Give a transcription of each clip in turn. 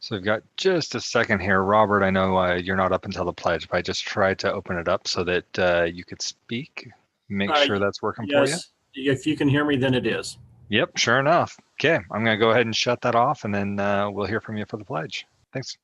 So we've got just a second here. Robert, I know you're not up until the pledge, but I just tried to open it up so that you could speak. Make sure that's working for you. Yes, if you can hear me, then it is. Yep, sure enough. Okay, I'm going to go ahead and shut that off, and then we'll hear from you for the pledge. Thanks.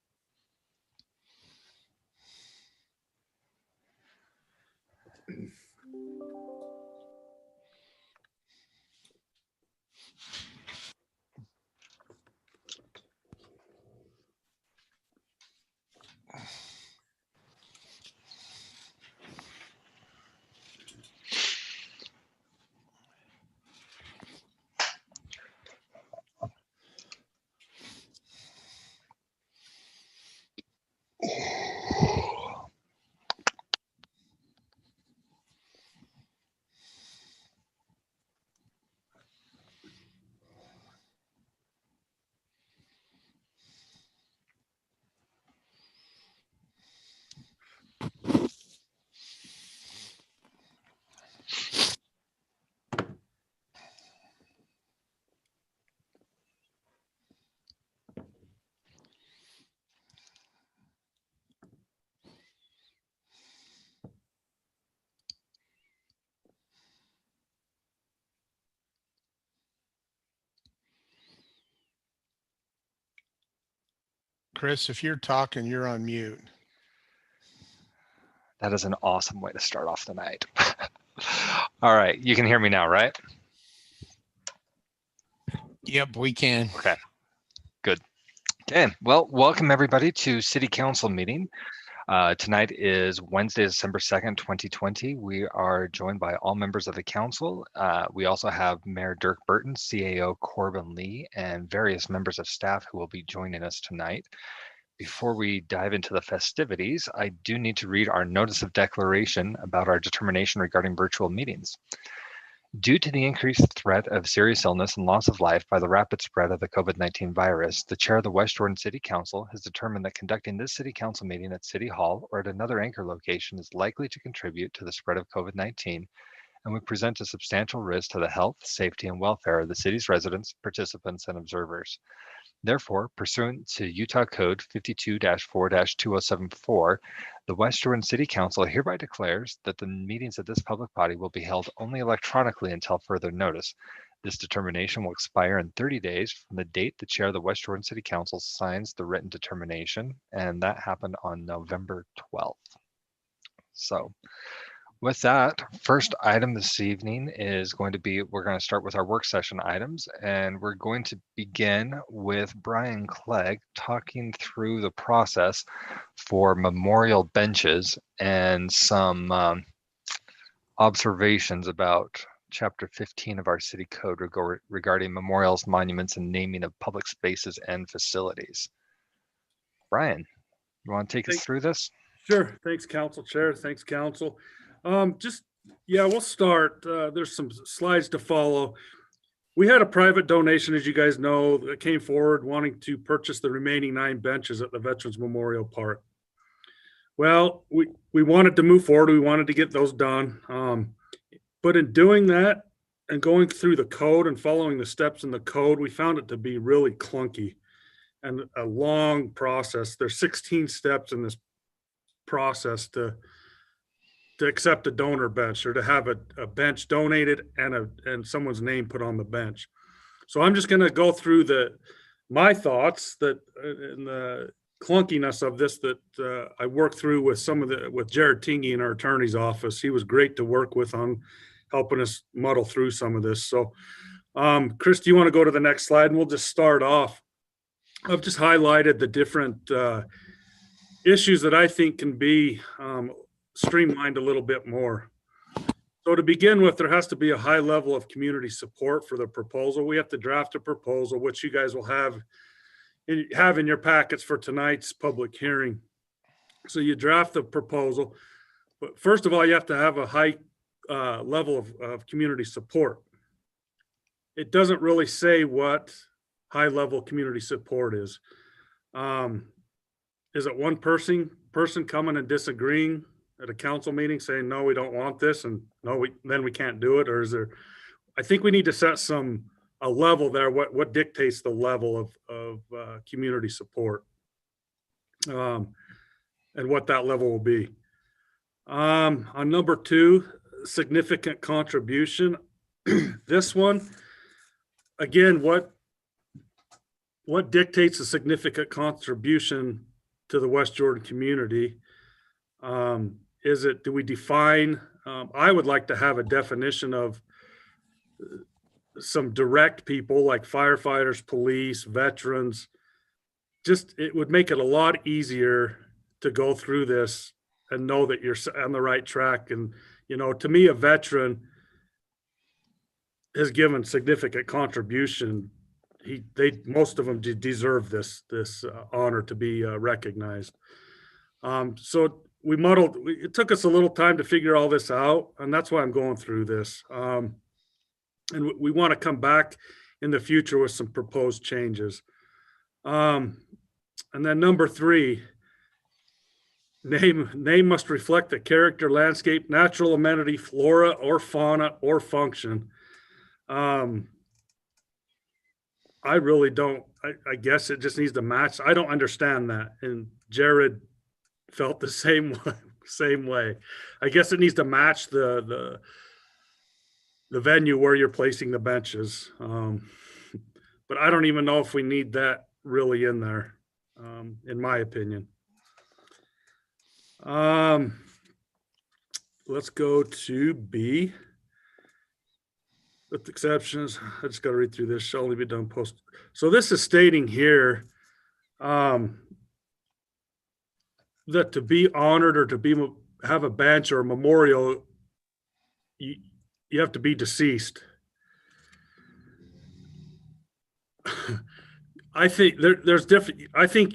Chris, if you're talking, you're on mute. That is an awesome way to start off the night. All right, you can hear me now, right? Yep, we can. Okay, good. Okay, well, welcome everybody to City Council meeting. Tonight is Wednesday, December 2nd, 2020. We are joined by all members of the council. We also have Mayor Dirk Burton, CAO Corbin Lee, and various members of staff who will be joining us tonight. Before we dive into the festivities, I do need to read our notice of declaration about our determination regarding virtual meetings. Due to the increased threat of serious illness and loss of life by the rapid spread of the COVID-19 virus, the chair of the West Jordan City Council has determined that conducting this City Council meeting at City Hall or at another anchor location is likely to contribute to the spread of COVID-19 and would present a substantial risk to the health, safety, and welfare of the city's residents, participants, and observers. Therefore, pursuant to Utah Code 52-4-2074, the West Jordan City Council hereby declares that the meetings of this public body will be held only electronically until further notice. This determination will expire in 30 days from the date the chair of the West Jordan City Council signs the written determination, and that happened on November 12th. So, with that, first item this evening is going to be, we're going to start with our work session items, and we're going to begin with Brian Clegg talking through the process for memorial benches and some observations about Chapter 15 of our city code regarding memorials, monuments, and naming of public spaces and facilities. Brian, you want to take us through this? Sure. Thanks, Council Chair. Thanks, Council. We'll start. There's some slides to follow. We had a private donation, as you guys know, that came forward wanting to purchase the remaining 9 benches at the Veterans Memorial Park. Well, we wanted to move forward. We wanted to get those done. But in doing that and going through the code and following the steps in the code, we found it to be really clunky and a long process. There's 16 steps in this process to accept a donor bench or to have a bench donated and someone's name put on the bench. So I'm just going to go through my thoughts that and the clunkiness of this that I worked through with with Jared Tingy in our attorney's office. He was great to work with on helping us muddle through some of this. So Chris, do you want to go to the next slide and we'll just start off? I've just highlighted the different issues that I think can be streamlined a little bit more. So to begin with, there has to be a high level of community support for the proposal. We have to draft a proposal, which you guys will have in your packets for tonight's public hearing. So you draft the proposal, but first of all, you have to have a high level of community support. It doesn't really say what high level community support is. Is it one person coming and disagreeing at a council meeting saying, no, we don't want this, and no, then we can't do it? Or is there, I think we need to set a level there. What dictates the level of community support? and what that level will be. On number 2, significant contribution. This one, again, what dictates a significant contribution to the West Jordan community? Do we define, I would like to have a definition of some direct people like firefighters, police, veterans. Just, it would make it a lot easier to go through this and know that you're on the right track. And, to me, a veteran has given significant contribution. Most of them deserve this honor to be recognized. So it took us a little time to figure all this out, and that's why I'm going through this. And we want to come back in the future with some proposed changes. And then number 3, name must reflect the character, landscape, natural amenity, flora or fauna or function. I really don't, I guess it just needs to match. I don't understand that. And Jared felt the same way. I guess it needs to match the venue where you're placing the benches. But I don't even know if we need that really in there, in my opinion. Let's go to B. With exceptions, I just got to read through this. Shall only be done post. So this is stating here that to be honored or to have a bench or a memorial, you have to be deceased. I think there's different. I think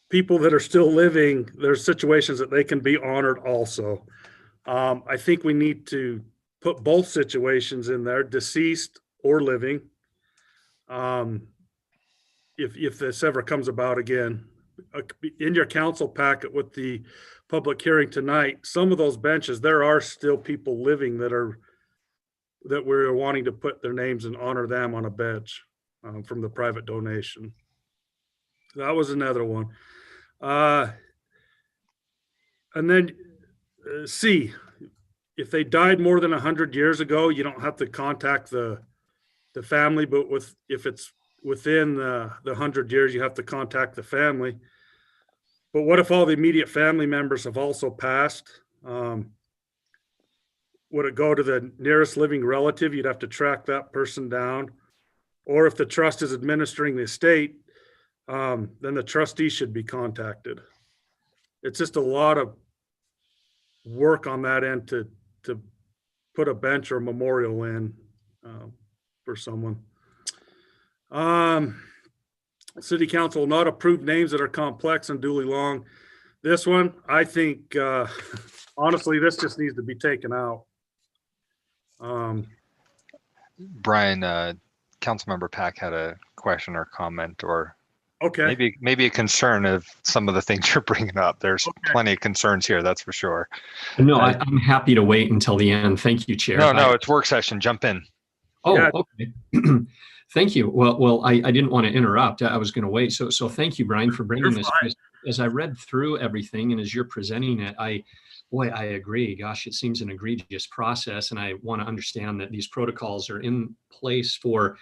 people that are still living, there's situations that they can be honored also. I think we need to put both situations in there, deceased or living. If this ever comes about again, in your council packet with the public hearing tonight, some of those benches, there are still people living that we're wanting to put their names and honor them on a bench from the private donation. That was another one. And then C, if they died more than 100 years ago, you don't have to contact the family, but if it's within the 100 years, you have to contact the family. But what if all the immediate family members have also passed? Would it go to the nearest living relative? You'd have to track that person down. Or if the trust is administering the estate, then the trustee should be contacted. It's just a lot of work on that end to put a bench or memorial in for someone. City council will not approve names that are complex and duly long. This one, I think, honestly, this just needs to be taken out. Brian, Councilmember Pack had a question or comment, or Okay. maybe a concern of some of the things you're bringing up. There's plenty of concerns here, that's for sure. No, I'm happy to wait until the end. Thank you, Chair. No, it's work session. Jump in. Oh, Yeah. okay. Thank you. Well, I didn't want to interrupt. I was going to wait. So thank you, Brian, for bringing You're this. fine. As I read through everything and as you're presenting it, I agree. Gosh, it seems an egregious process. And I want to understand that these protocols are in place for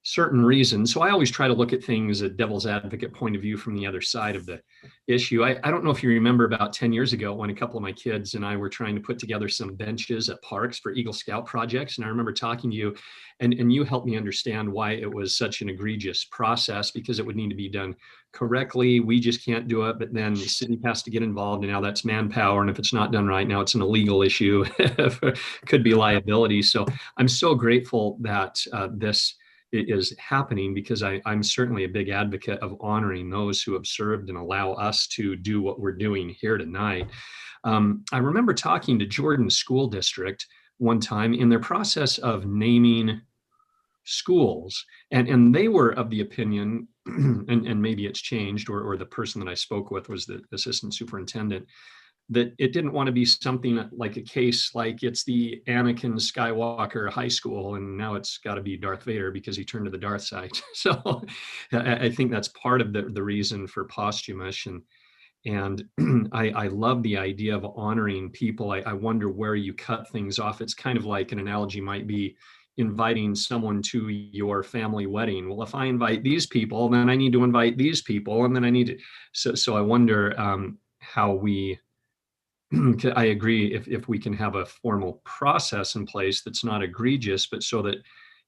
certain reasons. So I always try to look at things a devil's advocate point of view from the other side of the issue. I don't know if you remember about 10 years ago when a couple of my kids and I were trying to put together some benches at parks for Eagle Scout projects. And I remember talking to you and you helped me understand why it was such an egregious process, because it would need to be done correctly. We just can't do it, but then the city has to get involved, and now that's manpower. And if it's not done right, now it's an illegal issue. Could be liability. So I'm so grateful that this is happening, because I'm certainly a big advocate of honoring those who have served and allow us to do what we're doing here tonight. I remember talking to Jordan School District one time in their process of naming schools, and they were of the opinion, and maybe it's changed, or the person that I spoke with was the assistant superintendent, that it didn't want to be something like a case like it's the Anakin Skywalker High School and now it's got to be Darth Vader because he turned to the dark side. So I think that's part of the reason for posthumous. And I love the idea of honoring people. I wonder where you cut things off. It's kind of like an analogy might be inviting someone to your family wedding. Well, if I invite these people, then I need to invite these people, and then I need to. So I wonder how we. I agree if we can have a formal process in place that's not egregious, but so that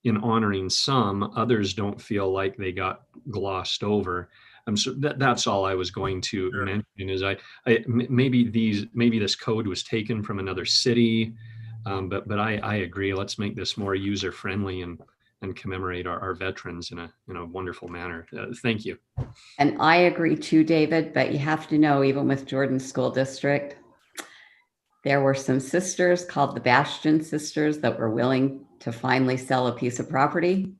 in honoring some, others don't feel like they got glossed over. So that's all I was going to mention is maybe this code was taken from another city, but I agree. Let's make this more user friendly and commemorate our veterans in a wonderful manner. Thank you. And I agree too, David, but you have to know, even with Jordan School District, there were some sisters called the Bastion Sisters that were willing to finally sell a piece of property.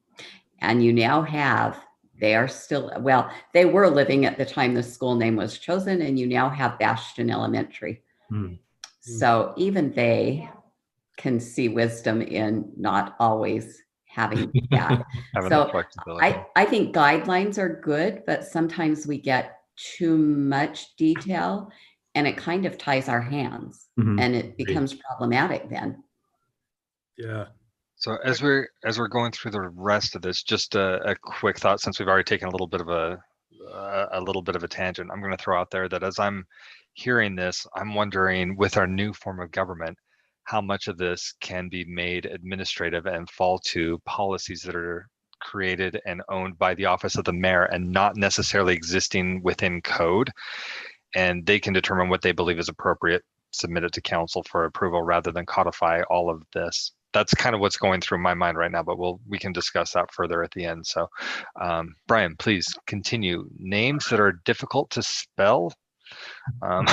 And you now have, they are still, well, they were living at the time the school name was chosen, and you now have Bastion Elementary. So even they can see wisdom in not always having that. So I think guidelines are good, but sometimes we get too much detail and it kind of ties our hands and it becomes problematic then. Yeah. So as we're going through the rest of this, just a quick thought, since we've already taken a little bit of a tangent, I'm going to throw out there that as I'm hearing this, I'm wondering with our new form of government, how much of this can be made administrative and fall to policies that are created and owned by the office of the mayor and not necessarily existing within code. And they can determine what they believe is appropriate, submit it to council for approval rather than codify all of this. That's kind of what's going through my mind right now, but we can discuss that further at the end. So Brian, please continue. Names that are difficult to spell. At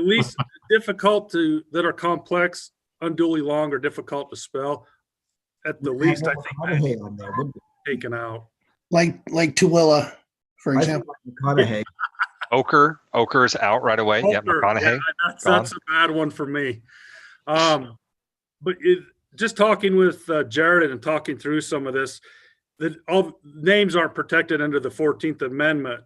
least difficult that are complex, unduly long, or difficult to spell. At the least, I think on there, taken out. like Tooele, for example. Ochre is out right away. Yeah, McConaughey. Yeah, that's a bad one for me. But just talking with Jared and talking through some of this, that all names aren't protected under the 14th Amendment.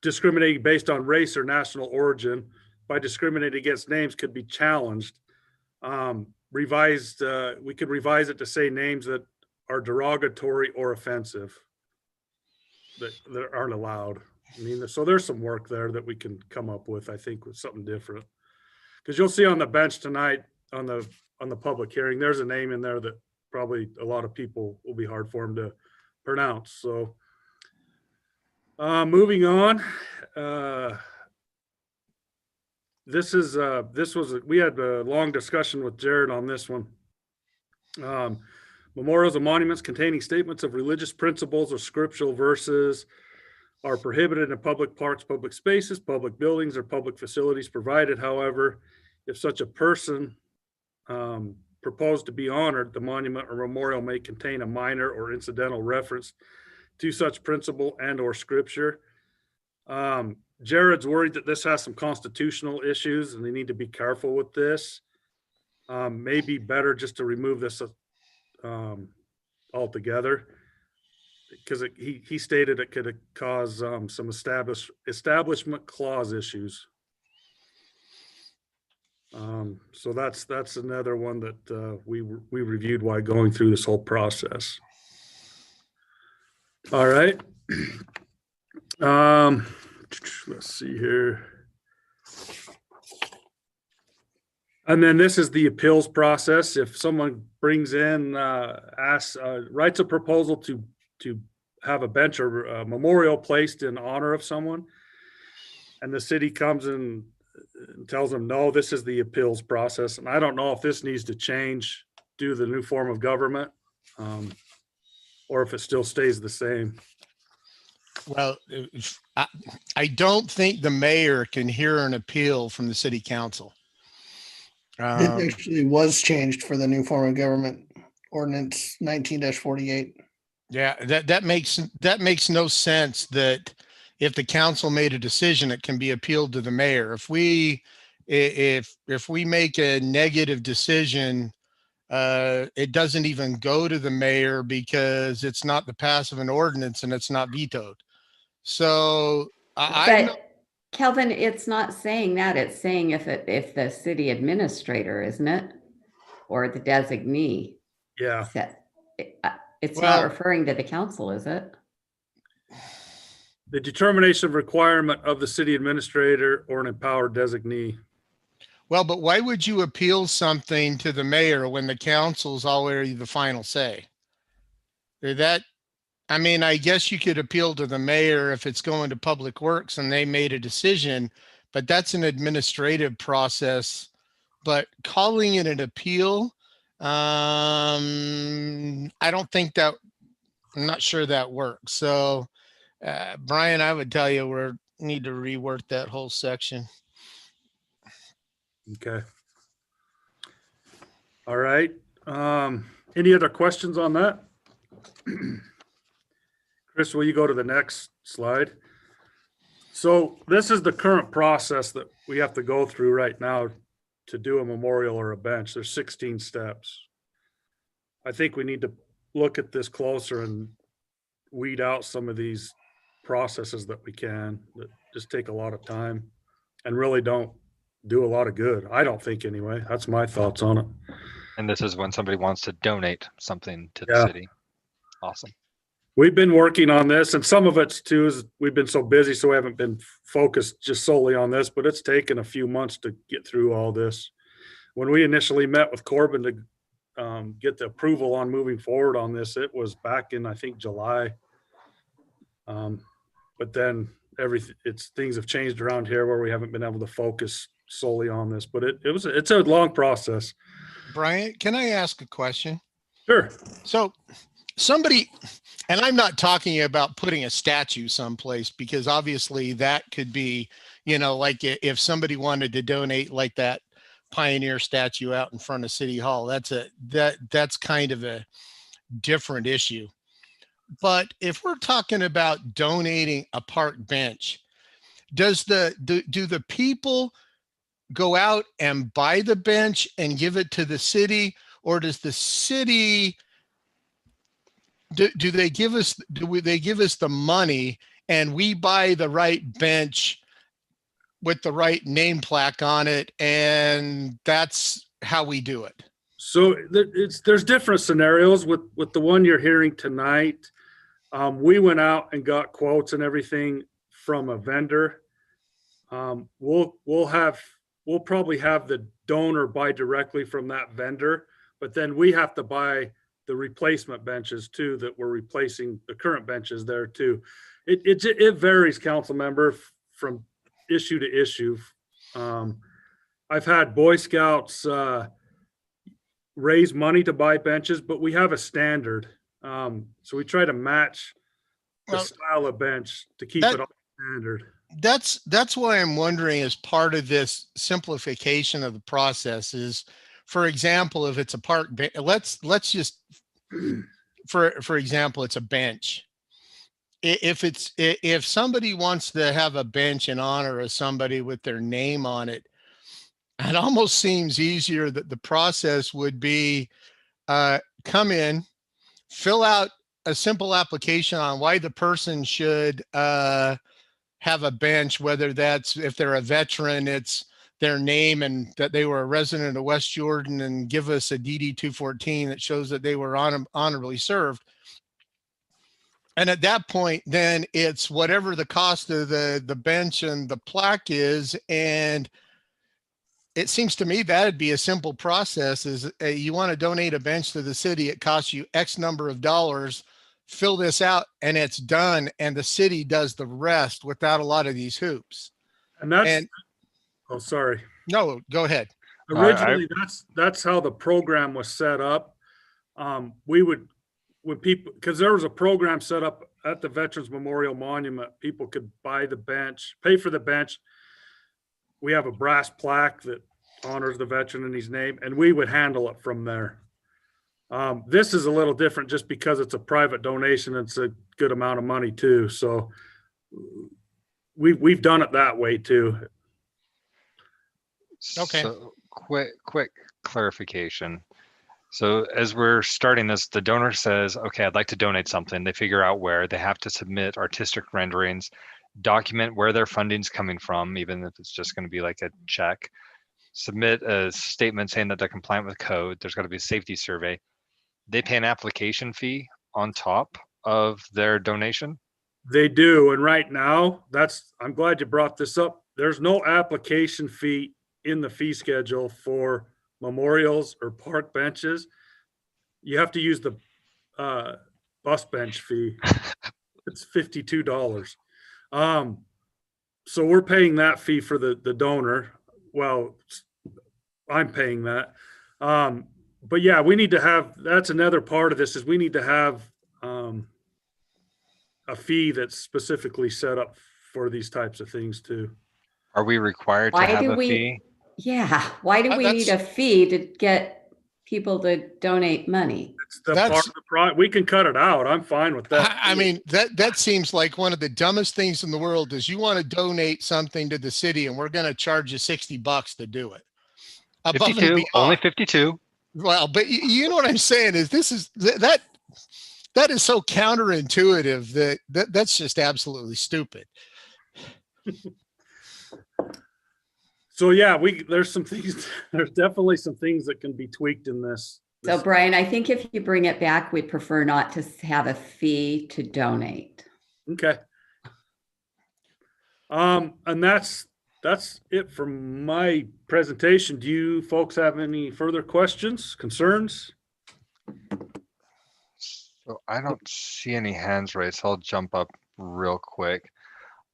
Discriminating based on race or national origin by discriminating against names could be challenged. We could revise it to say names that are derogatory or offensive that aren't allowed. I mean, so there's some work there that we can come up with, I think, with something different. Because you'll see on the bench tonight on the public hearing, there's a name in there that probably a lot of people will be hard for them to pronounce. So moving on, we had a long discussion with Jared on this one. Memorials and monuments containing statements of religious principles or scriptural verses are prohibited in public parks, public spaces, public buildings, or public facilities, provided, however, if such a person proposed to be honored, the monument or memorial may contain a minor or incidental reference to such principle and or scripture. Jared's worried that this has some constitutional issues and they need to be careful with this. Maybe better just to remove this altogether, because he stated it could cause some establishment clause issues. So that's another one that we reviewed while going through this whole process. All right. Let's see here. And then this is the appeals process. If someone brings in, writes a proposal to have a bench or a memorial placed in honor of someone, and the city comes in and tells them, no, this is the appeals process. And I don't know if this needs to change due to the new form of government, or if it still stays the same. Well, I don't think the mayor can hear an appeal from the city council. It actually was changed for the new form of government, ordinance 19-48. Yeah, that makes no sense that if the council made a decision, it can be appealed to the mayor. If we make a negative decision, it doesn't even go to the mayor because it's not the pass of an ordinance and it's not vetoed. So But Kelvin, it's not saying that. It's saying if the city administrator, isn't it? Or the designee. Yeah. It's not referring to the council, is it? The determination of requirement of the city administrator or an empowered designee. well, but why would you appeal something to the mayor when the council's already the final say? I mean, I guess you could appeal to the mayor if it's going to Public Works and they made a decision, but that's an administrative process. But calling it an appeal, I don't think that, I'm not sure that works. So, Brian, I would tell you we need to rework that whole section. Okay. All right. Any other questions on that? Chris, will you go to the next slide? So this is the current process that we have to go through right now to do a memorial or a bench. There's 16 steps. I think we need to look at this closer and weed out some of these processes that we can, that just take a lot of time and really don't do a lot of good. I don't think anyway. That's my thoughts on it. And this is when somebody wants to donate something to the city. Awesome. We've been working on this, and some of it's too is we've been so busy, so we haven't been focused just solely on this, but it's taken a few months to get through all this. When we initially met with Corbin to get the approval on moving forward on this, it was back in, I think, July. But then things have changed around here where we haven't been able to focus solely on this, but it's a long process. Brian, can I ask a question? Sure. So somebody, and I'm not talking about putting a statue someplace, because obviously that could be, like if somebody wanted to donate like that Pioneer statue out in front of City Hall, that's kind of a different issue. But if we're talking about donating a park bench, do the people go out and buy the bench and give it to the city, or does the city do they give us the money and we buy the right bench with the right name plaque on it, and that's how we do it? So there's different scenarios with the one you're hearing tonight. We went out and got quotes and everything from a vendor. We'll probably have the donor buy directly from that vendor, but then we have to buy the replacement benches too, that we're replacing the current benches there too. It varies, council member, from issue to issue. I've had Boy Scouts raise money to buy benches, but we have a standard. So we try to match the style of bench to keep it on standard. That's why I'm wondering, as part of this simplification of the process, is, for example, if it's a park, let's just, for example, it's a bench. If somebody wants to have a bench in honor of somebody with their name on it, it almost seems easier that the process would be come in, fill out a simple application on why the person should have a bench, whether that's, if they're a veteran, it's their name and that they were a resident of West Jordan, and give us a DD 214 that shows that they were honorably served. And at that point, then it's whatever the cost of the bench and the plaque is. And it seems to me that'd be a simple process. Is you want to donate a bench to the city, it costs you X number of dollars, fill this out, and it's done. And the city does the rest without a lot of these hoops. Oh, sorry. No, go ahead. Originally, that's how the program was set up. When people, because there was a program set up at the Veterans Memorial Monument, people could buy the bench, pay for the bench. We have a brass plaque that honors the veteran and his name, and we would handle it from there. This is a little different just because it's a private donation. It's a good amount of money too. So we've done it that way too. Okay. So quick clarification. So as we're starting this, the donor says, okay, I'd like to donate something. They figure out where. They have to submit artistic renderings, document where their funding's coming from, even if it's just going to be like a check. Submit a statement saying that they're compliant with code. There's got to be a safety survey. They pay an application fee on top of their donation. They do. And right now, I'm glad you brought this up. There's no application fee in the fee schedule for memorials or park benches. You have to use the bus bench fee. It's $52. So we're paying that fee for the donor. Well, I'm paying that. But yeah, we need to have, that's another part of this, is we need to have a fee that's specifically set up for these types of things too. Are we required to Why have do a we- fee? Yeah. Why do we need a fee to get people to donate money? It's the part of the we can cut it out. I'm fine with that. I mean, that seems like one of the dumbest things in the world is you want to donate something to the city and we're going to charge you $60 to do it. Above and 52, only beyond. 52. Well, but you know what I'm saying is that is so counterintuitive that's just absolutely stupid. So yeah, there's definitely some things that can be tweaked in this. So Brian, I think if you bring it back, we'd prefer not to have a fee to donate. Okay. And that's it for my presentation. Do you folks have any further questions, concerns? So I don't see any hands raised, so I'll jump up real quick.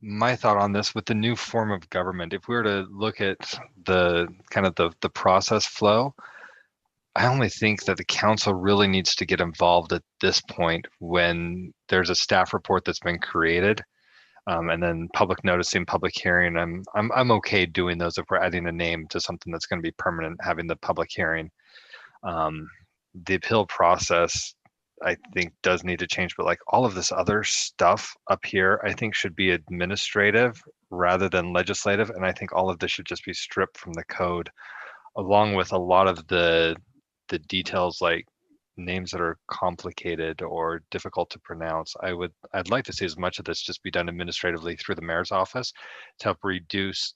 My thought on this, with the new form of government, if we were to look at the kind of the process flow, I only think that the council really needs to get involved at this point when there's a staff report that's been created, and then public noticing, public hearing. I'm okay doing those if we're adding a name to something that's going to be permanent, having the public hearing. The appeal process, I think, does need to change, but like all of this other stuff up here, I think should be administrative rather than legislative. And I think all of this should just be stripped from the code, along with a lot of the details, like names that are complicated or difficult to pronounce. I'd like to see as much of this just be done administratively through the mayor's office to help reduce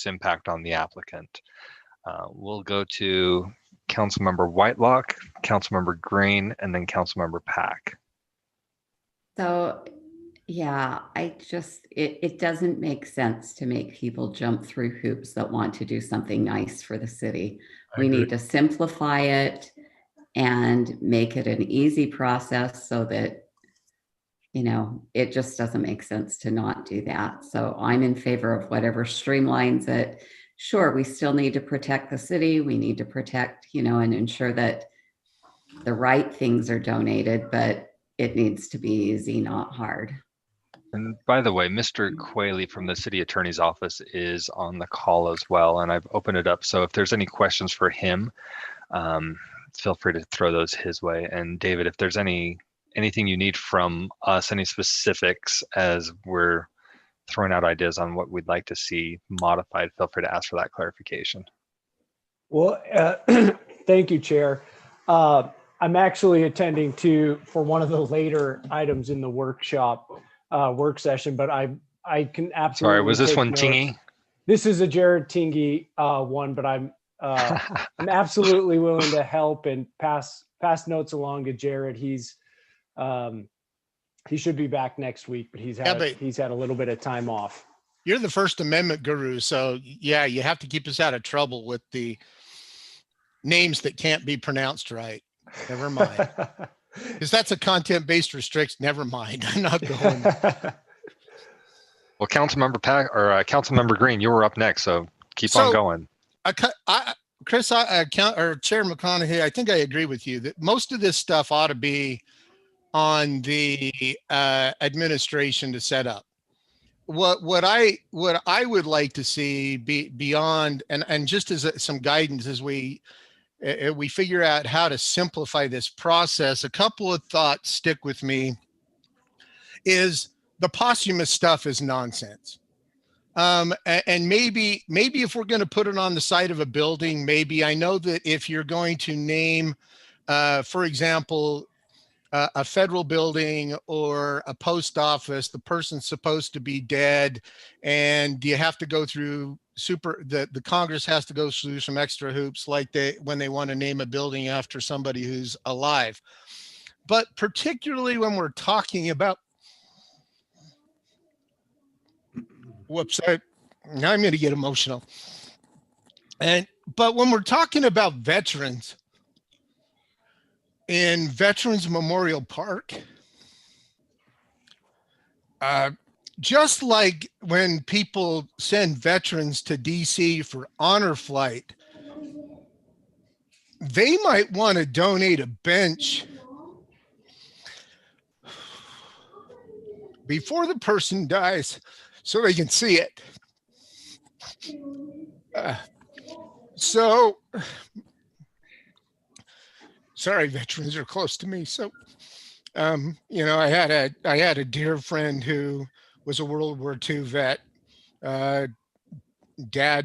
impact on the applicant. We'll go to Councilmember Whitelock, Councilmember Green, and then Councilmember Pack. So yeah, it doesn't make sense to make people jump through hoops that want to do something nice for the city. We need to simplify it and make it an easy process so that, it just doesn't make sense to not do that. So I'm in favor of whatever streamlines it. Sure, we still need to protect the city. We need to protect, and ensure that the right things are donated, but it needs to be easy, not hard. And by the way, Mr. Qualey from the city attorney's office is on the call as well, and I've opened it up. So if there's any questions for him, feel free to throw those his way. And David, if there's anything you need from us, any specifics as we're throwing out ideas on what we'd like to see modified, feel free to ask for that clarification. Well, thank you, Chair. I'm actually attending for one of the later items in the workshop work session, but I can absolutely. Sorry, was this one notes. Tingy? This is a Jared Tingy one, but I'm absolutely willing to help and pass notes along to Jared. He should be back next week, but he's had a little bit of time off. You're the First Amendment guru, so yeah, you have to keep us out of trouble with the names that can't be pronounced right. Never mind. Because that's a content-based restriction. Never mind. I'm not going. Well, Councilmember Pack or Councilmember Green, you were up next, so keep on going. Chris, Chair McConaughey, I think I agree with you that most of this stuff ought to be on the administration to set up. What I would like to see be beyond and just as some guidance as we figure out how to simplify this process, a couple of thoughts stick with me is the posthumous stuff is nonsense. And maybe if we're going to put it on the side of a building, maybe, I know that if you're going to name, for example, a federal building or a post office, the person's supposed to be dead, and you have to go through the Congress has to go through some extra hoops, like when they want to name a building after somebody who's alive. But particularly when we're talking about, whoops, now I'm going to get emotional. But when we're talking about veterans in Veterans Memorial Park, just like when people send veterans to DC for honor flight, they might want to donate a bench before the person dies so they can see it. So, sorry, veterans are close to me. So, you know, I had a dear friend who was a World War II vet, dad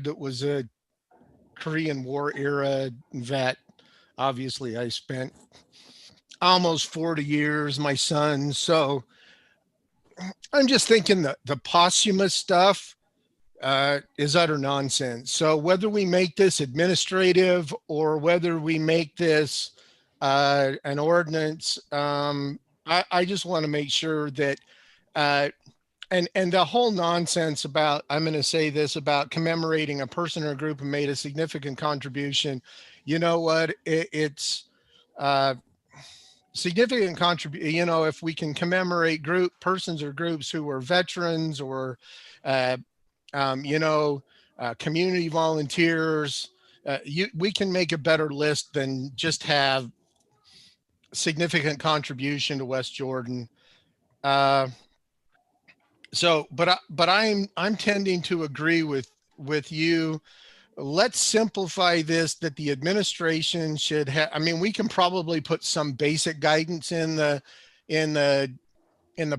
that was a Korean War era vet. Obviously, I spent almost 40 years, my son. So I'm just thinking that the posthumous stuff is utter nonsense. So whether we make this administrative or whether we make this an ordinance, I just want to make sure that, and the whole nonsense about, I'm going to say this, about commemorating a person or a group who made a significant contribution. You know what? It's significant contribution. You know, if we can commemorate persons or groups who were veterans or, you know, community volunteers, we can make a better list than just have significant contribution to West Jordan. So, but I'm tending to agree with you. Let's simplify this, that the administration should have, I mean, we can probably put some basic guidance in the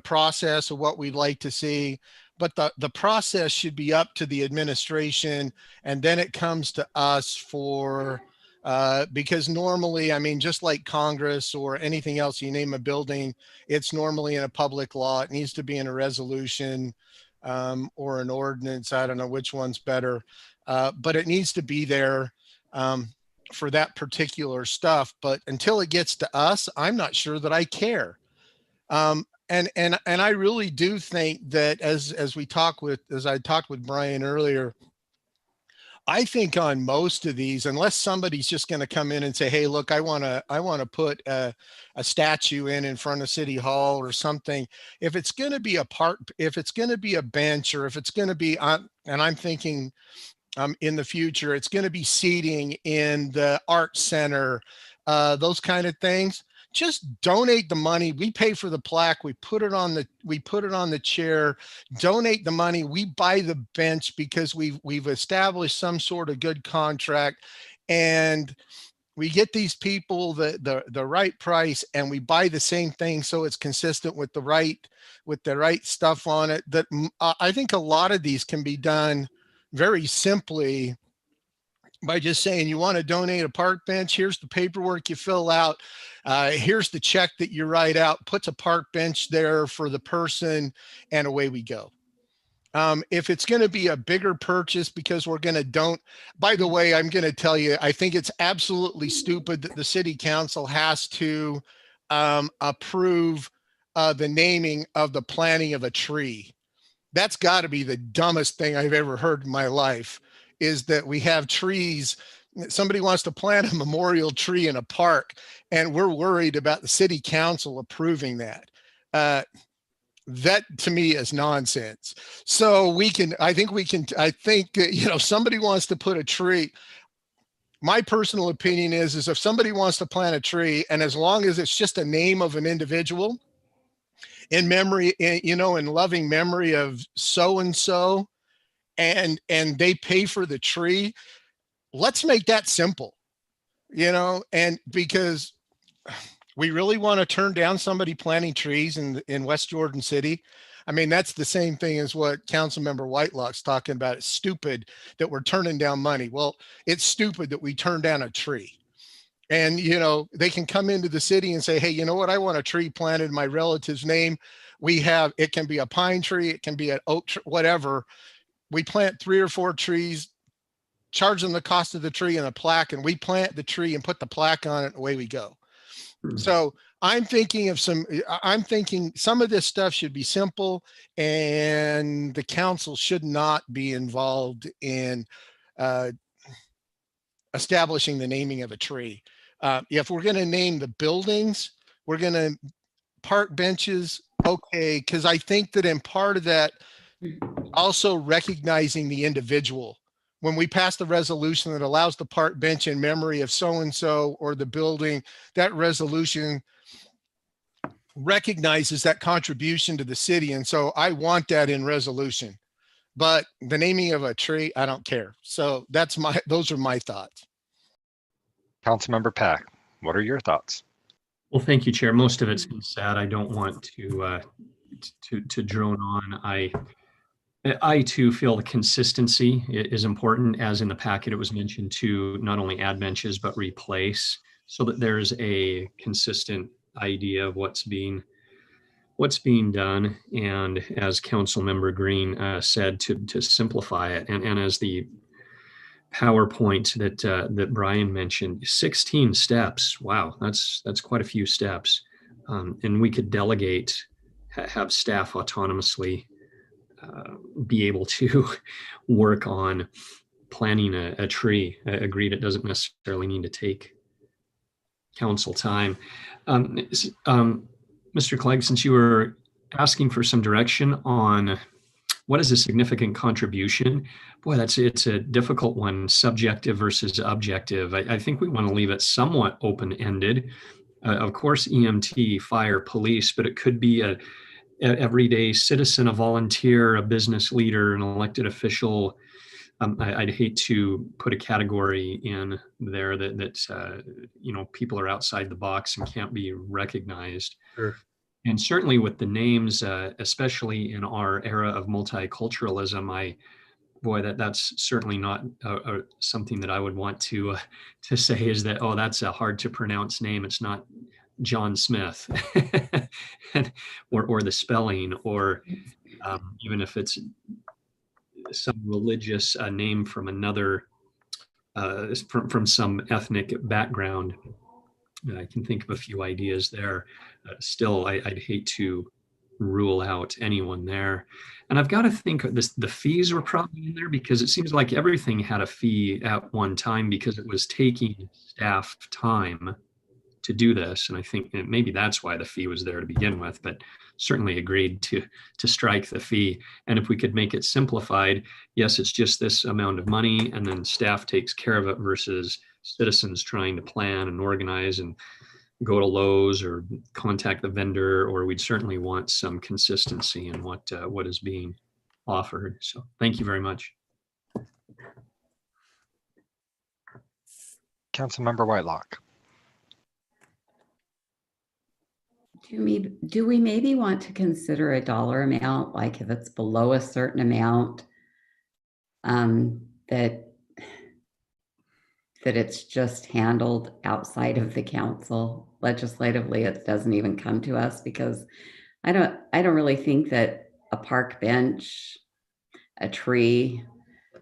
process of what we'd like to see, but the process should be up to the administration, and then it comes to us for, because normally, I mean, just like Congress or anything else, you name a building, it's normally in a public law. It needs to be in a resolution or an ordinance. I don't know which one's better, but it needs to be there for that particular stuff. But until it gets to us, I'm not sure that I care. And I really do think that as I talked with Brian earlier, I think on most of these, unless somebody's just going to come in and say, "Hey, look, I want to put a statue in front of City Hall or something," if it's going to be if it's going to be a bench, or if it's going to be on, and I'm thinking in the future, it's going to be seating in the art center, those kind of things. Just donate the money. We pay for the plaque. We put it on the chair. Donate the money. We buy the bench because we've established some sort of good contract, and we get these people the right price, and we buy the same thing so it's consistent with the right stuff on it. That I think a lot of these can be done very simply by just saying, you want to donate a park bench, here's the paperwork you fill out, here's the check that you write out, puts a park bench there for the person, and away we go. If it's going to be a bigger purchase, because we're going to by the way, I'm going to tell you, I think it's absolutely stupid that the city council has to approve the naming of the planting of a tree. That's got to be the dumbest thing I've ever heard in my life, is that we have trees. Somebody wants to plant a memorial tree in a park, and we're worried about the city council approving that. That to me is nonsense. So I think, you know, somebody wants to put a tree. My personal opinion is if somebody wants to plant a tree, and as long as it's just a name of an individual in memory, you know, in loving memory of so-and-so, and they pay for the tree, let's make that simple, you know, and because we really want to turn down somebody planting trees in West Jordan City. I mean, that's the same thing as what Councilmember Whitelock's talking about. It's stupid that we're turning down money. Well, it's stupid that we turn down a tree. And, you know, they can come into the city and say, hey, you know what? I want a tree planted in my relative's name. We have, it can be a pine tree, it can be an oak, whatever. We plant 3 or 4 trees, charge them the cost of the tree and a plaque, and we plant the tree and put the plaque on it, and away we go. So I'm thinking some of this stuff should be simple, and the council should not be involved in establishing the naming of a tree. If we're going to name the buildings, we're going to park benches. Okay. Cause I think that in part of that, also recognizing the individual. When we pass the resolution that allows the park bench in memory of so-and-so or the building, that resolution recognizes that contribution to the city. And so I want that in resolution, but the naming of a tree, I don't care. So those are my thoughts. Councilmember Pack, what are your thoughts? Well, thank you, Chair. Most of it's been said. I don't want to drone on. I too feel the consistency is important, as in the packet it was mentioned, to not only add benches but replace, so that there's a consistent idea of what's being done. And as Councilmember Green said, to simplify it, and as the PowerPoint that Brian mentioned, 16 steps. Wow, that's quite a few steps. And we could delegate, have staff autonomously be able to work on planting a tree. I agreed, it doesn't necessarily need to take council time. Mr. Clegg, since you were asking for some direction on what is a significant contribution, boy, it's a difficult one, subjective versus objective. I think we want to leave it somewhat open-ended. Of course, EMT, fire, police, but it could be a everyday citizen, a volunteer, a business leader, an elected official. I'd hate to put a category in there that people are outside the box and can't be recognized. Sure. And certainly with the names, especially in our era of multiculturalism, that's certainly not something that I would want to say is that, oh, that's a hard to pronounce name. It's not John Smith, or the spelling, or even if it's some religious name from another, from some ethnic background. I can think of a few ideas there. Still, I'd hate to rule out anyone there. And I've got to think the fees were probably in there, because it seems like everything had a fee at one time because it was taking staff time to do this. And I think maybe that's why the fee was there to begin with, but certainly agreed to strike the fee. And if we could make it simplified, yes, it's just this amount of money and then staff takes care of it, versus citizens trying to plan and organize and go to Lowe's or contact the vendor, or we'd certainly want some consistency in what is being offered. So thank you very much. Councilmember Whitelock. Do we maybe want to consider a dollar amount, like if it's below a certain amount, that it's just handled outside of the council legislatively? It doesn't even come to us, because I don't really think that a park bench, a tree,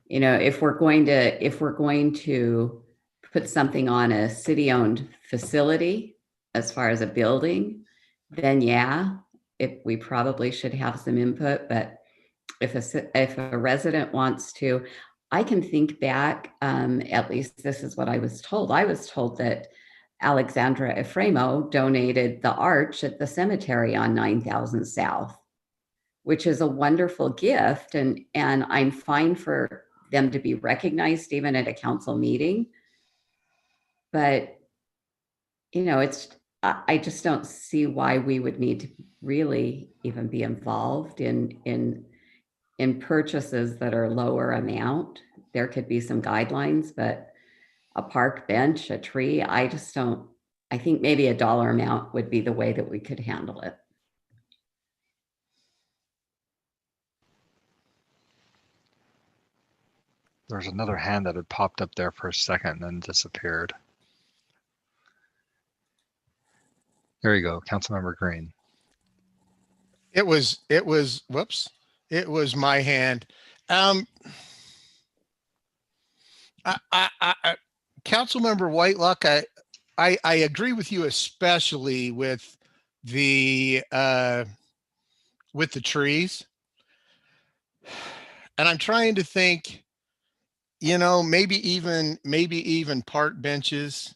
if we're going to put something on a city-owned facility as far as a building, then yeah, we probably should have some input. But if a resident wants to, I can think back, at least this is what I was told. I was told that Alexandra Efremo donated the arch at the cemetery on 9000 South, which is a wonderful gift. And I'm fine for them to be recognized even at a council meeting. But, I just don't see why we would need to really even be involved in purchases that are lower amount. There could be some guidelines, but a park bench, a tree, I think maybe a dollar amount would be the way that we could handle it. There's another hand that had popped up there for a second and then disappeared. There you go, Councilmember Green. It was, whoops, it was my hand. Councilmember Whitelock, I agree with you, especially with the trees. And I'm trying to think, maybe even park benches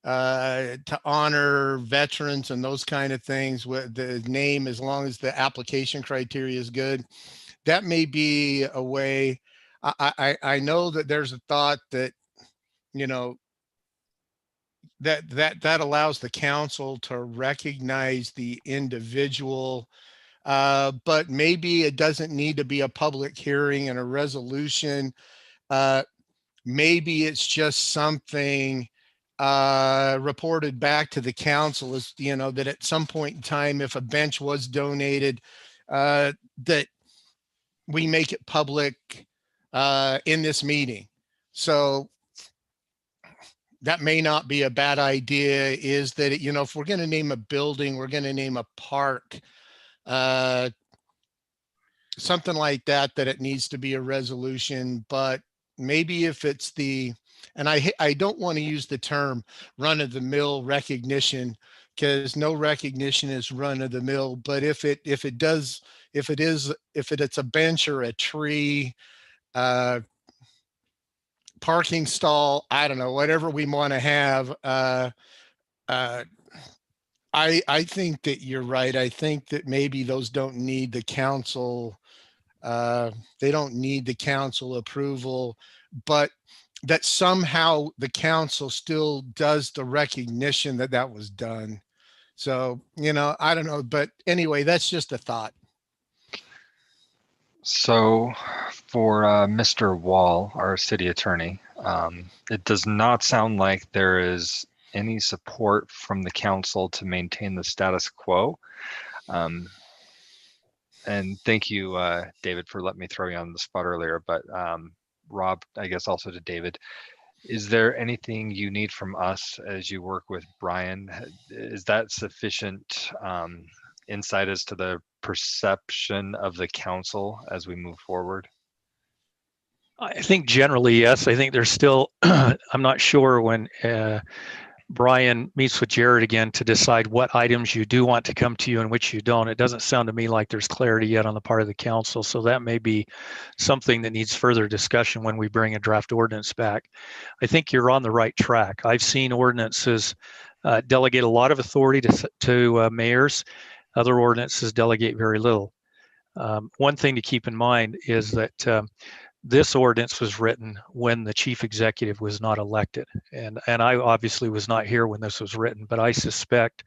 to honor veterans and those kind of things with the name, as long as the application criteria is good. That may be a way. I know that there's a thought that, that allows the council to recognize the individual, but maybe it doesn't need to be a public hearing and a resolution. Maybe it's just something reported back to the council, as that at some point in time, if a bench was donated, that we make it public in this meeting. So that may not be a bad idea, is that, if we're going to name a building, we're going to name a park, something like that, that it needs to be a resolution. But maybe if it's and I don't want to use the term run of the mill recognition, because no recognition is run of the mill. But if it's a bench or a tree, parking stall, I don't know, whatever we want to have. I think that you're right. I think that maybe those don't need the council. They don't need the council approval, but that somehow the council still does the recognition that that was done. So, I don't know, but anyway, that's just a thought. So for Mr. Wall, our city attorney, it does not sound like there is any support from the council to maintain the status quo. And thank you, David, for letting me throw you on the spot earlier. But Rob, I guess also to David, is there anything you need from us as you work with Brian? Is that sufficient insight as to the perception of the council as we move forward? I think generally, yes. I think there's still, I'm not sure when Brian meets with Jared again to decide what items you do want to come to you and which you don't. It doesn't sound to me like there's clarity yet on the part of the council. So that may be something that needs further discussion when we bring a draft ordinance back. I think you're on the right track. I've seen ordinances delegate a lot of authority to mayors. Other ordinances delegate very little. One thing to keep in mind is that this ordinance was written when the chief executive was not elected. And I obviously was not here when this was written, but I suspect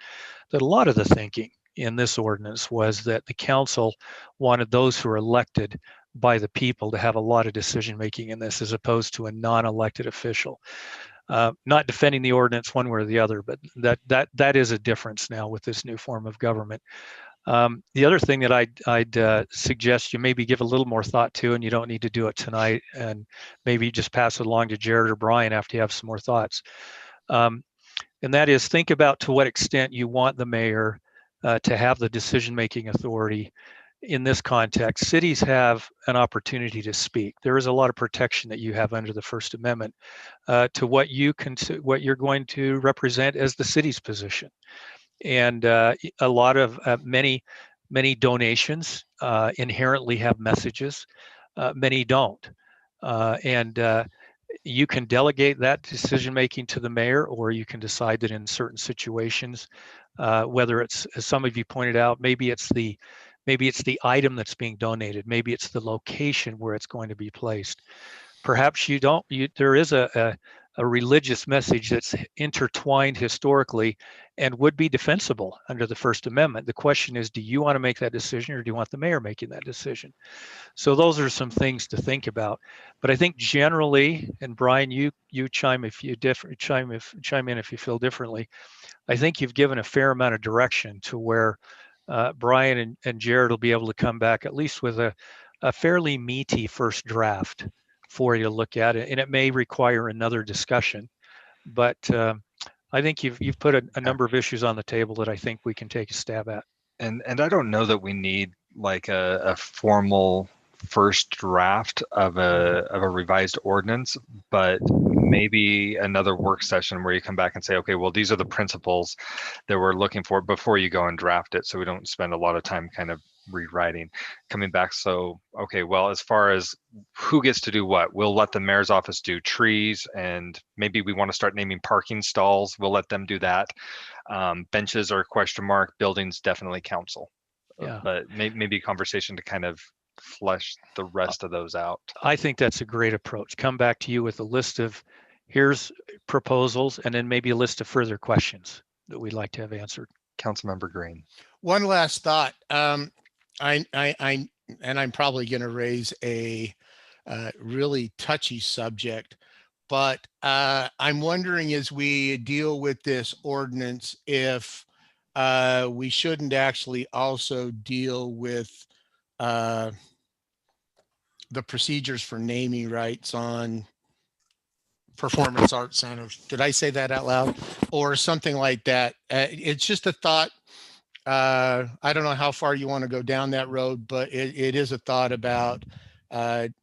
that a lot of the thinking in this ordinance was that the council wanted those who are elected by the people to have a lot of decision-making in this, as opposed to a non-elected official. Not defending the ordinance one way or the other, but that is a difference now with this new form of government. The other thing that I'd suggest you maybe give a little more thought to, and you don't need to do it tonight, and maybe just pass it along to Jared or Brian after you have some more thoughts. And that is, think about to what extent you want the mayor to have the decision-making authority in this context. Cities have an opportunity to speak. There is a lot of protection that you have under the First Amendment to what you're going to represent as the city's position. And a lot of many donations inherently have messages. Many don't, and you can delegate that decision making to the mayor, or you can decide that in certain situations, whether it's, as some of you pointed out, maybe it's the item that's being donated, maybe it's the location where it's going to be placed. Perhaps there is a religious message that's intertwined historically and would be defensible under the First Amendment. The question is, do you want to make that decision, or do you want the mayor making that decision? So those are some things to think about. But I think generally, and Brian, you chime in if you feel differently. I think you've given a fair amount of direction to where Brian and Jared will be able to come back at least with a fairly meaty first draft for you to look at it, and it may require another discussion. But I think you've put a number of issues on the table that I think we can take a stab at. And I don't know that we need like a formal first draft of a revised ordinance, but maybe another work session where you come back and say, okay, well, these are the principles that we're looking for before you go and draft it, so we don't spend a lot of time kind of rewriting, coming back. So, okay, well, as far as who gets to do what, we'll let the mayor's office do trees, and maybe we want to start naming parking stalls. We'll let them do that. Benches are question mark, buildings definitely council. Yeah. But maybe a conversation to kind of flesh the rest of those out. I think that's a great approach. Come back to you with a list of here's proposals, and then maybe a list of further questions that we'd like to have answered. Councilmember Green. One last thought. And I'm probably going to raise a really touchy subject, but I'm wondering, as we deal with this ordinance, if we shouldn't actually also deal with the procedures for naming rights on performance art centers. Did I say that out loud? Or something like that. It's just a thought. I don't know how far you want to go down that road, but it is a thought about, that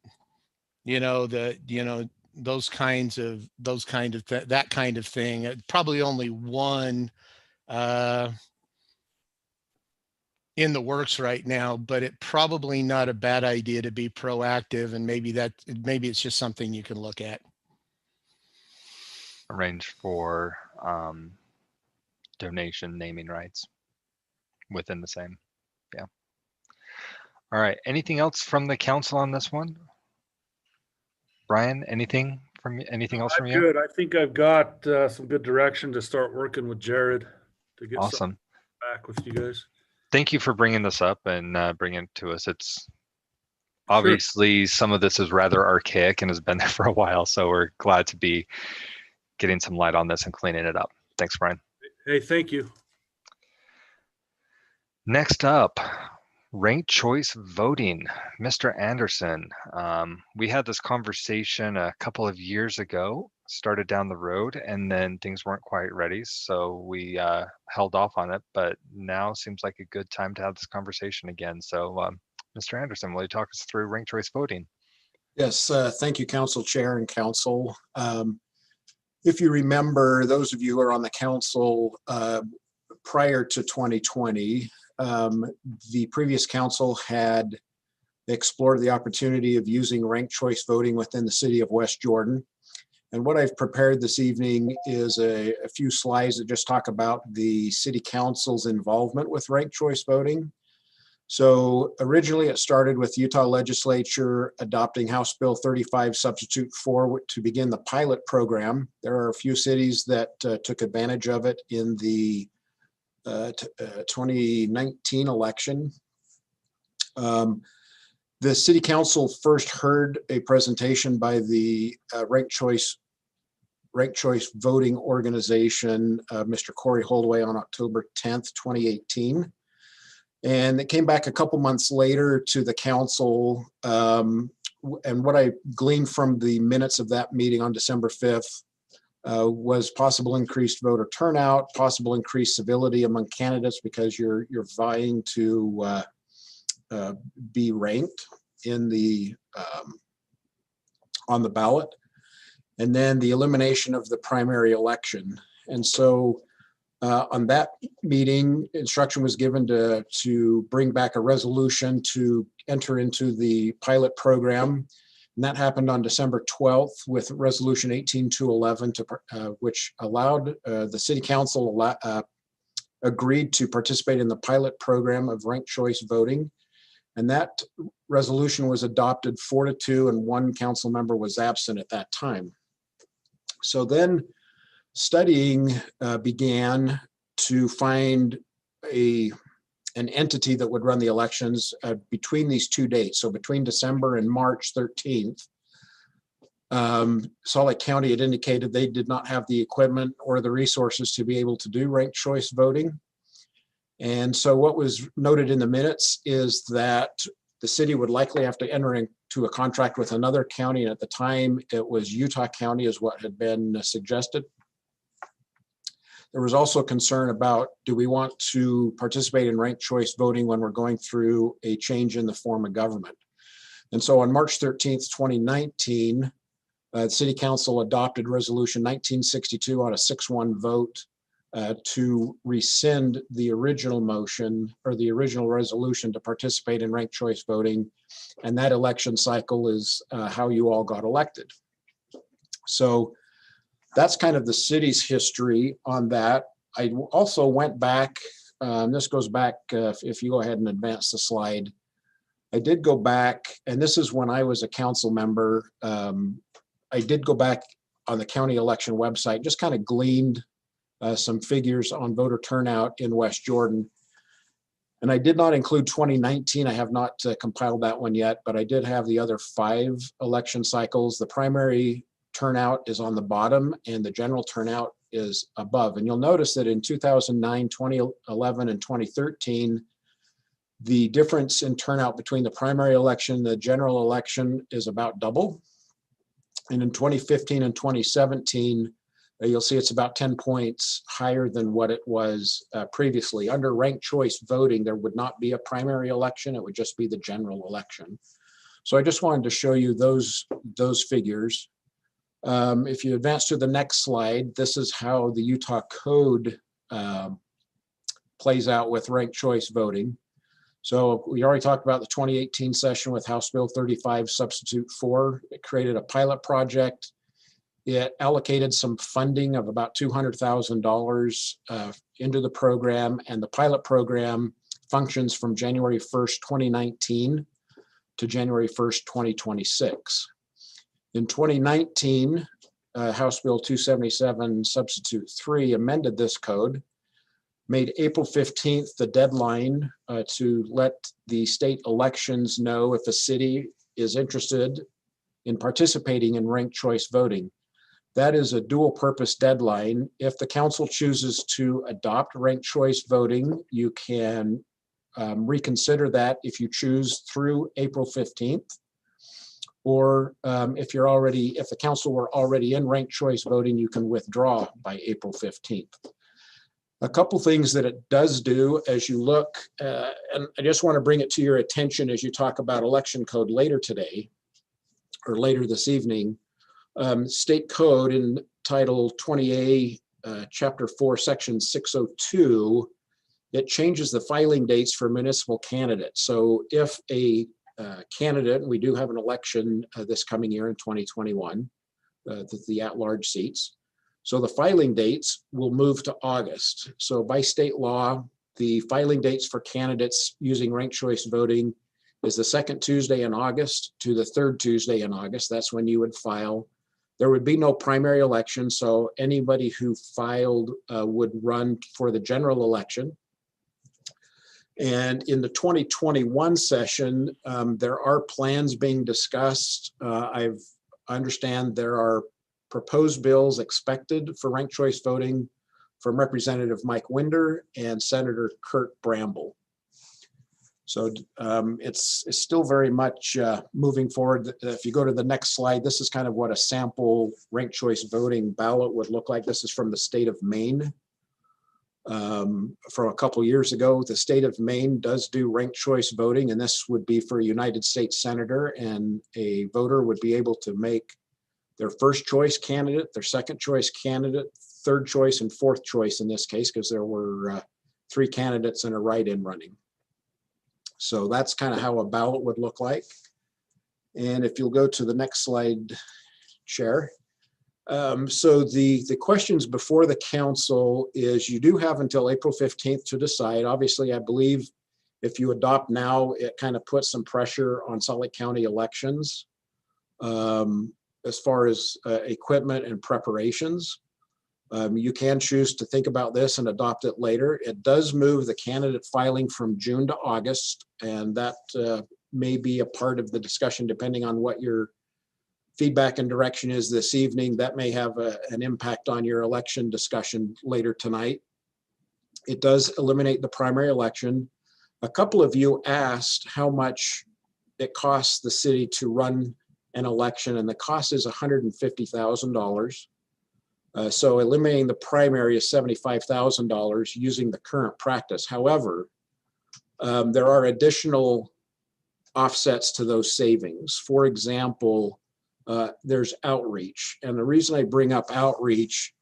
kind of thing. Probably only one in the works right now, but it probably not a bad idea to be proactive, and maybe it's just something you can look at. Arrange for donation naming rights within the same. Yeah. All right. Anything else from the council on this one? Brian, anything else from you? Good. I think I've got some good direction to start working with Jared to get Awesome. something back with you guys. Thank you for bringing this up and bringing it to us. It's obviously some of this is rather archaic and has been there for a while, so we're glad to be getting some light on this and cleaning it up. Thanks, Brian. Hey, thank you. Next up, ranked choice voting. Mr. Anderson, we had this conversation a couple of years ago, started down the road, and then things weren't quite ready, so we held off on it, but now seems like a good time to have this conversation again. So Mr. Anderson, will you talk us through ranked choice voting? Yes, thank you, Council Chair and Council. If you remember, those of you who are on the council prior to 2020, the previous council had explored the opportunity of using ranked choice voting within the city of West Jordan. And what I've prepared this evening is a few slides that just talk about the city council's involvement with ranked choice voting. So originally it started with Utah legislature adopting House Bill 35 Substitute 4 to begin the pilot program. There are a few cities that took advantage of it in the 2019 election. The city council first heard a presentation by the ranked choice voting organization, Mr. Corey Holdaway, on October 10th, 2018. And it came back a couple months later to the council. And what I gleaned from the minutes of that meeting on December 5th was possible increased voter turnout, possible increased civility among candidates because you're vying to be ranked in the on the ballot, and then the elimination of the primary election. And so on that meeting, instruction was given to bring back a resolution to enter into the pilot program. And that happened on December 12th with resolution 18211, which allowed the city council agreed to participate in the pilot program of ranked choice voting. And that resolution was adopted 4-2, and one council member was absent at that time. So then studying began to find an entity that would run the elections between these two dates. So between December and March 13th, Salt Lake County had indicated they did not have the equipment or the resources to be able to do ranked choice voting. And so what was noted in the minutes is that the city would likely have to enter into a contract with another county. And at the time, it was Utah County is what had been suggested. There was also concern about, do we want to participate in ranked choice voting when we're going through a change in the form of government? And so on March 13th, 2019, the City Council adopted Resolution 1962 on a 6-1 vote to rescind the original motion or the original resolution to participate in ranked choice voting. And that election cycle is how you all got elected. So that's kind of the city's history on that. I also went back, this goes back, if you go ahead and advance the slide. I did go back, and this is when I was a council member. I did go back on the county election website, just kind of gleaned some figures on voter turnout in West Jordan. And I did not include 2019. I have not compiled that one yet, but I did have the other 5 election cycles. The primary turnout is on the bottom and the general turnout is above. And you'll notice that in 2009, 2011, and 2013, the difference in turnout between the primary election and the general election is about double. And in 2015 and 2017, you'll see it's about 10 points higher than what it was previously. Under ranked choice voting, there would not be a primary election. It would just be the general election. So I just wanted to show you those figures. If you advance to the next slide, this is how the Utah Code plays out with ranked choice voting. So we already talked about the 2018 session with House Bill 35 Substitute 4. It created a pilot project. It allocated some funding of about $200,000 into the program, and the pilot program functions from January 1st, 2019 to January 1st, 2026. In 2019, House Bill 277 Substitute 3 amended this code, made April 15th the deadline to let the state elections know if a city is interested in participating in ranked choice voting. That is a dual purpose deadline. If the council chooses to adopt ranked choice voting, you can reconsider that if you choose through April 15th. Or if the council were already in ranked choice voting, you can withdraw by April 15th. A couple things that it does do as you look, and I just want to bring it to your attention as you talk about election code later today, or later this evening. State code in Title 20A, Chapter 4, Section 602, it changes the filing dates for municipal candidates. So if a candidate, we do have an election this coming year in 2021, the at-large seats. So the filing dates will move to August. So by state law, the filing dates for candidates using ranked choice voting is the 2nd Tuesday in August to the 3rd Tuesday in August. That's when you would file. There would be no primary election, so anybody who filed would run for the general election. And in the 2021 session, there are plans being discussed. I understand there are proposed bills expected for ranked choice voting from Representative Mike Winder and Senator Kurt Bramble. So it's still very much moving forward. If you go to the next slide, this is kind of what a sample ranked choice voting ballot would look like. This is from the state of Maine. From a couple years ago, the state of Maine does do ranked choice voting, and this would be for a United States senator, and a voter would be able to make their first choice candidate, their second choice candidate, third choice, and fourth choice in this case, because there were 3 candidates and a write-in running. So that's kind of how a ballot would look like. And if you'll go to the next slide, Chair. So the questions before the council is you do have until April 15th to decide. Obviously, I believe if you adopt now, it kind of puts some pressure on Salt Lake County elections as far as equipment and preparations. You can choose to think about this and adopt it later. It does move the candidate filing from June to August, and that may be a part of the discussion depending on what your feedback and direction is this evening. That may have an impact on your election discussion later tonight. It does eliminate the primary election. A couple of you asked how much it costs the city to run an election, and the cost is $150,000. So eliminating the primary is $75,000 using the current practice. However, there are additional offsets to those savings. For example, there's outreach. And the reason I bring up outreach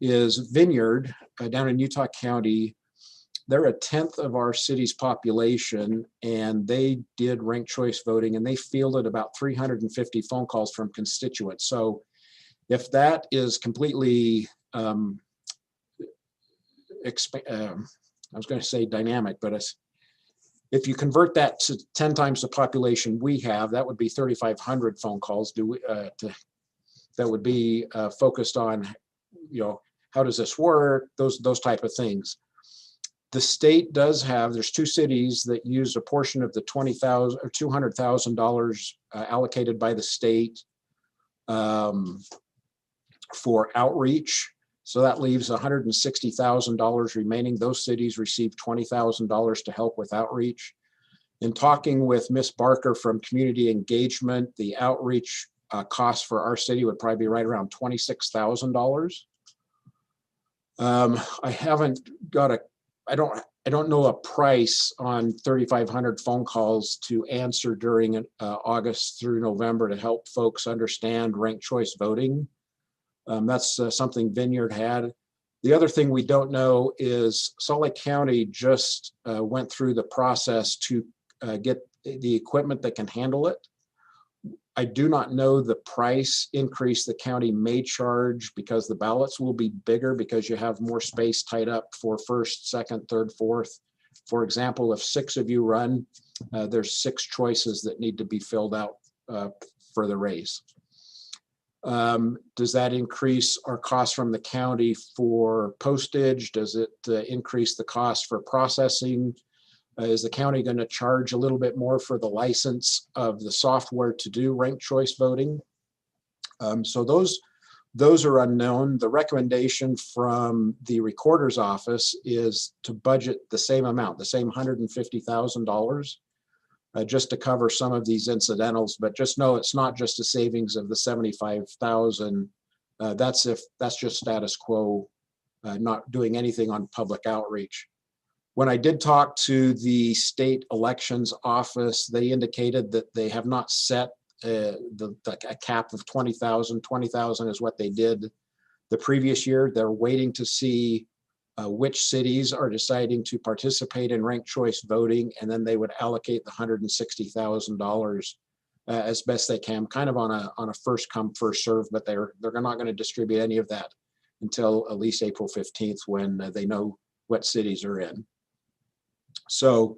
is Vineyard down in Utah County, they're a 10th of our city's population, and they did ranked choice voting, and they fielded about 350 phone calls from constituents. So if that is completely, I was going to say dynamic, but if you convert that to 10 times the population we have, that would be 3,500 phone calls that would be focused on, how does this work? Those type of things. The state does have, there's 2 cities that use a portion of the $20,000 or $200,000 allocated by the state for outreach. So that leaves $160,000 remaining. Those cities received $20,000 to help with outreach. In talking with Miss Barker from Community Engagement, the outreach cost for our city would probably be right around $26,000. I haven't got I don't know a price on 3,500 phone calls to answer during August through November to help folks understand ranked choice voting. That's something Vineyard had. The other thing we don't know is Salt Lake County just went through the process to get the equipment that can handle it. I do not know the price increase the county may charge because the ballots will be bigger because you have more space tied up for first, second, third, fourth. For example, if 6 of you run, there's 6 choices that need to be filled out for the race. Does that increase our cost from the county for postage? Does it increase the cost for processing? Is the county going to charge a little bit more for the license of the software to do ranked choice voting? So those are unknown. The recommendation from the recorder's office is to budget the same amount, the same $150,000. Just to cover some of these incidentals, but just know it's not just a savings of the 75,000. That's just status quo, not doing anything on public outreach. When I did talk to the state elections office, they indicated that they have not set a cap of 20,000. 20,000 is what they did the previous year. They're waiting to see which cities are deciding to participate in ranked choice voting, and then they would allocate the $160,000 as best they can, kind of on a first come, first serve, but they're not going to distribute any of that until at least April 15th when they know what cities are in. So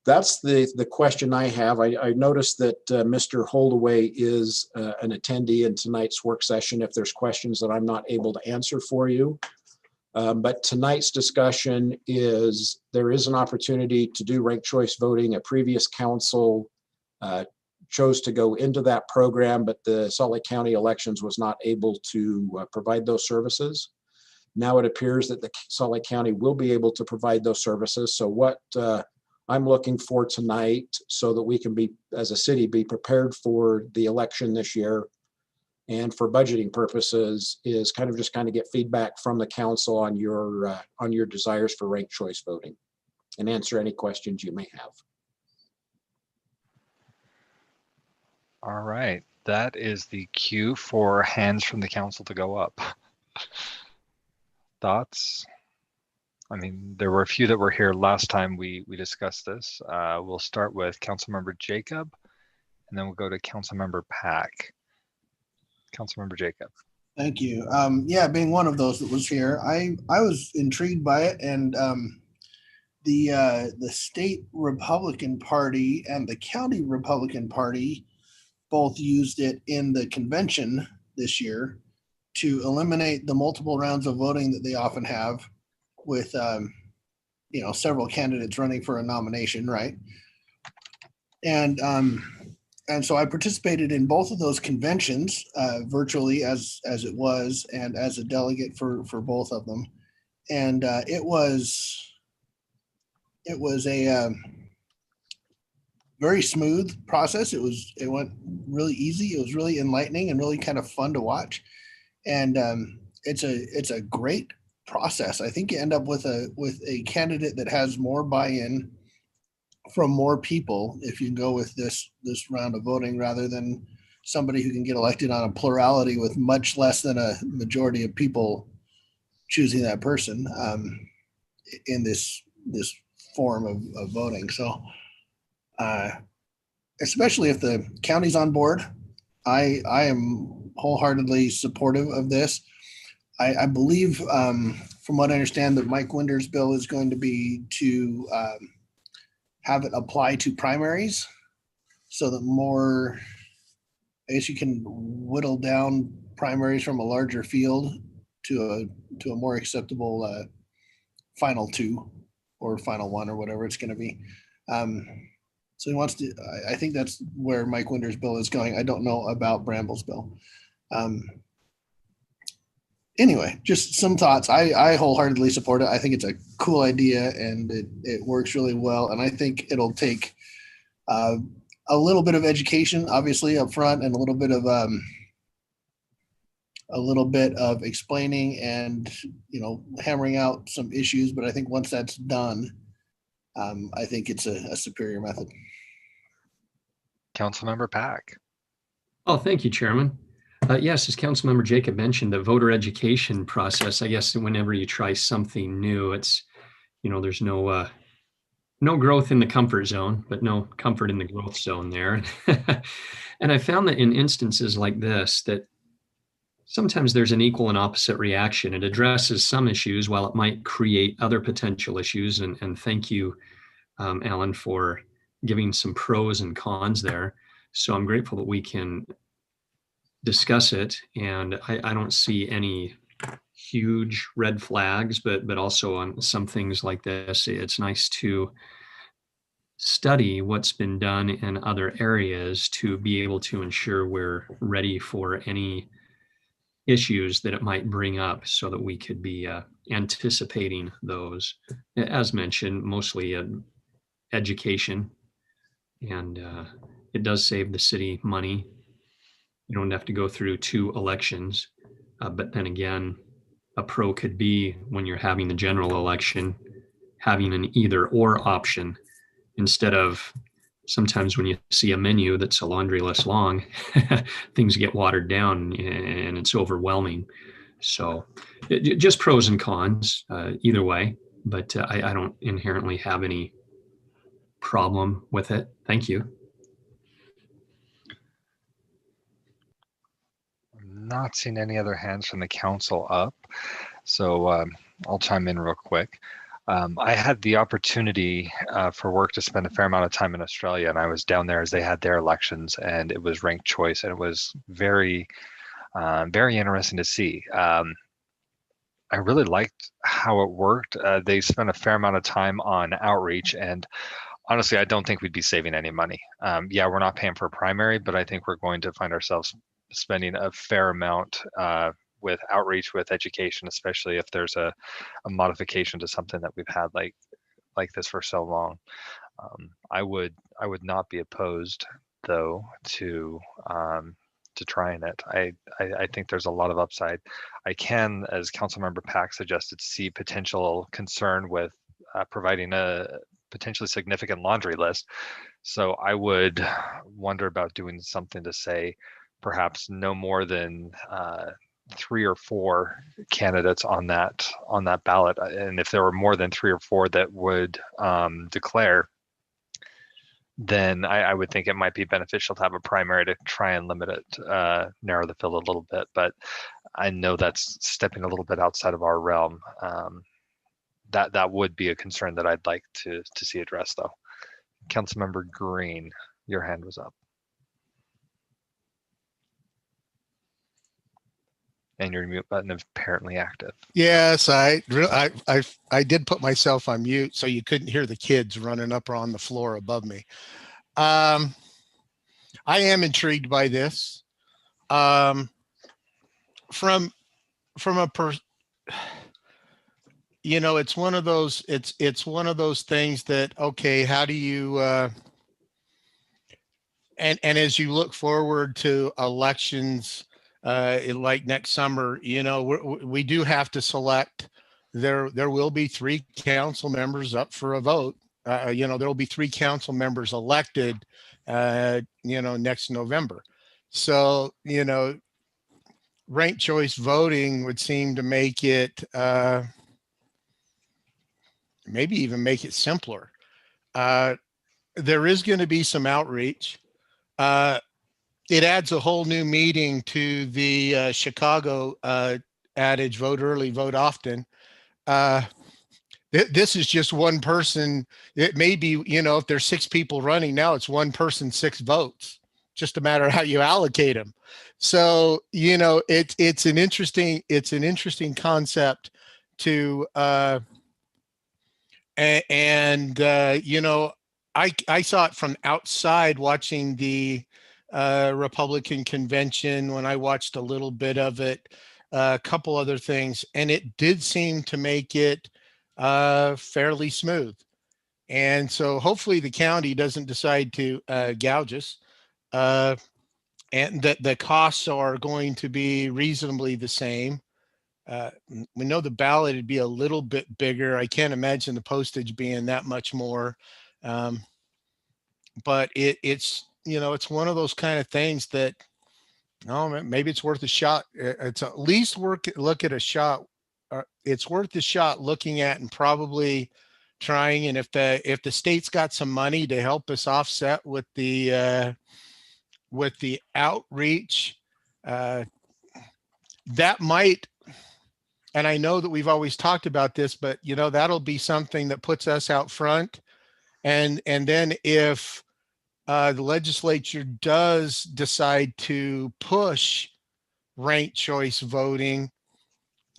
that's the question I have. I noticed that Mr. Holdaway is an attendee in tonight's work session. If there's questions that I'm not able to answer for you. But tonight's discussion is there is an opportunity to do ranked choice voting. A previous council chose to go into that program, but the Salt Lake County elections was not able to provide those services. Now it appears that the Salt Lake County will be able to provide those services. So what I'm looking for tonight so that we can be, as a city, be prepared for the election this year and for budgeting purposes is kind of get feedback from the council on your desires for ranked choice voting and answer any questions you may have. All right, that is the cue for hands from the council to go up. Thoughts? I mean, there were a few that were here last time we discussed this. We'll start with Councilmember Jacob, and then we'll go to Councilmember Pack. Councilmember Jacob. Thank you. Yeah, being one of those that was here, I was intrigued by it, and the state Republican Party and the county Republican Party both used it in the convention this year to eliminate the multiple rounds of voting that they often have with several candidates running for a nomination, right? And so I participated in both of those conventions virtually as it was, and as a delegate for both of them. And it was a very smooth process. It went really easy. It was really enlightening and really kind of fun to watch. And it's a great process. I think you end up with a candidate that has more buy-in from more people if you go with this round of voting, rather than somebody who can get elected on a plurality with much less than a majority of people choosing that person in this form of voting. So especially if the county's on board, I am wholeheartedly supportive of this. I believe, from what I understand, that Mike Winder's bill is going to be to have it apply to primaries, so that more, I guess you can whittle down primaries from a larger field to a more acceptable final two or final one or whatever it's going to be. So he wants to, I think that's where Mike Winder's bill is going. I don't know about Bramble's bill. Anyway, just some thoughts. I wholeheartedly support it. I think it's a cool idea and it works really well. And I think it'll take a little bit of education, obviously, up front, and a little bit of explaining and, hammering out some issues. But I think once that's done, I think it's a superior method. Councilmember Pack. Oh, thank you, Chairman. Yes, as Councilmember Jacob mentioned, the voter education process, I guess whenever you try something new, it's, there's no growth in the comfort zone, but no comfort in the growth zone there. And I found that in instances like this, that sometimes there's an equal and opposite reaction. It addresses some issues while it might create other potential issues. And thank you, Alan, for giving some pros and cons there. So I'm grateful that we can discuss it. And I don't see any huge red flags, but also on some things like this, it's nice to study what's been done in other areas to be able to ensure we're ready for any issues that it might bring up, so that we could be anticipating those. As mentioned, mostly education, and it does save the city money. You don't have to go through 2 elections, but then again, a pro could be, when you're having the general election, having an either or option, instead of sometimes when you see a menu that's a laundry list long, things get watered down and it's overwhelming. So just pros and cons either way, but I don't inherently have any problem with it. Thank you. I'm not seeing any other hands from the council up, so I'll chime in real quick. I had the opportunity for work to spend a fair amount of time in Australia, and I was down there as they had their elections, and it was ranked choice, and it was very, very interesting to see. I really liked how it worked. They spent a fair amount of time on outreach, and honestly, I don't think we'd be saving any money. Yeah, we're not paying for a primary, but I think we're going to find ourselves spending a fair amount with outreach, with education, especially if there's a modification to something that we've had like this for so long. I would not be opposed, though, to trying it. I think there's a lot of upside. I can, as Councilmember Pack suggested, see potential concern with providing a potentially significant laundry list. So I would wonder about doing something to say perhaps no more than 3 or 4 candidates on that ballot. And if there were more than 3 or 4 that would declare, then I would think it might be beneficial to have a primary to try and limit it, narrow the field a little bit. But I know that's stepping a little bit outside of our realm. That would be a concern that I'd like to see addressed, though. Councilmember Green, your hand was up. And your mute button is apparently active. Yes, I did put myself on mute so you couldn't hear the kids running up on the floor above me. I am intrigued by this. From a it's one of those things that, okay, how do you and as you look forward to elections, like next summer, we do have to select. There will be 3 council members up for a vote. There will be 3 council members elected, next November. So, ranked choice voting would seem to make it, maybe even make it simpler. There is going to be some outreach. It adds a whole new meaning to the Chicago adage, vote early, vote often. This is just one person. It may be, if there's 6 people running now, it's one person, 6 votes, just a matter of how you allocate them. So, it's an interesting concept to, I saw it from outside watching the Republican convention when I watched a little bit of it, a couple other things, and it did seem to make it fairly smooth. And so hopefully the county doesn't decide to gouge us, and that the costs are going to be reasonably the same. We know the ballot would be a little bit bigger. I can't imagine the postage being that much more. But it's one of those kind of things that, maybe it's worth a shot. It's at least look at a shot. It's worth the shot looking at and probably trying. And if the state's got some money to help us offset with the outreach, that might. And I know that we've always talked about this, but that'll be something that puts us out front. And then if the legislature does decide to push ranked choice voting,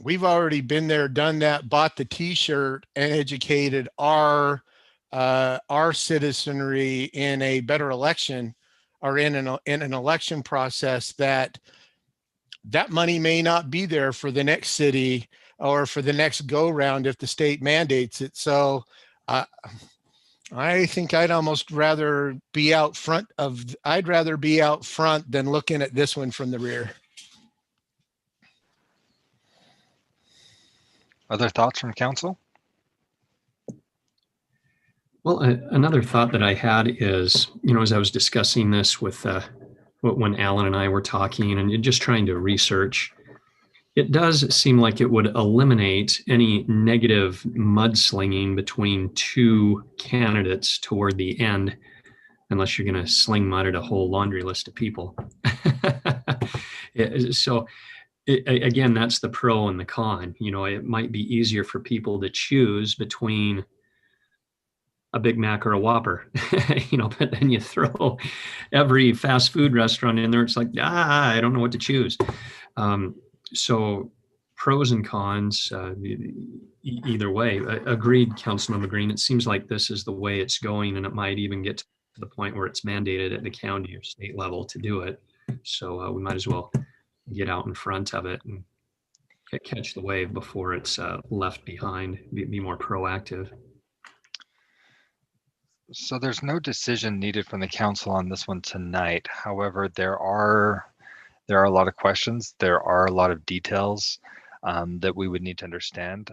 we've already been there, done that, bought the T-shirt, and educated our citizenry in a better election, or in an election process, that money may not be there for the next city or for the next go round if the state mandates it. So I think I'd almost rather be out front than looking at this one from the rear. Other thoughts from council? Well, another thought that I had is, as I was discussing this with when Alan and I were talking and just trying to research, it does seem like it would eliminate any negative mudslinging between 2 candidates toward the end, unless you're going to sling mud at a whole laundry list of people. So again, that's the pro and the con. It might be easier for people to choose between a Big Mac or a Whopper, but then you throw every fast food restaurant in there. It's like, I don't know what to choose. So pros and cons, either way. Agreed, Councilmember Green. It seems like this is the way it's going, and it might even get to the point where it's mandated at the county or state level to do it. So we might as well get out in front of it and catch the wave before it's left behind, be more proactive. So there's no decision needed from the council on this one tonight. However, there are a lot of questions. There are a lot of details that we would need to understand.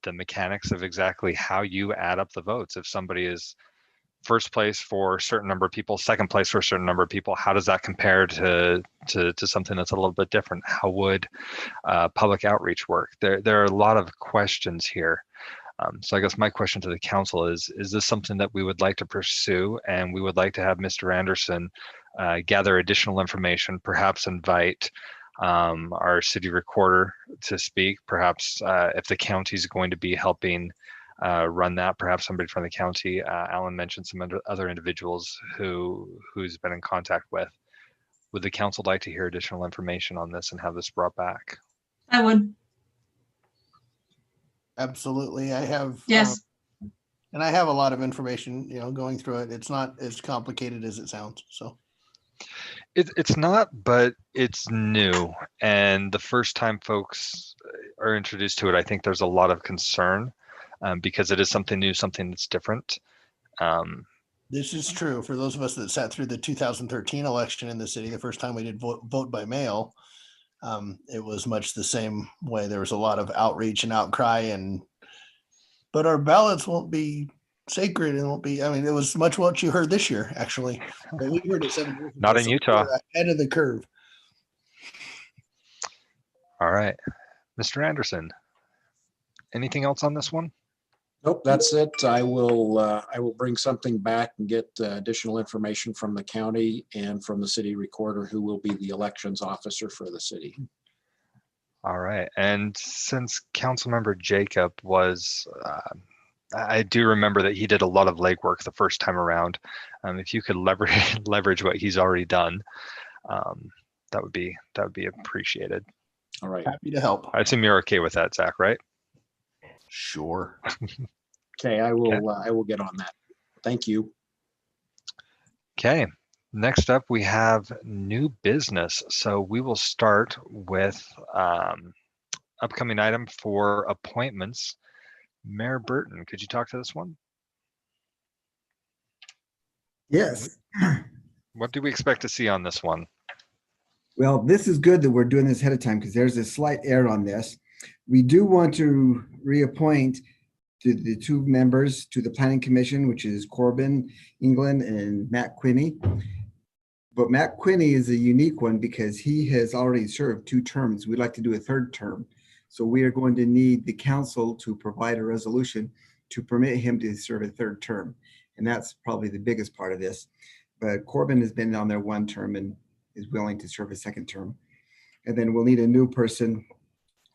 The mechanics of exactly how you add up the votes. If somebody is first place for a certain number of people, second place for a certain number of people, how does that compare to something that's a little bit different? How would public outreach work? There are a lot of questions here. So I guess my question to the council is this something that we would like to pursue, and we would like to have Mr. Anderson gather additional information, perhaps invite our city recorder to speak, perhaps if the county is going to be helping run that, perhaps somebody from the county. Alan mentioned some other individuals who's been in contact with. Would the council like to hear additional information on this and have this brought back? I would. Absolutely. I have. Yes. And I have a lot of information, going through it. It's not as complicated as it sounds. So. It's not, but it's new. And the first time folks are introduced to it, I think there's a lot of concern because it is something new, something that's different. This is true for those of us that sat through the 2013 election in the city. The first time we did vote by mail, it was much the same way. There was a lot of outreach and outcry, but our ballots won't be sacred and won't be. I mean, it was much what you heard this year, actually. But we heard it 7 years ago. Not in so Utah. we're ahead of the curve. All right, Mr. Anderson. Anything else on this one? Nope, that's it. I will bring something back and get additional information from the county and from the city recorder, who will be the elections officer for the city. All right, and since Councilmember Jacob was, I do remember that he did a lot of legwork the first time around. If you could leverage what he's already done, that would be appreciated. All right. Happy to help. I assume you're okay with that, Zach, right? Sure. Okay, I will get on that. Thank you. Okay, next up we have new business. So we will start with upcoming item for appointments. Mayor Burton, could you talk to this one? Yes. What do we expect to see on this one? Well, this is good that we're doing this ahead of time because there's a slight error on this. We do want to reappoint to the 2 members to the Planning Commission, which is Corbin England and Matt Quinney. But Matt Quinney is a unique one because he has already served 2 terms. We'd like to do a 3rd term. So we are going to need the council to provide a resolution to permit him to serve a 3rd term. And that's probably the biggest part of this. But Corbin has been on there 1 term and is willing to serve a 2nd term. And then we'll need a new person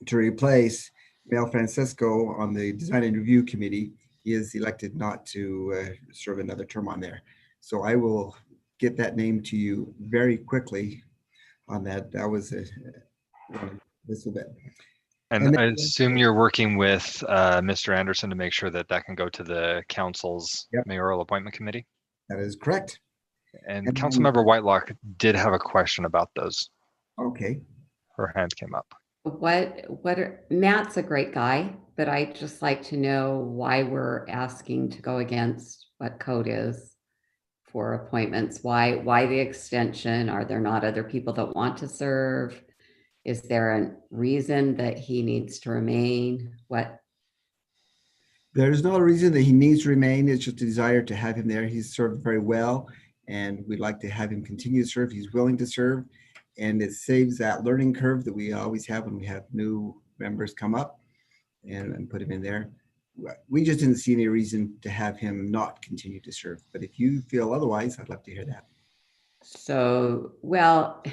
to replace Mel Francisco on the Design and Review Committee. He is elected not to serve another term on there. So I will get that name to you very quickly on that. That was a little bit. And I assume you're working with Mr. Anderson to make sure that that can go to the council's mayoral appointment committee? That is correct. And Councilmember Whitelock did have a question about those. Okay. Her hand came up. Matt's a great guy, but I'd just like to know why we're asking to go against what code is for appointments. Why the extension? Are there not other people that want to serve? Is there a reason that he needs to remain? There's no reason that he needs to remain. It's just a desire to have him there. He's served very well, and we'd like to have him continue to serve. He's willing to serve, and it saves that learning curve that we always have when we have new members come up and put him in there. We just didn't see any reason to have him not continue to serve. But if you feel otherwise, I'd love to hear that. So, well,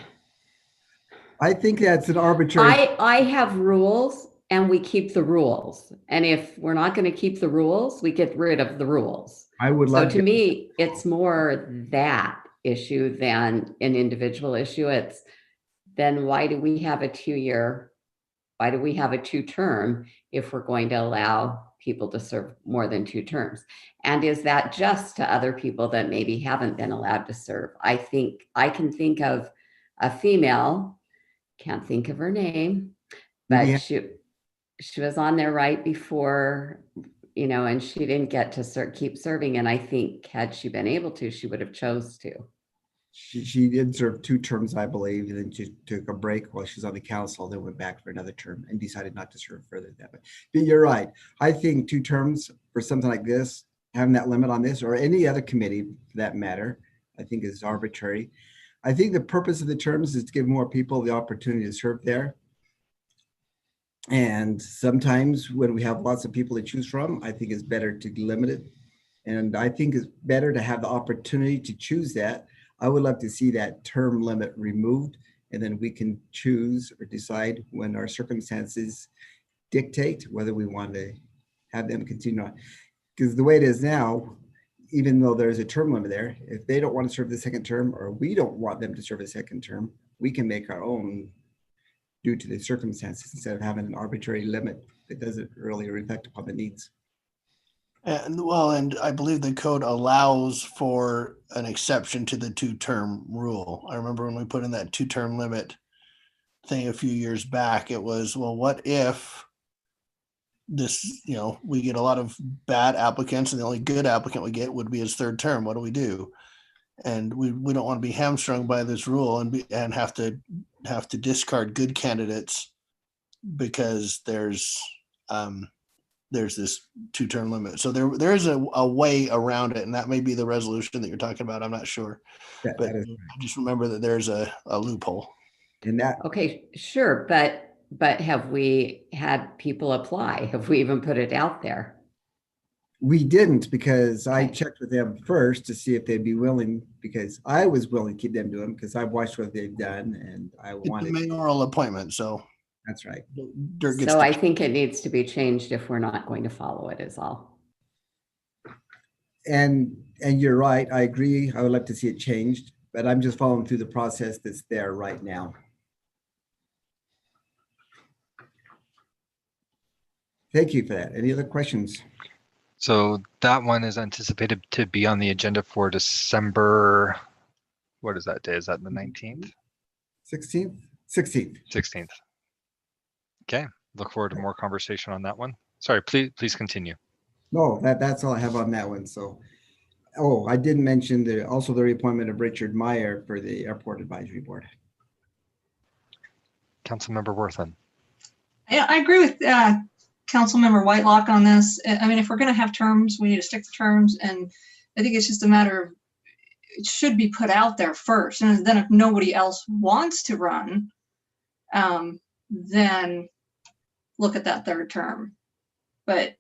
I think that's an arbitrary. I have rules and we keep the rules. And if we're not going to keep the rules, we get rid of the rules. I would love to me, it's more that issue than an individual issue. It's then why do we have a 2-year? Why do we have a 2-term if we're going to allow people to serve more than 2 terms? And is that just to other people that maybe haven't been allowed to serve? I think I can think of a female, can't think of her name, but she was on there right before, and she didn't get to keep serving. And I think had she been able to, she would have chose to. She did serve 2 terms, I believe, and then she took a break while she was on the council, then went back for another term and decided not to serve further than that. But you're right. I think 2 terms for something like this, having that limit on this or any other committee for that matter, I think is arbitrary. I think the purpose of the terms is to give more people the opportunity to serve there. And sometimes when we have lots of people to choose from, I think it's better to limit it. And I think it's better to have the opportunity to choose that. I would love to see that term limit removed, and then we can choose or decide when our circumstances dictate whether we want to have them continue on. Because the way it is now, even though there's a term limit there, if they don't want to serve the 2nd term or we don't want them to serve a 2nd term, we can make our own due to the circumstances instead of having an arbitrary limit that doesn't really reflect upon the needs. And I believe the code allows for an exception to the 2-term rule. I remember when we put in that 2-term limit thing a few years back, it was, well, what if this, we get a lot of bad applicants, and the only good applicant we get would be his third term. What do we do? And we don't want to be hamstrung by this rule and have to discard good candidates because there's this 2-term limit. So there is a way around it, and that may be the resolution that you're talking about. I'm not sure, but just remember that there's a loophole. And that, Okay, sure, but have we had people apply? Have we even put it out there? we didn't, because I Okay. checked with them first to see if they'd be willing, because I was willing to keep them doing, because I've watched what they've done and I It's a wanted. mayoral appointment, so That's right. dirt gets So to- I think it needs to be changed if we're not going to follow it is all. And you're right. I agree. I would like to see it changed, but I'm just following through the process that's there right now. Thank you for that. Any other questions? So that one is anticipated to be on the agenda for December. What is that day? Is that the 19th? 16th? 16th. 16th. Okay. Look forward to more conversation on that one. Sorry, please continue. No, that's all I have on that one. So, I didn't mention also the reappointment of Richard Meyer for the Airport Advisory Board. Councilmember Worthen. Yeah, I agree with Councilmember Whitelock on this. I mean, if we're going to have terms, we need to stick to terms. And I think it's just a matter of, it should be put out there first. And then if nobody else wants to run, then look at that third term. But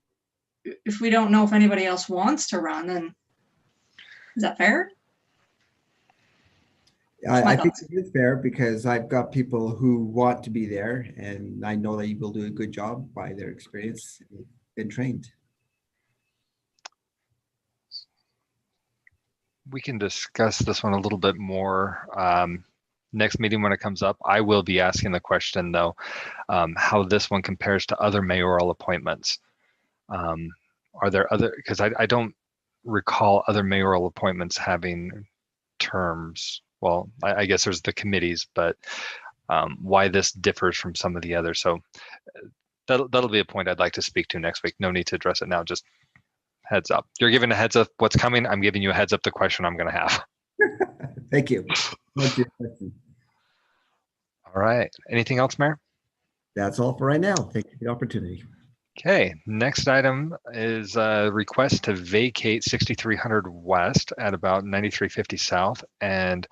if we don't know if anybody else wants to run, then is that fair? I think it is fair, because I've got people who want to be there, and I know they will do a good job by their experience and been trained. We can discuss this one a little bit more next meeting when it comes up. I will be asking the question, though, how this one compares to other mayoral appointments. Are there other, because I don't recall other mayoral appointments having terms. Well, I guess there's the committees, but why this differs from some of the others. So that'll be a point I'd like to speak to next week. No need to address it now, just heads up. You're giving a heads up what's coming. I'm giving you a heads up the question I'm going to have. Thank you. All right. Anything else, Mayor? That's all for right now. Thank you for the opportunity. Okay, next item is a request to vacate 6300 West at about 9350 South. And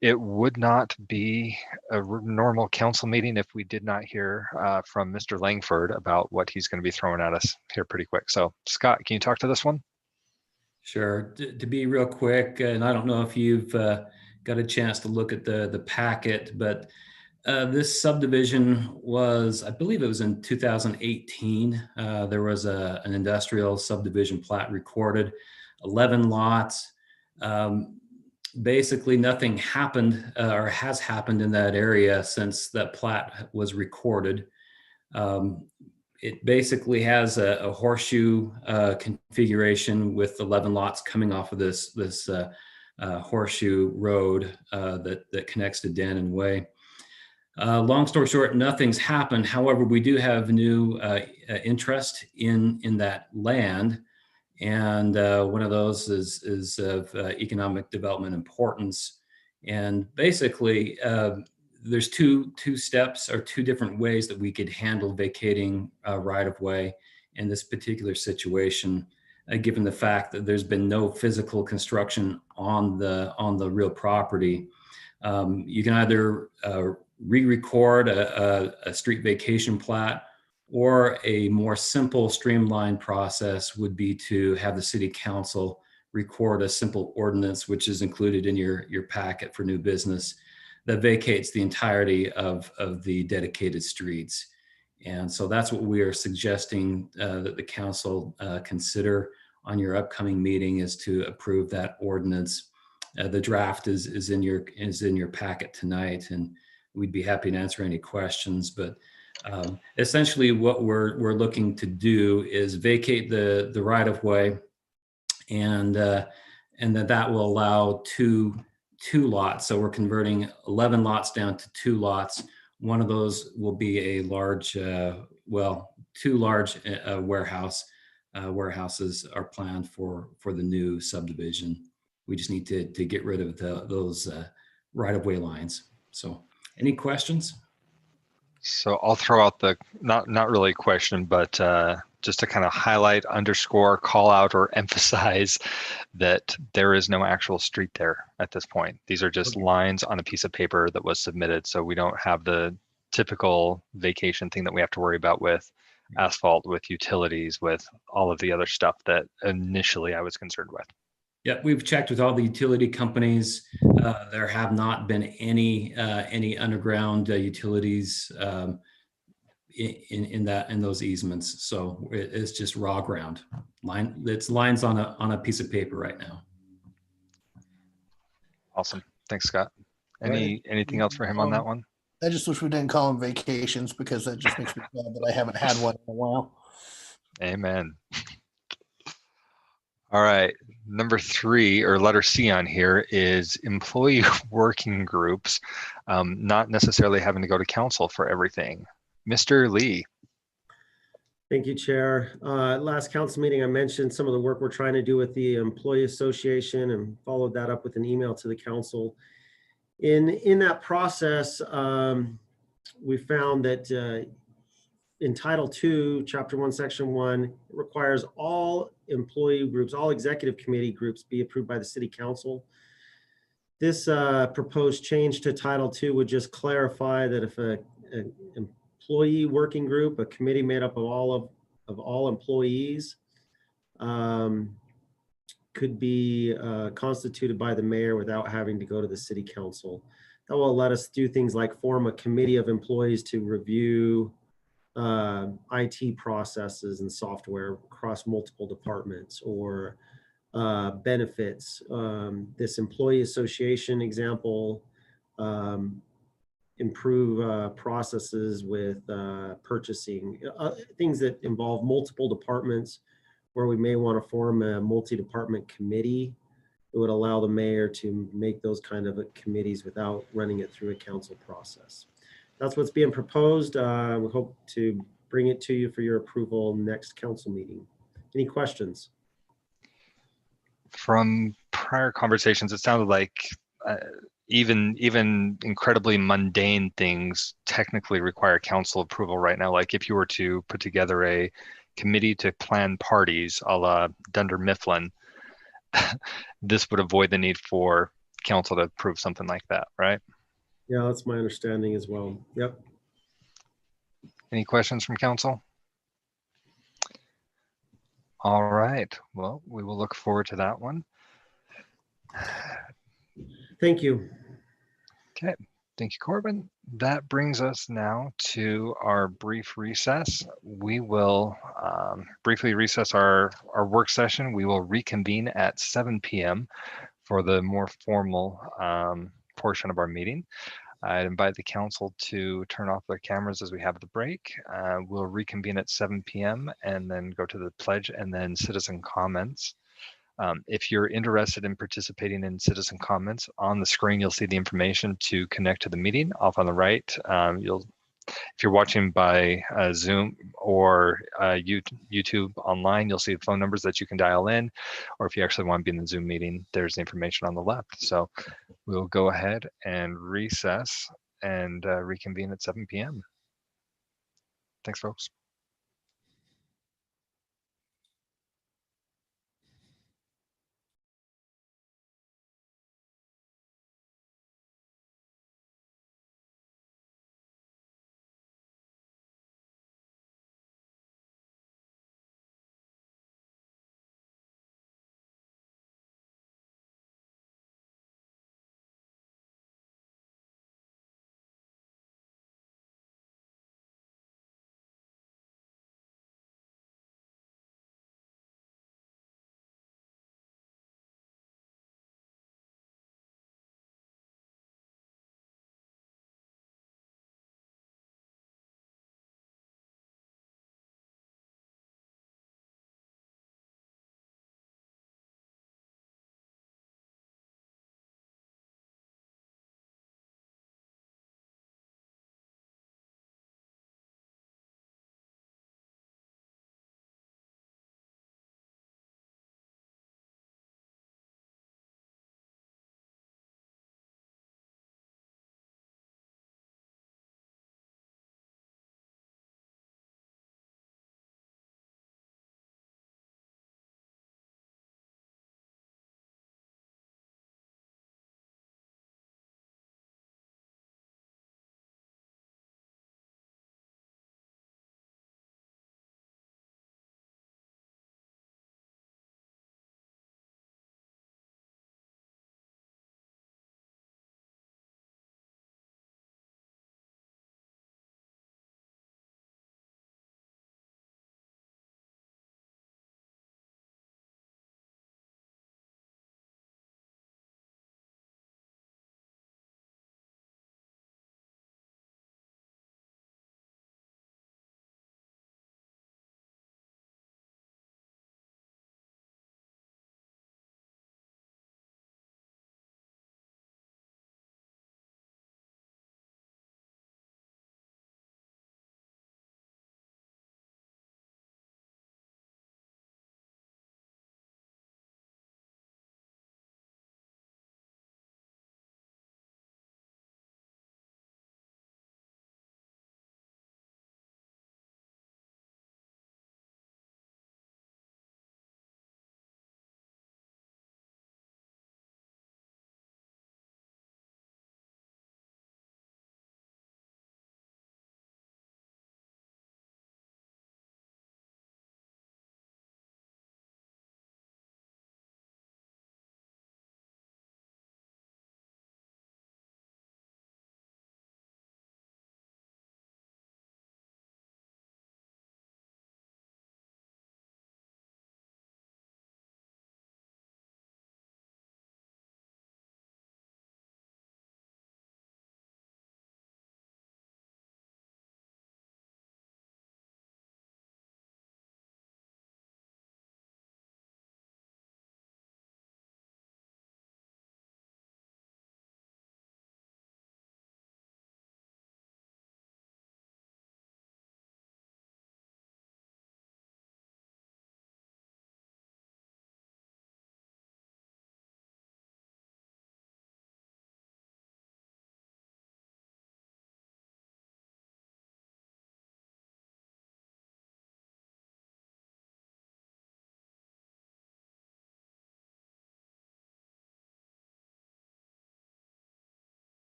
it would not be a normal council meeting if we did not hear from Mr. Langford about what he's going to be throwing at us here pretty quick. So Scott, can you talk to this one? Sure. To be real quick, and I don't know if you've got a chance to look at the packet, but this subdivision was, I believe it was in 2018. There was an industrial subdivision plat recorded, 11 lots. Basically, nothing happened or has happened in that area since that plat was recorded. It basically has a horseshoe configuration with 11 lots coming off of this horseshoe road that connects to Dannon Way. Long story short, nothing's happened. However, we do have new interest in that land. And one of those is of economic development importance. And basically, there's two steps or two different ways that we could handle vacating right of way in this particular situation, given the fact that there's been no physical construction on the real property. You can either re-record a street vacation plat, or a more simple streamlined process would be to have the city council record a simple ordinance, which is included in your packet for new business, that vacates the entirety of the dedicated streets. And so that's what we are suggesting that the council consider on your upcoming meeting, is to approve that ordinance. The draft is in your packet tonight, and we'd be happy to answer any questions. But essentially, what we're looking to do is vacate the right of way, and that will allow two lots. So we're converting 11 lots down to 2 lots. One of those will be a large, two large warehouses are planned for the new subdivision. We just need to get rid of those right-of-way lines. So any questions? So I'll throw out the, not really a question, but just to kind of highlight, underscore, call out, or emphasize that there is no actual street there at this point. These are just lines on a piece of paper that was submitted. So we don't have the typical vacation thing that we have to worry about with asphalt, with utilities, with all of the other stuff that initially I was concerned with. Yeah, we've checked with all the utility companies. There have not been any underground utilities in those easements. So it's just raw ground. It's lines on a piece of paper right now. Awesome. Thanks, Scott. Anything else for him on that one? I just wish we didn't call them vacations, because that just makes me sad that I haven't had one in a while. Amen. All right, number 3, or letter C on here, is employee working groups, not necessarily having to go to council for everything. Mr. Lee. Thank you, Chair. Last council meeting, I mentioned some of the work we're trying to do with the Employee Association and followed that up with an email to the council. In that process, we found that in Title II, Chapter 1, Section 1, requires all employee groups, all executive committee groups be approved by the City Council. This proposed change to Title II would just clarify that if an employee working group, a committee made up of all employees, could be constituted by the mayor without having to go to the City Council. That will let us do things like form a committee of employees to review IT processes and software across multiple departments, or benefits. This employee association example, improve processes with purchasing, things that involve multiple departments, where we may want to form a multi-department committee. It would allow the mayor to make those kind of committees without running it through a council process. That's what's being proposed. We hope to bring it to you for your approval next council meeting. Any questions? From prior conversations, it sounded like even incredibly mundane things technically require council approval right now. Like if you were to put together a committee to plan parties a la Dunder Mifflin, this would avoid the need for council to approve something like that, right? Yeah, that's my understanding as well. Yep. Any questions from council? All right. Well, we will look forward to that one. Thank you. Okay. Thank you, Corbin. That brings us now to our brief recess. We will briefly recess our work session. We will reconvene at 7 p.m. for the more formal portion of our meeting. I'd invite the council to turn off their cameras as we have the break. We'll reconvene at 7 p.m. and then go to the pledge and then citizen comments. If you're interested in participating in citizen comments, on the screen you'll see the information to connect to the meeting. Off on the right, if you're watching by Zoom or YouTube online, you'll see the phone numbers that you can dial in, or if you actually want to be in the Zoom meeting, there's the information on the left. So we'll go ahead and recess and reconvene at 7 p.m. Thanks, folks.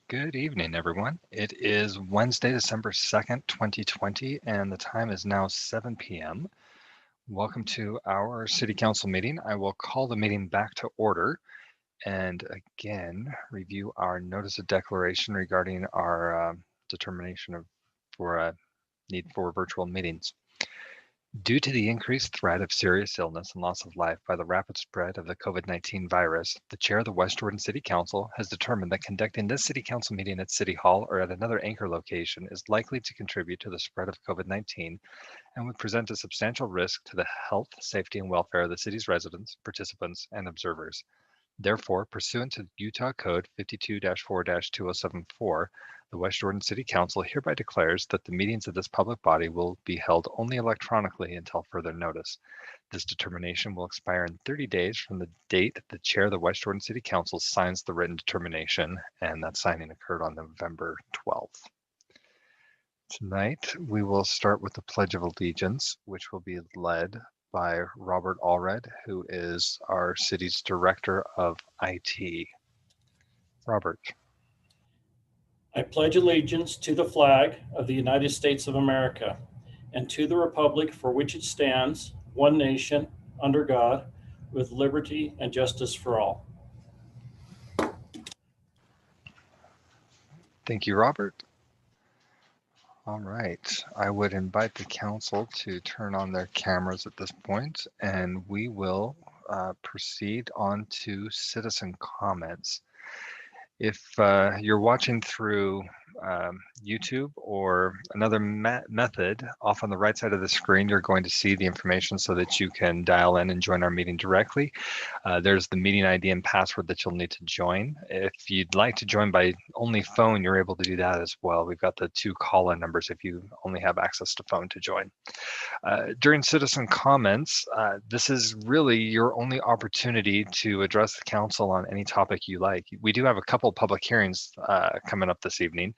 Good evening, everyone. It is Wednesday, December 2nd, 2020, and the time is now 7 p.m. Welcome to our City Council meeting. I will call the meeting back to order and again review our notice of declaration regarding our determination for need for virtual meetings. Due to the increased threat of serious illness and loss of life by the rapid spread of the COVID-19 virus, the chair of the West Jordan City Council has determined that conducting this City Council meeting at City Hall or at another anchor location is likely to contribute to the spread of COVID-19 and would present a substantial risk to the health, safety, and welfare of the city's residents, participants, and observers. Therefore, pursuant to Utah Code 52-4-2074, the West Jordan City Council hereby declares that the meetings of this public body will be held only electronically until further notice. This determination will expire in 30 days from the date the chair of the West Jordan City Council signs the written determination, and that signing occurred on November 12th. Tonight, we will start with the Pledge of Allegiance, which will be led by Robert Allred, who is our city's Director of IT. Robert. I pledge allegiance to the flag of the United States of America and to the republic for which it stands, one nation, under God, with liberty and justice for all. Thank you, Robert. All right, I would invite the council to turn on their cameras at this point, and we will proceed on to citizen comments. If you're watching through YouTube or another method, off on the right side of the screen, you're going to see the information so that you can dial in and join our meeting directly. There's the meeting ID and password that you'll need to join. If you'd like to join by only phone, you're able to do that as well. We've got the 2 call-in numbers if you only have access to phone to join. During citizen comments, this is really your only opportunity to address the council on any topic you like. We do have a couple public hearings coming up this evening,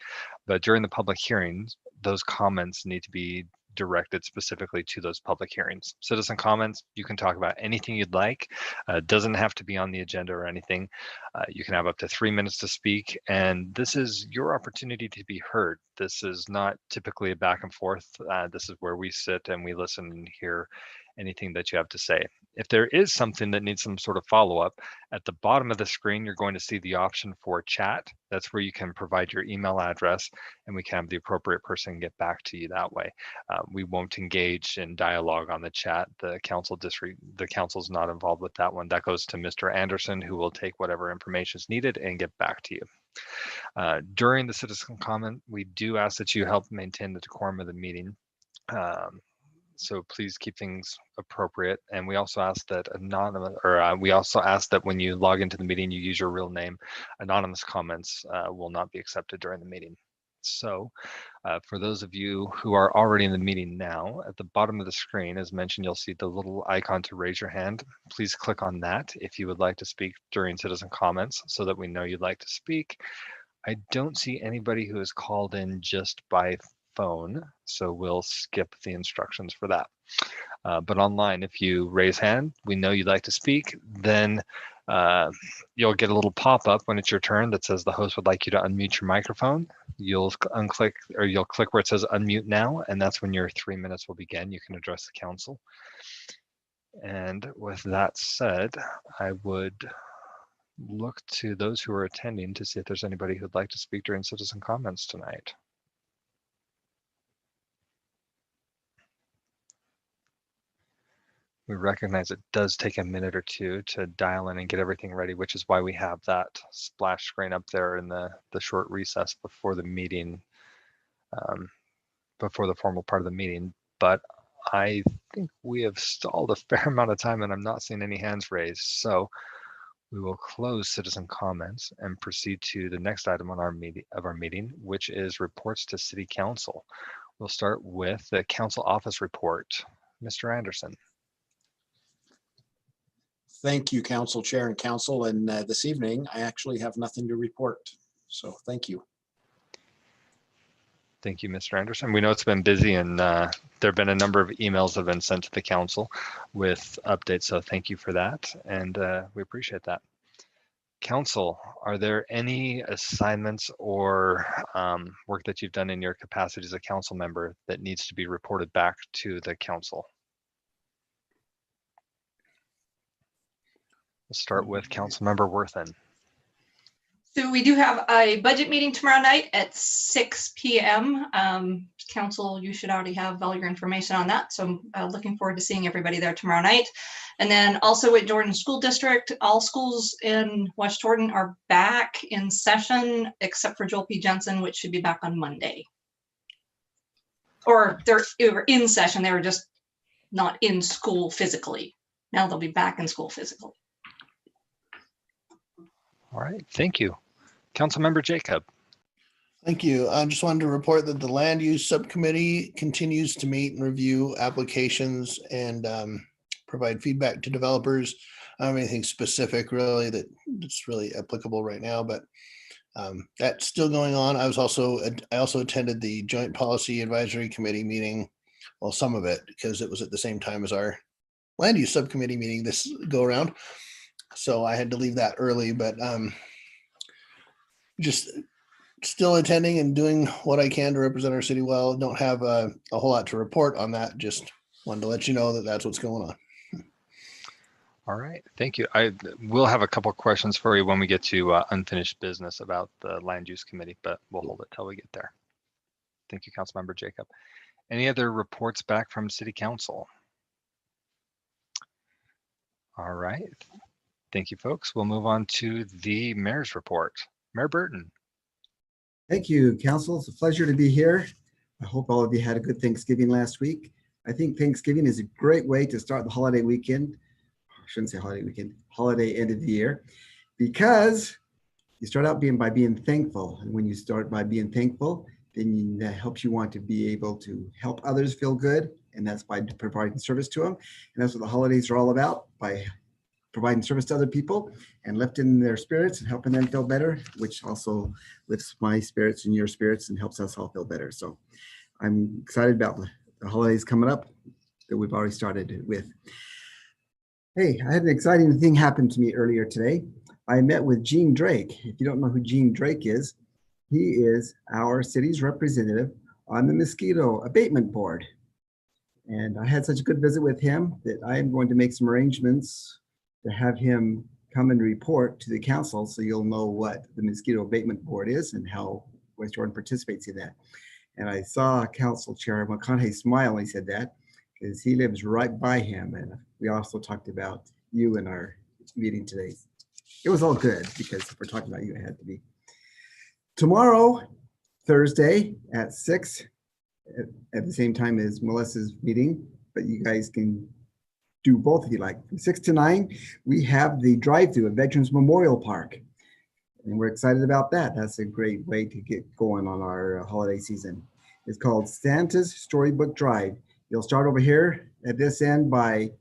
but during the public hearings, those comments need to be directed specifically to those public hearings. Citizen comments, you can talk about anything you'd like. Doesn't have to be on the agenda or anything. You can have up to 3 minutes to speak, and this is your opportunity to be heard. This is not typically a back and forth. This is where we sit and we listen and hear anything that you have to say. If there is something that needs some sort of follow-up, at the bottom of the screen, you're going to see the option for chat. That's where you can provide your email address and we can have the appropriate person get back to you that way. We won't engage in dialogue on the chat. The council's not involved with that one. That goes to Mr. Anderson, who will take whatever information is needed and get back to you. During the citizen comment, we do ask that you help maintain the decorum of the meeting. So please keep things appropriate. And we also ask that when you log into the meeting, you use your real name. Anonymous comments will not be accepted during the meeting. So for those of you who are already in the meeting now, at the bottom of the screen, as mentioned, you'll see the little icon to raise your hand. Please click on that if you would like to speak during citizen comments so that we know you'd like to speak. I don't see anybody who has called in just by phone, so we'll skip the instructions for that. But online, if you raise hand, we know you'd like to speak, then you'll get a little pop-up when it's your turn that says the host would like you to unmute your microphone. You'll click where it says unmute now, and that's when your 3 minutes will begin. You can address the council. And with that said, I would look to those who are attending to see if there's anybody who'd like to speak during citizen comments tonight. We recognize it does take a minute or two to dial in and get everything ready, which is why we have that splash screen up there in the short recess before the meeting, before the formal part of the meeting. But I think we have stalled a fair amount of time and I'm not seeing any hands raised. So we will close citizen comments and proceed to the next item on our meeting, which is reports to City Council. We'll start with the council office report. Mr. Anderson. Thank you, Council Chair and Council. And this evening, I actually have nothing to report. So thank you. Thank you, Mr. Anderson. We know it's been busy and there have been a number of emails that have been sent to the council with updates. So thank you for that. And we appreciate that. Council, are there any assignments or work that you've done in your capacity as a council member that needs to be reported back to the council? We'll start with Councilmember Worthen. So we do have a budget meeting tomorrow night at 6 p.m. Council, you should already have all your information on that. So I'm looking forward to seeing everybody there tomorrow night. And then also at Jordan School District, all schools in West Jordan are back in session except for Joel P. Jensen, which should be back on Monday. Or they were in session, they were just not in school physically. Now they'll be back in school physically. All right, thank you. Councilmember Jacob. Thank you. I just wanted to report that the Land Use Subcommittee continues to meet and review applications and provide feedback to developers. I don't have anything specific really that's really applicable right now, but that's still going on. I also attended the Joint Policy Advisory Committee meeting, well, some of it, because it was at the same time as our Land Use Subcommittee meeting this go around. So I had to leave that early, but just still attending and doing what I can to represent our city well. Don't have a whole lot to report on that. Just wanted to let you know that that's what's going on. All right, thank you. I will have a couple questions for you when we get to unfinished business about the Land Use Committee, but we'll hold it till we get there. Thank you, Councilmember Jacob. Any other reports back from City Council? All right. Thank you, folks. We'll move on to the mayor's report. Mayor Burton. Thank you, Council. It's a pleasure to be here. I hope all of you had a good Thanksgiving last week. I think Thanksgiving is a great way to start the holiday weekend. I shouldn't say holiday weekend, holiday end of the year, because you start out by being thankful. And when you start by being thankful, then that helps you want to be able to help others feel good. And that's by providing service to them. And that's what the holidays are all about, by providing service to other people and lifting their spirits and helping them feel better, which also lifts my spirits and your spirits and helps us all feel better. So I'm excited about the holidays coming up that we've already started with. Hey, I had an exciting thing happen to me earlier today. I met with Gene Drake. If you don't know who Gene Drake is, he is our city's representative on the Mosquito Abatement Board. And I had such a good visit with him that I am going to make some arrangements to have him come and report to the council so you'll know what the Mosquito Abatement Board is and how West Jordan participates in that. And I saw Council Chair McConaughey smile when he said that, because he lives right by him. And we also talked about you in our meeting today. It was all good because if we're talking about you, it had to be. Tomorrow, Thursday at 6, at the same time as Melissa's meeting, but you guys can do both if you like. From 6 to 9, we have the drive-through at Veterans Memorial Park. And we're excited about that. That's a great way to get going on our holiday season. It's called Santa's Storybook Drive. You'll start over here at this end by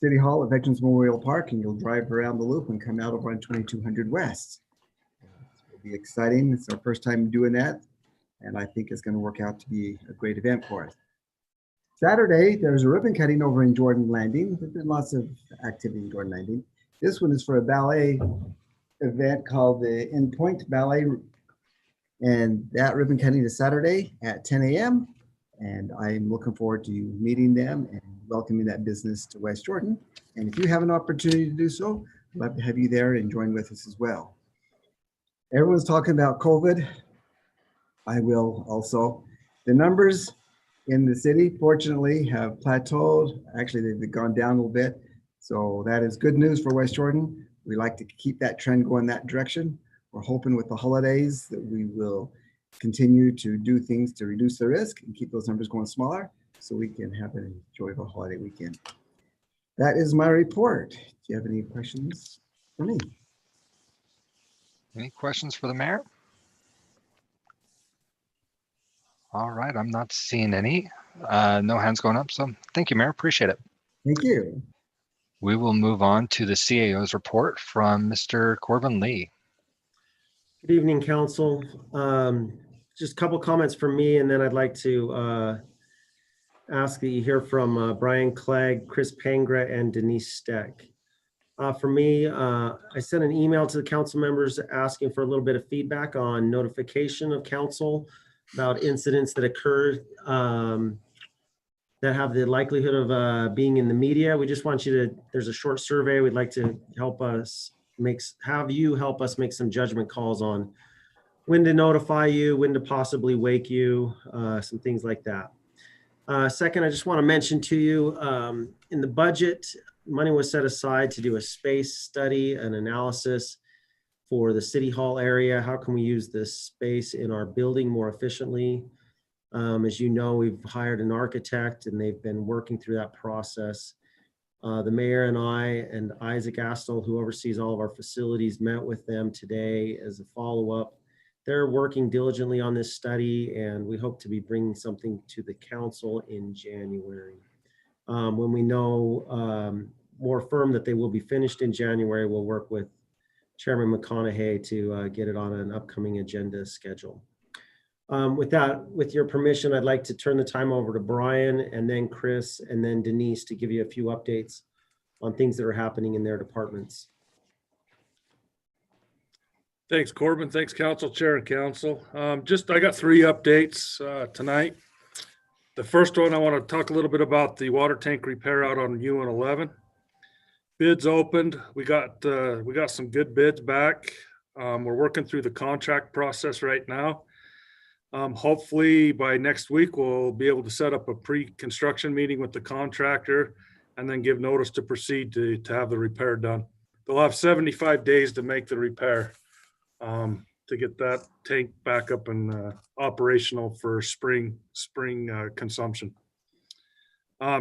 City Hall at Veterans Memorial Park, and you'll drive around the loop and come out over on 2200 West. It'll be exciting. It's our first time doing that, and I think it's going to work out to be a great event for us. Saturday, there's a ribbon cutting over in Jordan Landing. There's been lots of activity in Jordan Landing. This one is for a ballet event called the In Point Ballet. And that ribbon cutting is Saturday at 10 a.m. And I'm looking forward to meeting them and welcoming that business to West Jordan. And if you have an opportunity to do so, I'd love to have you there and join with us as well. Everyone's talking about COVID. I will also. The numbers in the city, fortunately, have plateaued. Actually, they've gone down a little bit. So that is good news for West Jordan. We like to keep that trend going that direction. We're hoping with the holidays that we will continue to do things to reduce the risk and keep those numbers going smaller so we can have an enjoyable holiday weekend. That is my report. Do you have any questions for me? Any questions for the mayor? All right, I'm not seeing any. No hands going up, so thank you, Mayor. Appreciate it. Thank you. We will move on to the CAO's report from Mr. Corbin Lee. Good evening, Council. Just a couple comments from me, and then I'd like to ask that you hear from Brian Clegg, Chris Pangra, and Denise Steck. For me, I sent an email to the council members asking for a little bit of feedback on notification of council about incidents that occurred that have the likelihood of being in the media. We just want you to, there's a short survey. We'd like to help us have you help us make some judgment calls on when to notify you, when to possibly wake you, some things like that. Second, I just want to mention to you, in the budget, money was set aside to do a space study, an analysis for the City Hall area. How can we use this space in our building more efficiently? As you know, we've hired an architect and they've been working through that process. The mayor and I and Isaac Astle, who oversees all of our facilities, met with them today as a follow-up. They're working diligently on this study and we hope to be bringing something to the council in January. When we know more firm that they will be finished in January, we'll work with Chairman McConaughey to get it on an upcoming agenda schedule. With that, with your permission, I'd like to turn the time over to Brian and then Chris and then Denise to give you a few updates on things that are happening in their departments. Thanks, Corbin. Thanks, Council Chair and Council. I got 3 updates tonight. The first one, I want to talk a little bit about the water tank repair out on UN11. Bids opened. We got some good bids back. We're working through the contract process right now. Hopefully by next week, we'll be able to set up a pre-construction meeting with the contractor and then give notice to proceed to have the repair done. They'll have 75 days to make the repair to get that tank back up and operational for spring consumption.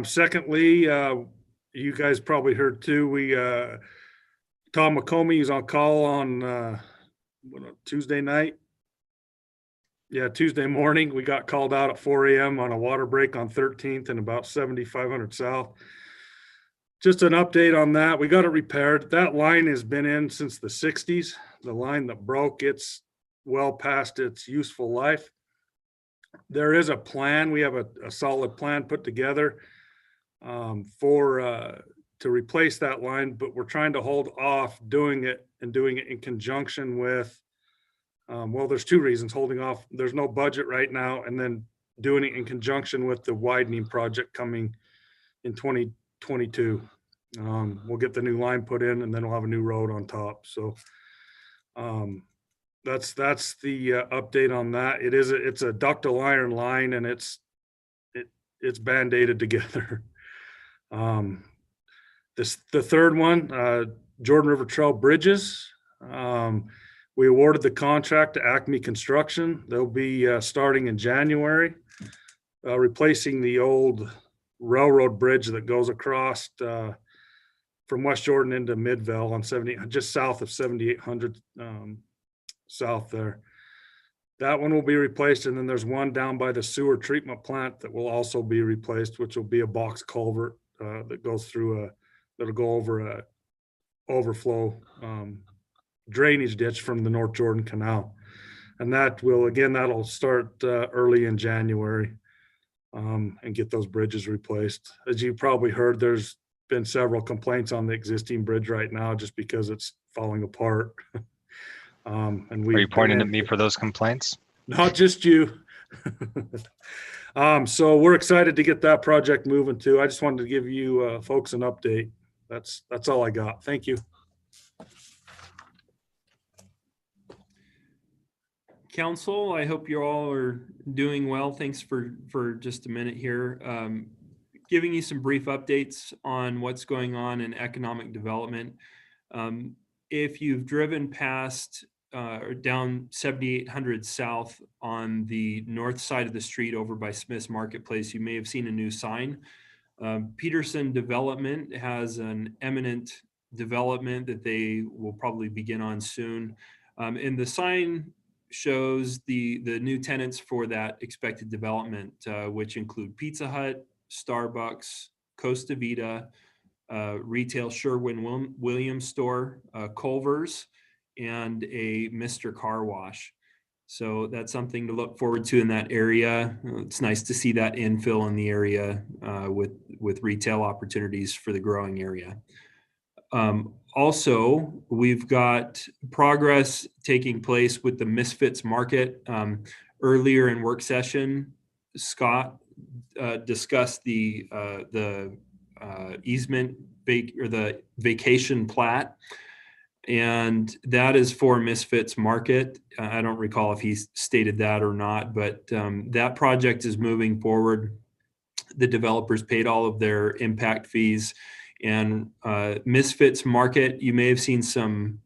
Secondly, you guys probably heard too, Tom McComey is on call on Tuesday night. Yeah, Tuesday morning, we got called out at 4 a.m. on a water break on 13th and about 7500 South. Just an update on that. We got it repaired. That line has been in since the 60s. The line that broke, it's well past its useful life. There is a plan. We have a solid plan put together to replace that line, but we're trying to hold off doing it in conjunction with well, there's 2 reasons holding off. There's no budget right now, and then doing it in conjunction with the widening project coming in 2022. We'll get the new line put in and then we'll have a new road on top. So that's the update on that. It's a ductile iron line and it's band-aided together. The third one, Jordan River Trail Bridges. We awarded the contract to Acme Construction. They'll be starting in January, replacing the old railroad bridge that goes across from West Jordan into Midvale on 70, just south of 7800 south there. That one will be replaced, and then there's one down by the sewer treatment plant that will also be replaced, which will be a box culvert that goes through that'll go over a overflow drainage ditch from the North Jordan Canal. And that'll start early in January and get those bridges replaced. As you probably heard, there's been several complaints on the existing bridge right now just because it's falling apart. Are you pointing at me for those complaints? Not just you. So we're excited to get that project moving too. I just wanted to give you folks an update. That's all I got. Thank you. Council, I hope you all are doing well. Thanks for just a minute here. Giving you some brief updates on what's going on in economic development. If you've driven past or down 7800 South on the north side of the street over by Smith's Marketplace, you may have seen a new sign. Peterson Development has an imminent development that they will probably begin on soon. And the sign shows the new tenants for that expected development, which include Pizza Hut, Starbucks, Costa Vida, retail Sherwin-Williams store, Culver's, and a Mr. Car Wash. So that's something to look forward to in that area. It's nice to see that infill in the area with retail opportunities for the growing area. Also, we've got progress taking place with the Misfits Market. Earlier in work session, Scott discussed the easement or the vacation plat, and that is for Misfits Market. I don't recall if he stated that or not, but that project is moving forward. The developers paid all of their impact fees, and Misfits Market, you may have seen some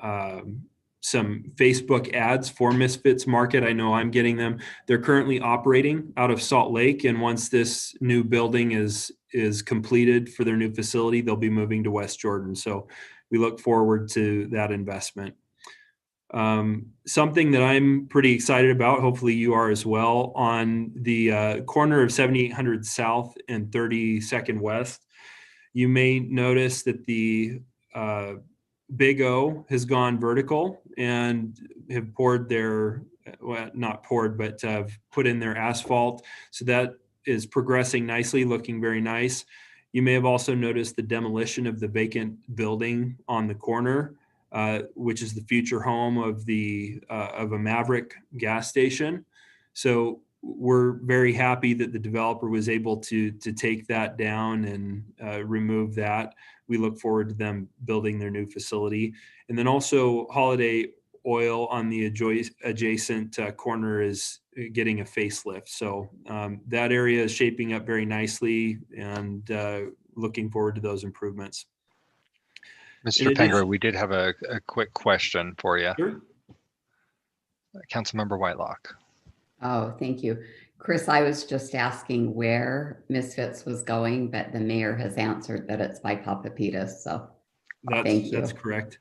Facebook ads for Misfits Market. I know I'm getting them. They're currently operating out of Salt Lake, and once this new building is completed for their new facility, they'll be moving to West Jordan. So we look forward to that investment. Something that I'm pretty excited about, hopefully you are as well, on the corner of 7800 South and 32nd West, you may notice that the Big O has gone vertical and have poured their, well, not poured, but put in their asphalt. So that is progressing nicely, looking very nice. You may have also noticed the demolition of the vacant building on the corner, which is the future home of a Maverick gas station. So we're very happy that the developer was able to take that down and remove that. We look forward to them building their new facility. And then also Holiday Oil on the adjacent corner is getting a facelift. So that area is shaping up very nicely, and looking forward to those improvements. Mr. Penger, we did have a quick question for you. Sure. Councilmember Whitelock. Oh, thank you. Chris, I was just asking where Misfits was going, but the mayor has answered that it's by Papapitas. So thank you. That's correct.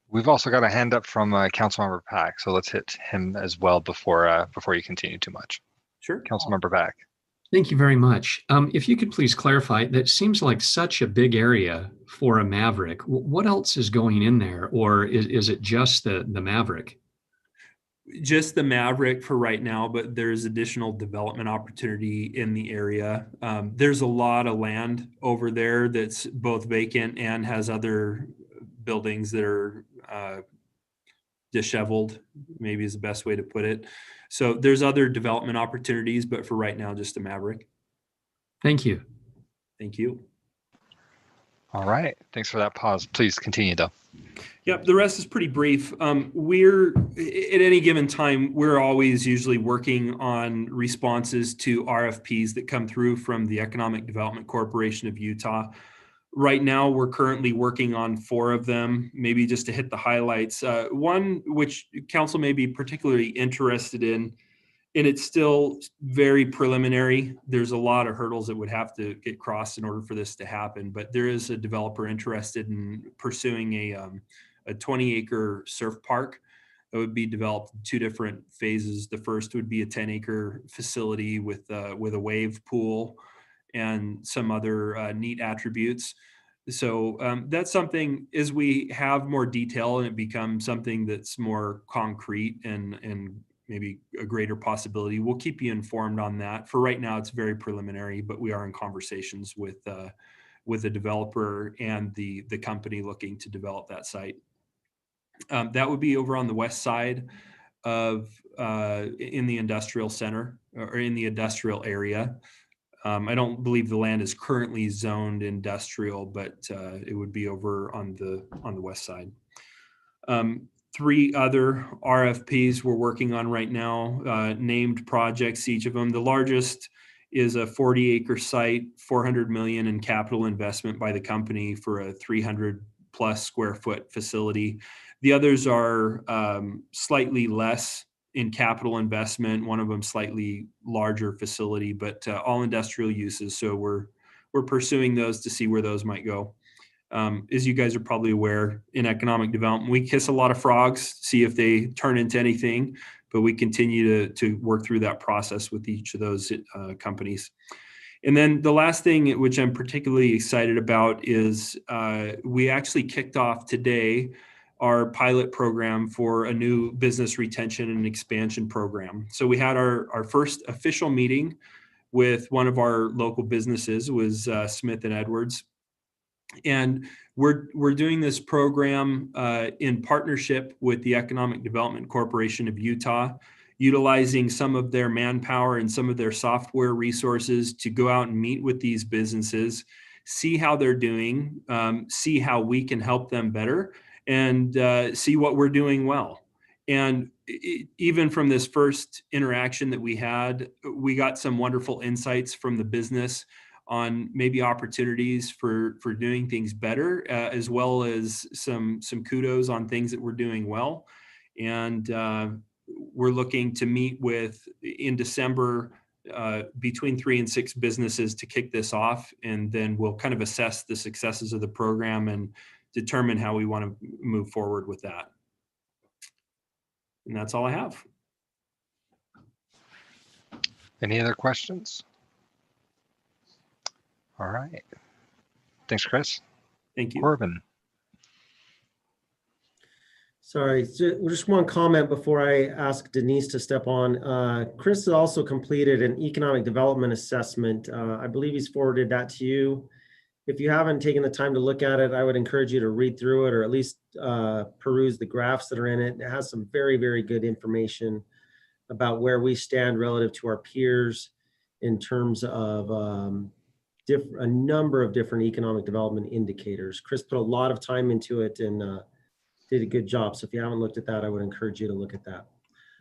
We've also got a hand up from Councilmember Pack, so let's hit him as well before you continue too much. Sure. Councilmember Pack. Thank you very much. If you could please clarify, that seems like such a big area for a Maverick. What else is going in there, or is it just the Maverick? Just the Maverick for right now, but there's additional development opportunity in the area. There's a lot of land over there that's both vacant and has other buildings that are disheveled, maybe is the best way to put it. So there's other development opportunities, but for right now, just a Maverick. Thank you. Thank you. All right. Thanks for that pause. Please continue, though. Yep, the rest is pretty brief. We're at any given time, we're always usually working on responses to RFPs that come through from the Economic Development Corporation of Utah. Right now, we're currently working on 4 of them, maybe just to hit the highlights. One which council may be particularly interested in, and it's still very preliminary. There's a lot of hurdles that would have to get crossed in order for this to happen, but there is a developer interested in pursuing a 20-acre surf park that would be developed in 2 different phases. The first would be a 10-acre facility with a wave pool and some other neat attributes. So that's something, as we have more detail and it becomes something that's more concrete and maybe a greater possibility, we'll keep you informed on that. For right now, it's very preliminary, but we are in conversations with the developer and the company looking to develop that site. That would be over on the west side of in the industrial center or in the industrial area. I don't believe the land is currently zoned industrial, but it would be over on the west side. 3 other RFPs we're working on right now, named projects, each of them. The largest is a 40-acre site, $400 million in capital investment by the company for a 300+ square foot facility. The others are slightly less in capital investment, one of them slightly larger facility, but all industrial uses. So we're pursuing those to see where those might go. As you guys are probably aware, in economic development, we kiss a lot of frogs, see if they turn into anything, but we continue to work through that process with each of those companies. And then the last thing, which I'm particularly excited about, is we actually kicked off today our pilot program for a new business retention and expansion program. So we had our first official meeting with one of our local businesses, was Smith & Edwards. And we're doing this program in partnership with the Economic Development Corporation of Utah, utilizing some of their manpower and some of their software resources to go out and meet with these businesses, see how they're doing, see how we can help them better, and see what we're doing well. And even from this first interaction that we had, we got some wonderful insights from the business on maybe opportunities for doing things better, as well as some kudos on things that we're doing well. And we're looking to meet with, in December, between 3 and 6 businesses to kick this off. And then we'll kind of assess the successes of the program and determine how we want to move forward with that. And that's all I have. Any other questions? All right. Thanks, Chris. Thank you. Corbin. Sorry, just one comment before I ask Denise to step on. Chris has also completed an economic development assessment. I believe he's forwarded that to you. If you haven't taken the time to look at it, I would encourage you to read through it, or at least peruse the graphs that are in it. It has some very, very good information about where we stand relative to our peers in terms of a number of different economic development indicators. Chris put a lot of time into it and did a good job. So if you haven't looked at that, I would encourage you to look at that.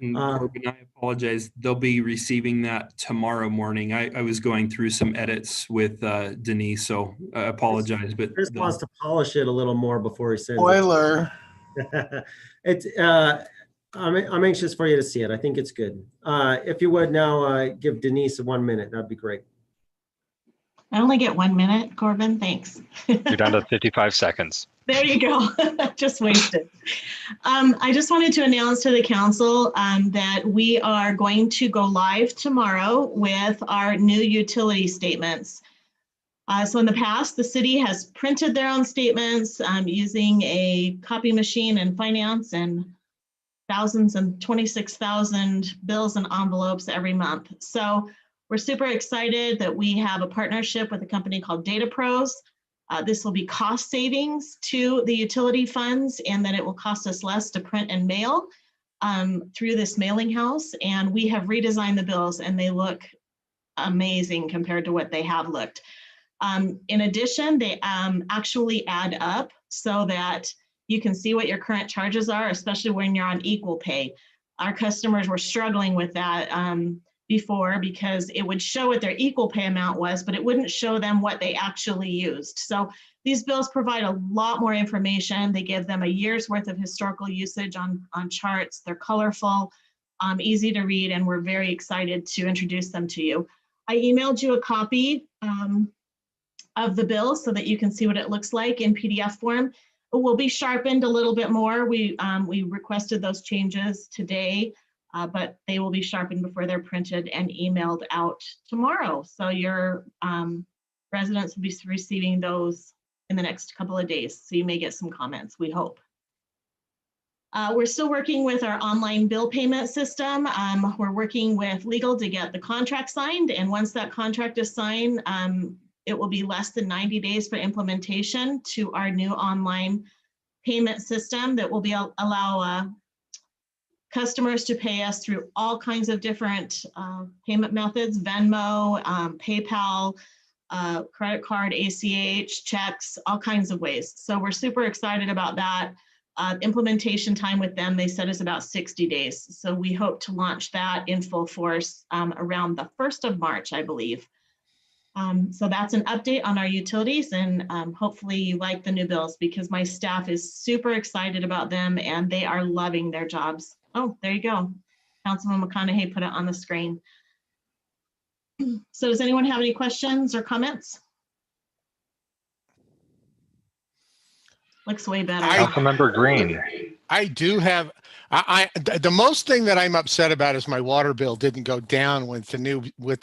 Corbin, I apologize. They'll be receiving that tomorrow morning. I was going through some edits with Denise, so I apologize. But Chris wants to polish it a little more before he sends Spoiler. it. I'm anxious for you to see it. I think it's good. If you would now give Denise 1 minute, that'd be great. I only get 1 minute, Corbin. Thanks. You're down to 55 seconds. There you go. Just wasted. I just wanted to announce to the council that we are going to go live tomorrow with our new utility statements. So in the past, the city has printed their own statements using a copy machine in finance, and thousands and 26,000 bills and envelopes every month. So we're super excited that we have a partnership with a company called Data Pros. This will be cost savings to the utility funds, and then it will cost us less to print and mail through this mailing house. And we have redesigned the bills, and they look amazing compared to what they have looked. In addition, they actually add up so that you can see what your current charges are, especially when you're on equal pay. Our customers were struggling with that before, because it would show what their equal pay amount was, but it wouldn't show them what they actually used. So these bills provide a lot more information. They give them a year's worth of historical usage on charts. They're colorful, easy to read, and we're very excited to introduce them to you. I emailed you a copy of the bill so that you can see what it looks like in PDF form. It will be sharpened a little bit more. We requested those changes today. But they will be sharpened before they're printed and emailed out tomorrow. So your residents will be receiving those in the next couple of days. So you may get some comments, we hope. We're still working with our online bill payment system. We're working with legal to get the contract signed. And once that contract is signed, it will be less than 90 days for implementation to our new online payment system that will allow customers to pay us through all kinds of different payment methods, Venmo, PayPal, credit card, ACH, checks, all kinds of ways. So we're super excited about that. Implementation time with them, they said, is about 60 days. So we hope to launch that in full force around the 1st of March, I believe. So that's an update on our utilities, and hopefully you like the new bills, because my staff is super excited about them and they are loving their jobs. Oh, there you go. Councilman McConaughey put it on the screen. So does anyone have any questions or comments? Looks way better. Councilmember Green. I do have, the most thing that I'm upset about is my water bill didn't go down with the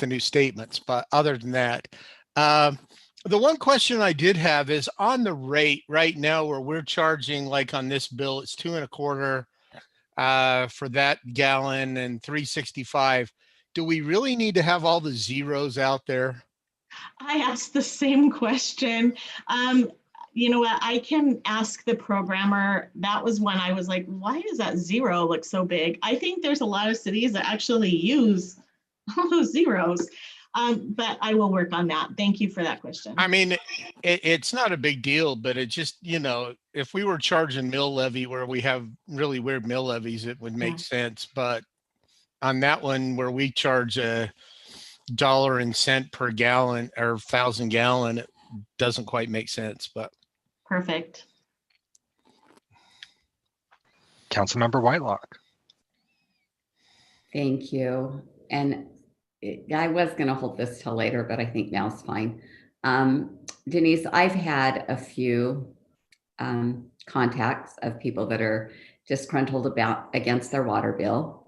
new statements. But other than that, the one question I did have is on the rate right now, where we're charging, like on this bill, it's $2.25 for that gallon and $3.65. Do we really need to have all the zeros out there? I asked the same question. You know what? I can ask the programmer. That was when I was like, why does that zero look so big? I think there's a lot of cities that actually use all those zeros. But I will work on that. Thank you for that question. I mean, it's not a big deal, but it just, if we were charging mill levy where we have really weird mill levies, it would make sense. But on that one where we charge a dollar and cent per gallon or 1,000 gallon, it doesn't quite make sense. But perfect. Councilmember Whitelock. Thank you. And I was going to hold this till later, but I think now's fine. Denise, I've had a few contacts of people that are disgruntled against their water bill.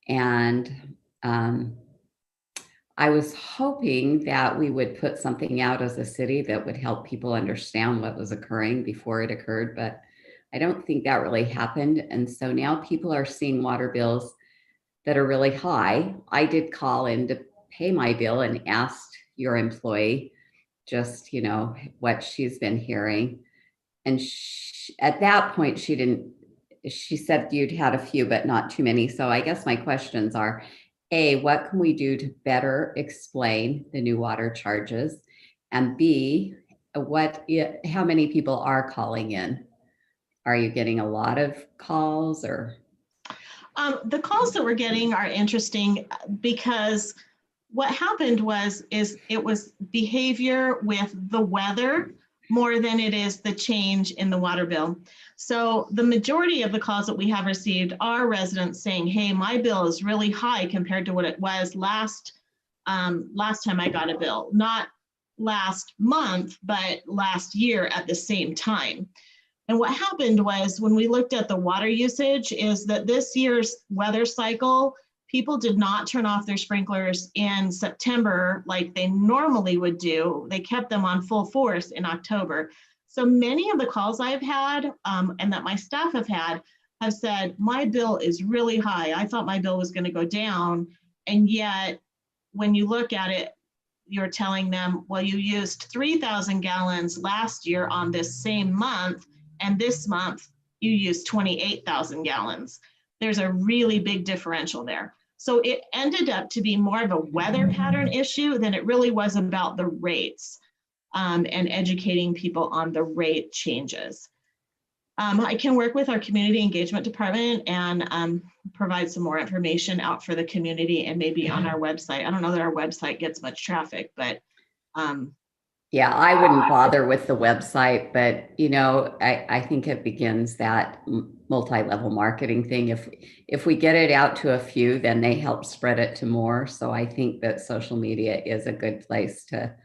And I was hoping that we would put something out as a city that would help people understand what was occurring before it occurred, but I don't think that really happened. And so now people are seeing water bills that are really high. I did call in to pay my bill and asked your employee just, what she's been hearing. And at that point, she said you'd had a few, but not too many. So I guess my questions are, A, what can we do to better explain the new water charges? And B, how many people are calling in? Are you getting a lot of calls or? The calls that we're getting are interesting because what happened is it was behavior with the weather more than it is the change in the water bill. So the majority of the calls that we have received are residents saying, hey, my bill is really high compared to what it was last time I got a bill, not last month, but last year at the same time. And what happened was when we looked at the water usage is that this year's weather cycle, people did not turn off their sprinklers in September like they normally would do. They kept them on full force in October. So many of the calls I've had and that my staff have said, my bill is really high. I thought my bill was going to go down. And yet when you look at it, you're telling them, well, you used 3,000 gallons last year on this same month. And this month you used 28,000 gallons. There's a really big differential there. So it ended up to be more of a weather pattern issue than it really was about the rates and educating people on the rate changes. I can work with our community engagement department and provide some more information out for the community and maybe on our website. I don't know that our website gets much traffic, but yeah, I wouldn't bother with the website, but I think it begins that multi-level marketing thing. If we get it out to a few, then they help spread it to more. So I think that social media is a good place to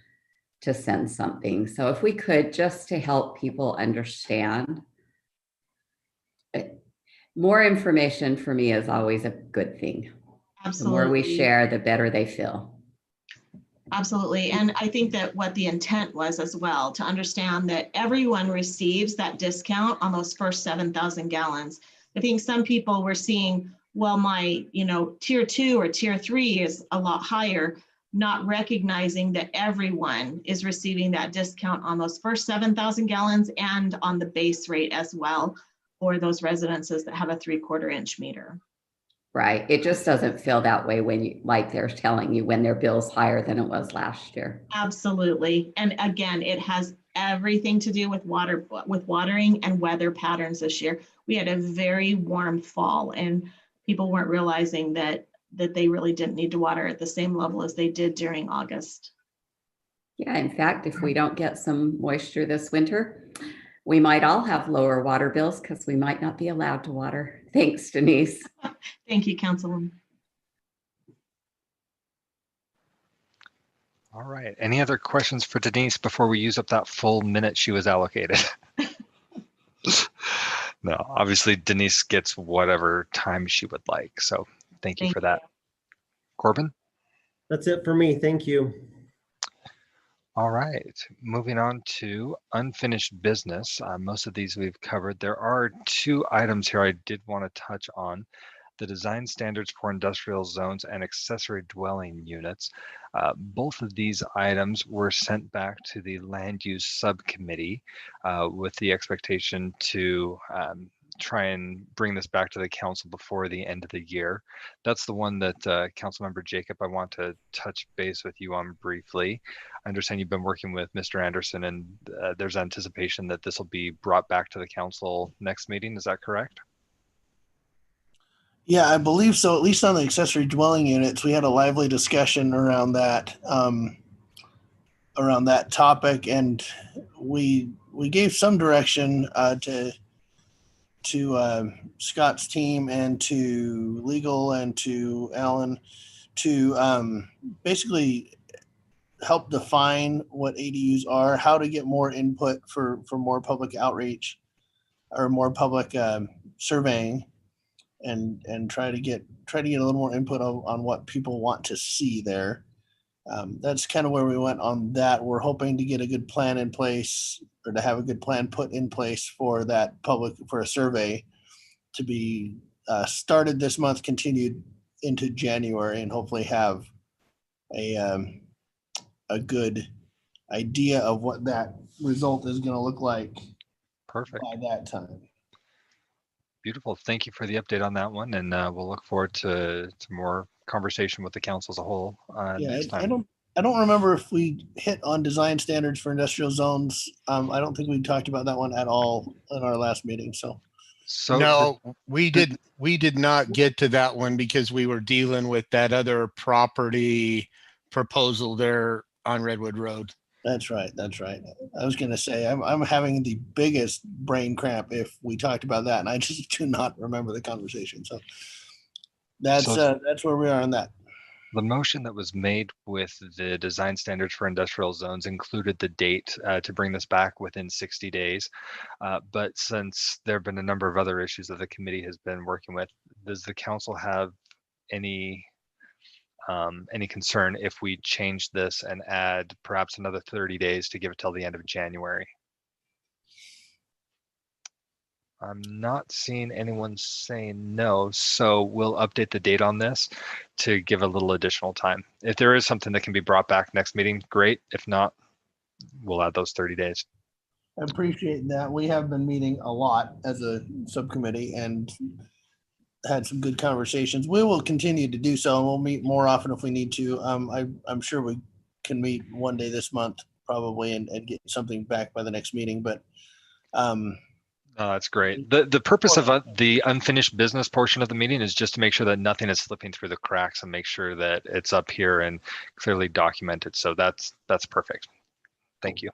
send something. So if we could, just to help people understand, more information for me is always a good thing. Absolutely. The more we share, the better they feel. Absolutely. And I think that what the intent was as well, to understand that everyone receives that discount on those first 7,000 gallons. I think some people were seeing, well, my, tier 2 or tier 3 is a lot higher, not recognizing that everyone is receiving that discount on those first 7,000 gallons and on the base rate as well for those residences that have a 3/4 inch meter. Right. It just doesn't feel that way when they're telling you when their bill's higher than it was last year. Absolutely. And again, it has everything to do with watering and weather patterns this year. We had a very warm fall and people weren't realizing that they really didn't need to water at the same level as they did during August. Yeah, in fact, if we don't get some moisture this winter, we might all have lower water bills because we might not be allowed to water. Thanks, Denise. Thank you, Councilwoman. All right. Any other questions for Denise before we use up that full minute she was allocated? No, obviously Denise gets whatever time she would like. So thank you for that. Corbin? That's it for me. Thank you. All right, moving on to unfinished business. Most of these we've covered. There are 2 items here I did want to touch on. the design standards for industrial zones and accessory dwelling units. Both of these items were sent back to the land use subcommittee with the expectation to try and bring this back to the council before the end of the year. That's the one that Councilmember Jacob, I want to touch base with you on briefly. I understand you've been working with Mr. Anderson, and there's anticipation that this will be brought back to the council next meeting. Is that correct? Yeah, I believe so. At least on the accessory dwelling units, we had a lively discussion around that topic, and we gave some direction to Scott's team and to legal and to Alan to basically help define what ADUs are, how to get more input for more public outreach or more public surveying, and try to get a little more input on what people want to see there. That's kind of where we went on that. We're hoping to get a good plan in place, or to have a good plan put in place for that for a survey to be started this month, continued into January, and hopefully have a good idea of what that result is going to look like. Perfect. By that time. Beautiful. Thank you for the update on that one, and we'll look forward to more conversation with the council as a whole next time. I don't remember if we hit on design standards for industrial zones. I don't think we talked about that one at all in our last meeting. So no, we did not get to that one because we were dealing with that other property proposal there on Redwood Road. That's right. I was going to say I'm having the biggest brain cramp if we talked about that, and I just do not remember the conversation. So that's where we are on that. The motion that was made with the design standards for industrial zones included the date to bring this back within 60 days. But since there have been a number of other issues that the committee has been working with, does the council have any concern if we change this and add perhaps another 30 days to give it till the end of January? I'm not seeing anyone saying no, so we'll update the date on this to give a little additional time. If there is something that can be brought back next meeting, great. If not, we'll add those 30 days. I appreciate that. We have been meeting a lot as a subcommittee and had some good conversations. We will continue to do so, and we'll meet more often if we need to. I'm sure we can meet one day this month probably and get something back by the next meeting, but that's great. The purpose of the unfinished business portion of the meeting is just to make sure that nothing is slipping through the cracks and make sure that it's up here and clearly documented. So that's perfect. Thank you.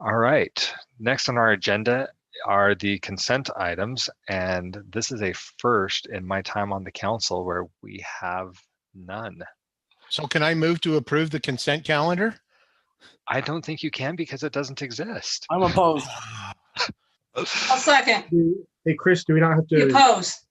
All right. Next on our agenda are the consent items, and this is a first in my time on the council where we have none. So can I move to approve the consent calendar? I don't think you can because it doesn't exist. I'm opposed. I'll second. Hey, Chris, do we not have to? You oppose.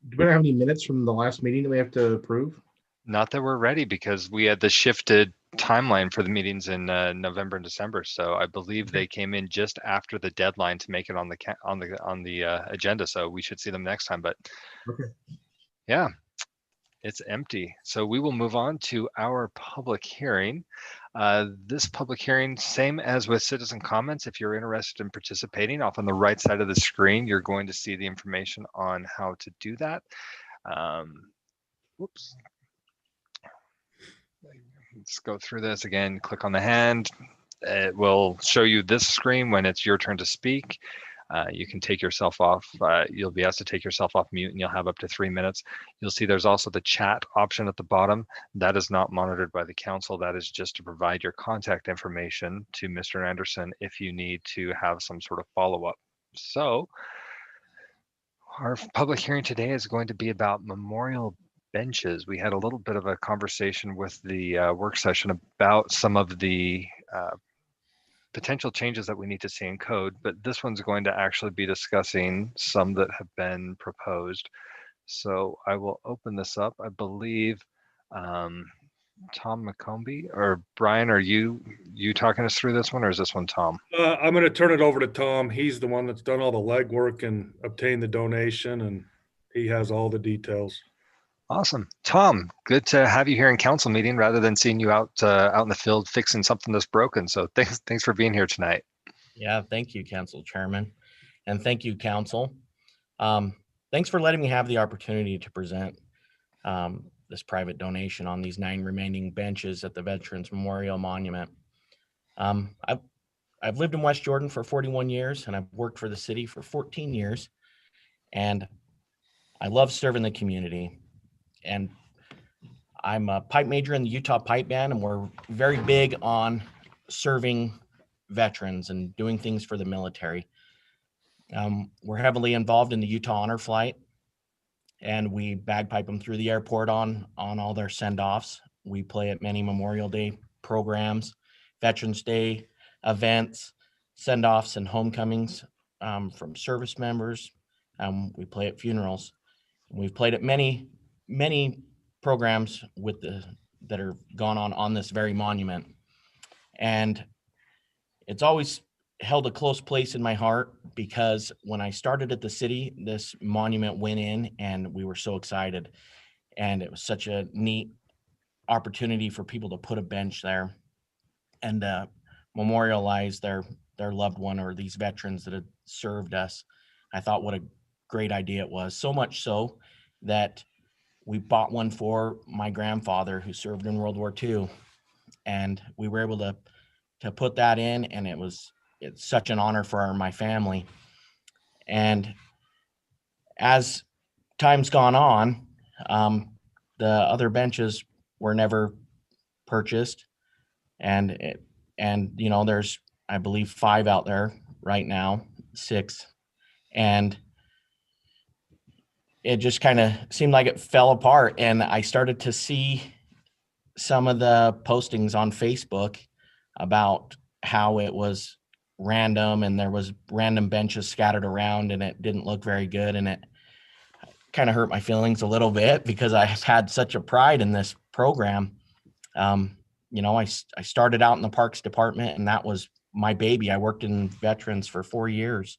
Do we not have any minutes from the last meeting that we have to approve? Not that we're ready because we had the shifted timeline for the meetings in November and December. So I believe they came in just after the deadline to make it on the agenda. So we should see them next time. But yeah, it's empty. So we will move on to our public hearing. This public hearing, same as with citizen comments. If you're interested in participating, off on the right side of the screen, you're going to see the information on how to do that. Whoops. Let's go through this again. Click on the hand. It will show you this screen when it's your turn to speak. You can take yourself off. You'll be asked to take yourself off mute, and you'll have up to 3 minutes. You'll see there's also the chat option at the bottom. That is not monitored by the council. That is just to provide your contact information to Mr. Anderson if you need to have some sort of follow-up. So our public hearing today is going to be about memorial benches. We had a little bit of a conversation with the work session about some of the potential changes that we need to see in code, but this one's going to actually be discussing some that have been proposed. So I will open this up. I believe Tom McCombie or Brian, are you talking us through this one, or is this one Tom? I'm going to turn it over to Tom. He's the one that's done all the legwork and obtained the donation, and he has all the details. Awesome. Tom, good to have you here in council meeting rather than seeing you out in the field fixing something that's broken. So thanks for being here tonight. Yeah, thank you, Council Chairman. And thank you, Council. Thanks for letting me have the opportunity to present this private donation on these 9 remaining benches at the Veterans Memorial Monument. I've lived in West Jordan for 41 years, and I've worked for the city for 14 years. And I love serving the community. And I'm a pipe major in the Utah Pipe Band, and we're very big on serving veterans and doing things for the military. We're heavily involved in the Utah Honor Flight, and we bagpipe them through the airport on all their send-offs. We play at many Memorial Day programs, Veterans Day events, send-offs and homecomings from service members. We play at funerals. We've played at many programs that are gone on this very monument. And it's always held a close place in my heart because when I started at the city, this monument went in and we were so excited. And it was such a neat opportunity for people to put a bench there and memorialize their loved one or these veterans that had served us. I thought what a great idea it was. So much so that we bought one for my grandfather who served in World War II. And we were able to put that in, and it's such an honor for my family. And as time's gone on, the other benches were never purchased. And you know, there's, I believe, 5 out there right now, 6. And it just kind of seemed like it fell apart. And I started to see some of the postings on Facebook about how it was random and there was random benches scattered around and it didn't look very good. And it kind of hurt my feelings a little bit because I've had such a pride in this program. You know, I started out in the Parks Department and that was my baby. I worked in veterans for 4 years.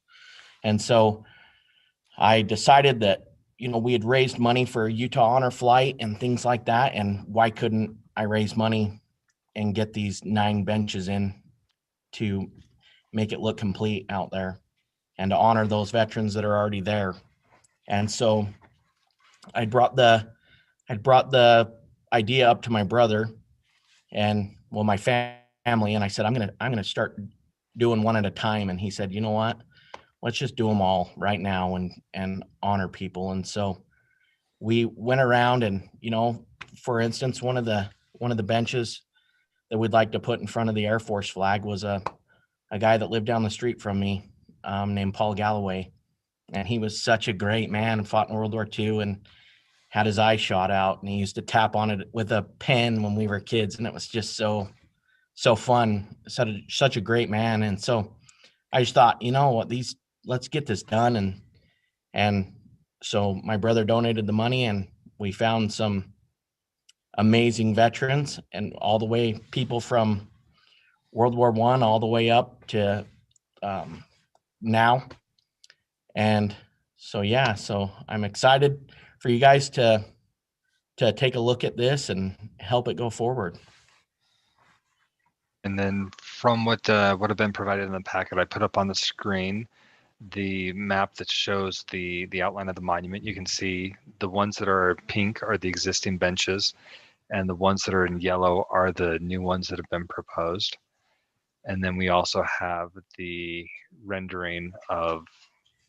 And so I decided that, you know, we had raised money for Utah Honor Flight and things like that. And why couldn't I raise money and get these 9 benches in to make it look complete out there and to honor those veterans that are already there? And so I brought the idea up to my brother and my family, and I said, I'm gonna start doing one at a time. And he said, you know what? Let's just do them all right now and honor people. And so we went around and, you know, for instance, one of the benches that we'd like to put in front of the Air Force flag was a guy that lived down the street from me named Paul Galloway. And he was such a great man and fought in World War II and had his eye shot out. And he used to tap on it with a pen when we were kids. And it was just so fun, such a great man. And so I just thought, you know what, let's get this done. And so my brother donated the money and we found some amazing veterans and all the way people from World War I all the way up to now. And so, yeah, so I'm excited for you guys to take a look at this and help it go forward. And then from what have been provided in the packet, I put up on the screen the map that shows the outline of the monument. You can see the ones that are pink are the existing benches, and the ones that are in yellow are the new ones that have been proposed. And then we also have the rendering of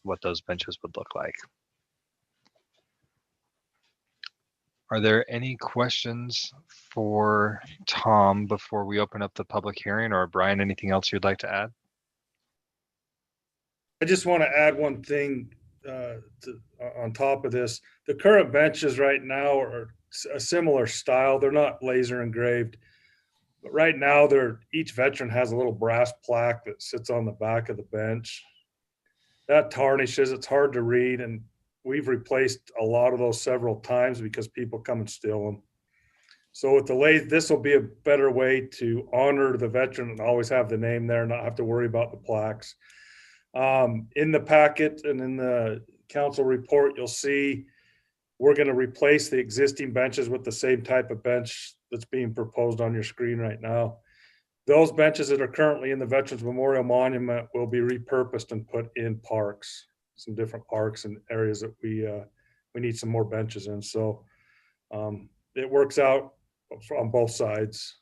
what those benches would look like. Are there any questions for Tom before we open up the public hearing, or Brian, anything else you'd like to add? I just want to add one thing on top of this. The current benches right now are a similar style. They're not laser engraved, but right now each veteran has a little brass plaque that sits on the back of the bench. That tarnishes, it's hard to read, and we've replaced a lot of those several times because people come and steal them. So with the lathe, this will be a better way to honor the veteran and always have the name there and not have to worry about the plaques. In the packet and in the council report, you'll see we're going to replace the existing benches with the same type of bench that's being proposed on your screen right now. Those benches that are currently in the Veterans Memorial Monument will be repurposed and put in parks, some different parks and areas that we need some more benches in. So it works out on both sides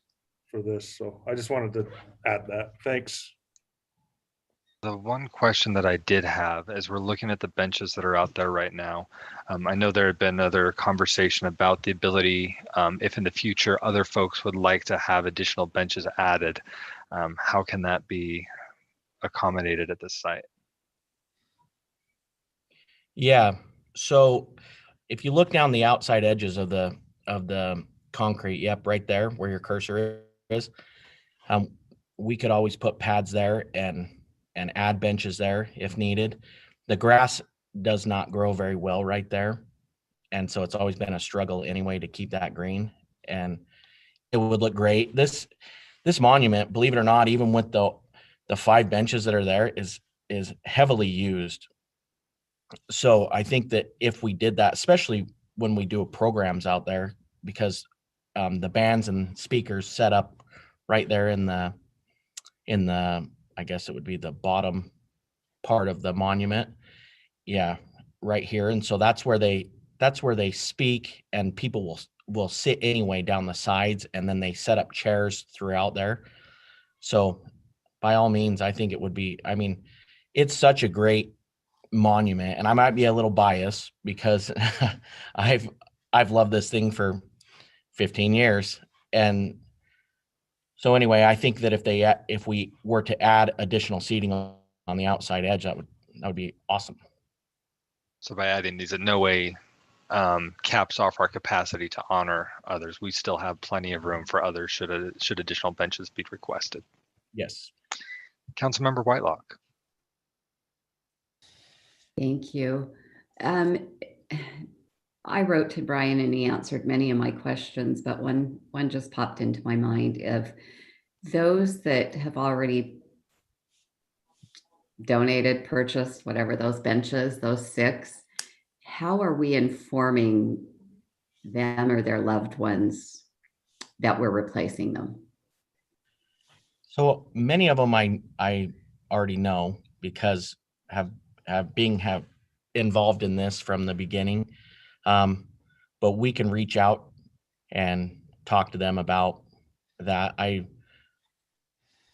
for this. So I just wanted to add that. Thanks. The one question that I did have as we're looking at the benches that are out there right now, I know there had been other conversation about the ability, if in the future other folks would like to have additional benches added, how can that be accommodated at this site? Yeah. So if you look down the outside edges of the concrete, yep, right there where your cursor is, we could always put pads there and add benches there if needed. The grass does not grow very well right there, and so it's always been a struggle anyway to keep that green, and it would look great. This monument, believe it or not, even with the 5 benches that are there, is heavily used. So I think that if we did that, especially when we do programs out there, because the bands and speakers set up right there in the I guess it would be the bottom part of the monument. Yeah, right here. And so that's where they speak, and people will sit anyway down the sides, and then they set up chairs throughout there. So by all means, I think it would be, I mean, it's such a great monument, and I might be a little biased because I've loved this thing for 15 years. And so anyway, I think that if we were to add additional seating on the outside edge, that would be awesome. So by adding these, in no way caps off our capacity to honor others. We still have plenty of room for others should additional benches be requested. Yes. Councilmember Whitelock. Thank you. I wrote to Brian and he answered many of my questions, but one just popped into my mind. Of those that have already donated, purchased, whatever, those benches, those 6, how are we informing them or their loved ones that we're replacing them? So many of them I already know because have involved in this from the beginning. But we can reach out and talk to them about that. I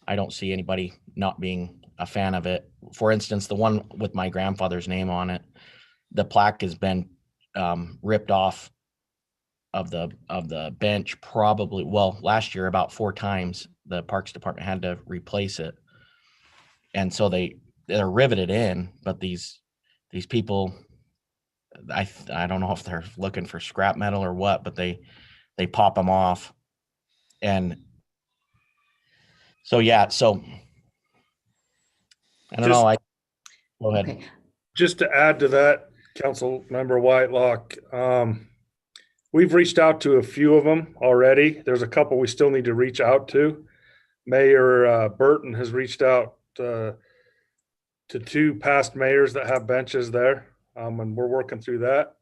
don't see anybody not being a fan of it. For instance, the one with my grandfather's name on it, the plaque has been ripped off of the bench probably, well, last year about 4 times. The Parks Department had to replace it, and so they're riveted in. But these people, I don't know if they're looking for scrap metal or what, but they pop them off. And so, yeah, so I don't know. Go ahead. Okay. Just to add to that, Councilmember Whitelock, we've reached out to a few of them already. There's a couple we still need to reach out to. Mayor Burton has reached out to 2 past mayors that have benches there, and we're working through that.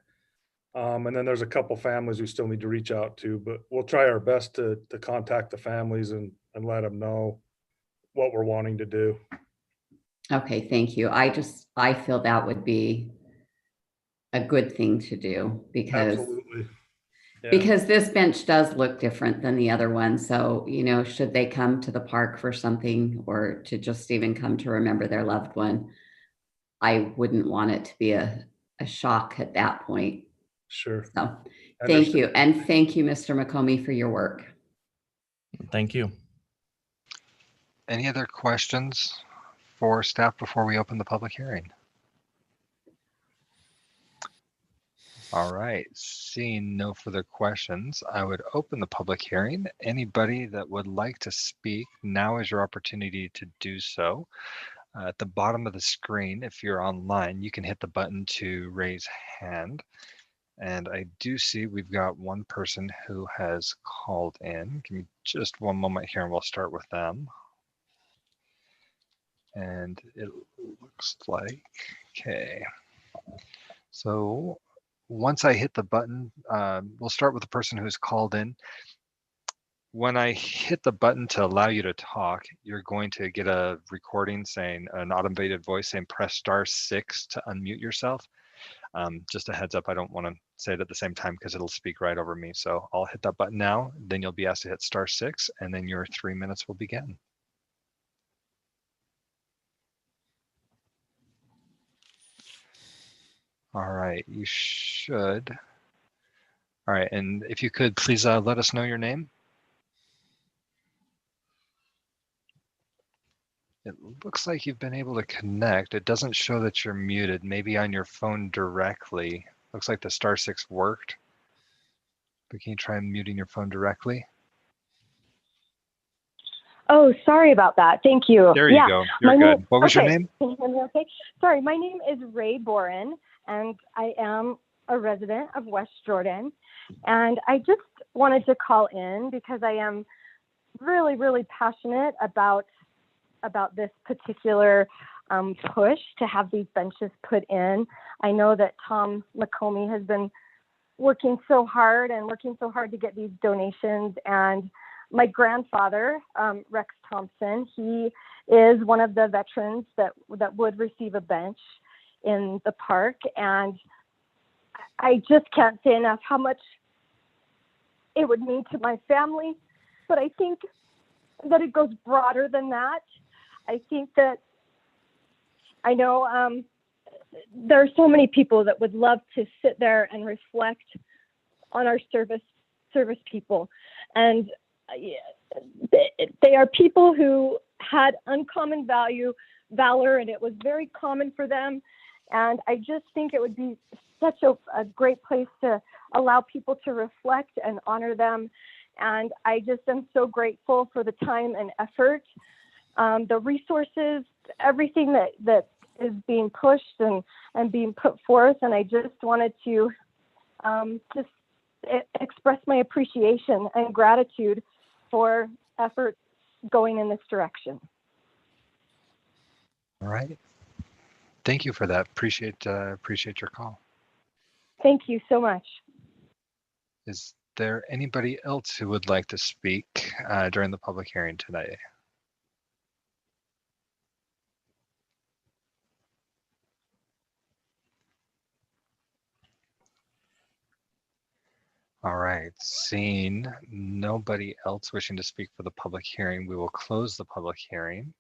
And then there's a couple families we still need to reach out to, but we'll try our best to contact the families and let them know what we're wanting to do. Okay, thank you. I feel that would be a good thing to do because Absolutely. Yeah. because this bench does look different than the other one. So, should they come to the park for something or to just even come to remember their loved one, I wouldn't want it to be a shock at that point. Sure. So thank you. And thank you, Mr. McComey, for your work. Thank you. Any other questions for staff before we open the public hearing? All right, seeing no further questions, I would open the public hearing. Anybody that would like to speak, now is your opportunity to do so. At the bottom of the screen, if you're online, you can hit the button to raise hand. And I do see we've got one person who has called in. Give me just one moment here and we'll start with them. And it looks like, okay. So once I hit the button, we'll start with the person who's called in. When I hit the button to allow you to talk, you're going to get a recording saying, an automated voice saying, press *6 to unmute yourself. Just a heads up, I don't want to say it at the same time because it'll speak right over me. So I'll hit that button now, then you'll be asked to hit *6, and then your 3 minutes will begin. All right, you should. All right, and if you could please let us know your name. It looks like you've been able to connect. It doesn't show that you're muted, maybe on your phone directly. Looks like the *6 worked. But can you try muting your phone directly? Oh, sorry about that. Thank you. There you go. You're good. What was your name? Can you hear me okay? Sorry, my name is Ray Boren, and I am a resident of West Jordan. And I just wanted to call in because I am really, really passionate about this particular push to have these benches put in. I know that Tom McComey has been working so hard to get these donations. And my grandfather, Rex Thompson, he is one of the veterans that would receive a bench in the park. And I just can't say enough how much it would mean to my family. But I think that it goes broader than that. I think that I know there are so many people that would love to sit there and reflect on our service people. And they are people who had uncommon valor, and it was very common for them. And I just think it would be such a great place to allow people to reflect and honor them. And I just am so grateful for the time and effort, the resources, everything that is being pushed and being put forth. And I just wanted to just express my appreciation and gratitude for effort going in this direction. All right. Thank you for that. Appreciate your call. Thank you so much. Is there anybody else who would like to speak during the public hearing today? All right, seeing nobody else wishing to speak for the public hearing, we will close the public hearing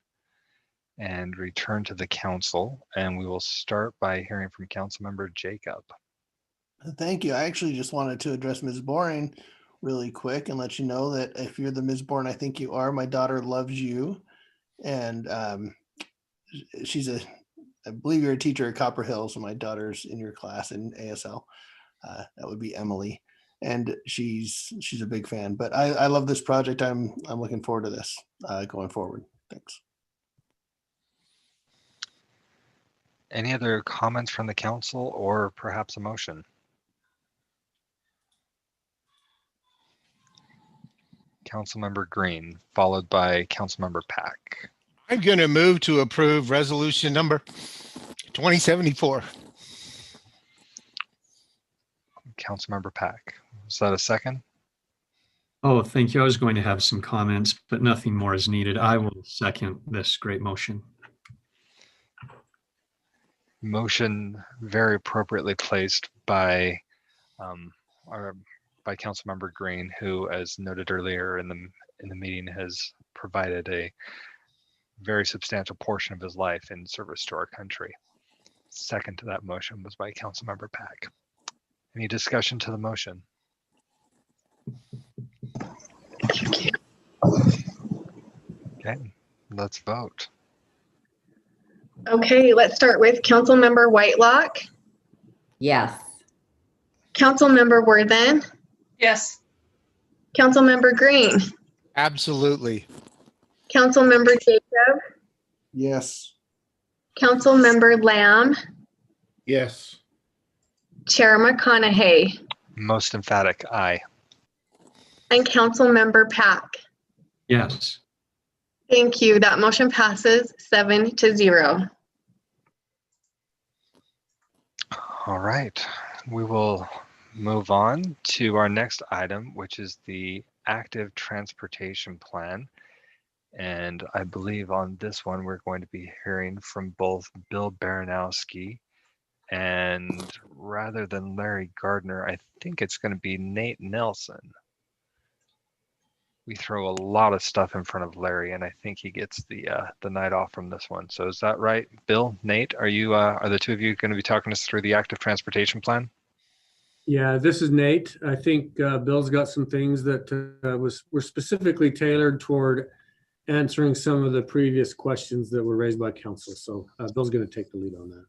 and return to the council. And we will start by hearing from Councilmember Jacob. Thank you. I actually just wanted to address Ms. Boring really quick and let you know that if you're the Ms. Boring I think you are, my daughter loves you. And I believe you're a teacher at Copper Hill, so my daughter's in your class in ASL. That would be Emily. And she's a big fan. But I love this project. I'm looking forward to this going forward. Thanks. Any other comments from the council or perhaps a motion? Councilmember Green, followed by Councilmember Pack. I'm going to move to approve resolution number 2074. Councilmember Pack. Is that a second? Oh, thank you. I was going to have some comments, but nothing more is needed. I will second this great motion. Motion very appropriately placed by Councilmember Green, who, as noted earlier in the meeting, has provided a very substantial portion of his life in service to our country. Second to that motion was by Councilmember Pack. Any discussion to the motion? Okay, let's vote. Okay, let's start with Councilmember Whitelock. Yes. Councilmember Worthen. Yes. Councilmember Green. Absolutely. Councilmember Jacob. Yes. Councilmember Lamb. Yes. Chair McConaughey. Most emphatic, aye. And Councilmember Pack. Yes. Thank you. That motion passes 7-0. All right. we will move on to our next item, which is the active transportation plan. And I believe on this one, we're going to be hearing from both Bill Baranowski and rather than Larry Gardner, I think it's going to be Nate Nelson. We throw a lot of stuff in front of Larry, and I think he gets the night off from this one. So is that right, Bill? Nate, are the two of you going to be talking us through the active transportation plan? Yeah, this is Nate. I think Bill's got some things that were specifically tailored toward answering some of the previous questions that were raised by council. So Bill's going to take the lead on that.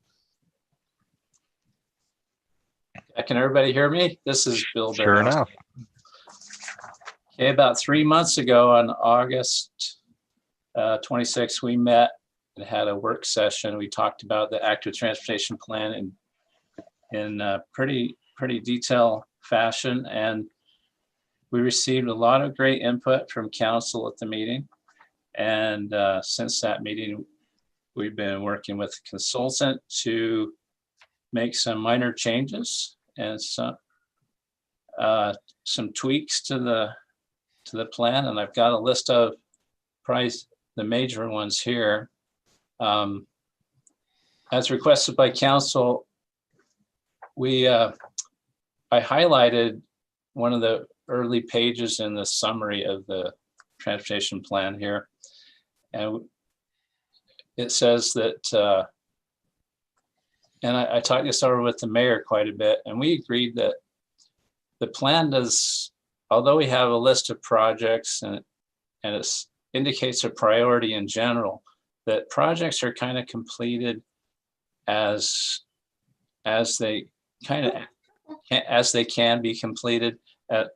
Can everybody hear me? This is Bill. Sure enough. Okay, about 3 months ago on August 26th, we met and had a work session. We talked about the active transportation plan in pretty detailed fashion, and we received a lot of great input from council at the meeting. And since that meeting, we've been working with a consultant to make some minor changes and some tweaks to the plan. And I've got a list of probably the major ones here. As requested by council, I highlighted one of the early pages in the summary of the transportation plan here. And it says that, and I talked this over with the mayor quite a bit, and we agreed that the plan does, although we have a list of projects and it indicates a priority in general, that projects are kind of completed as they can be completed.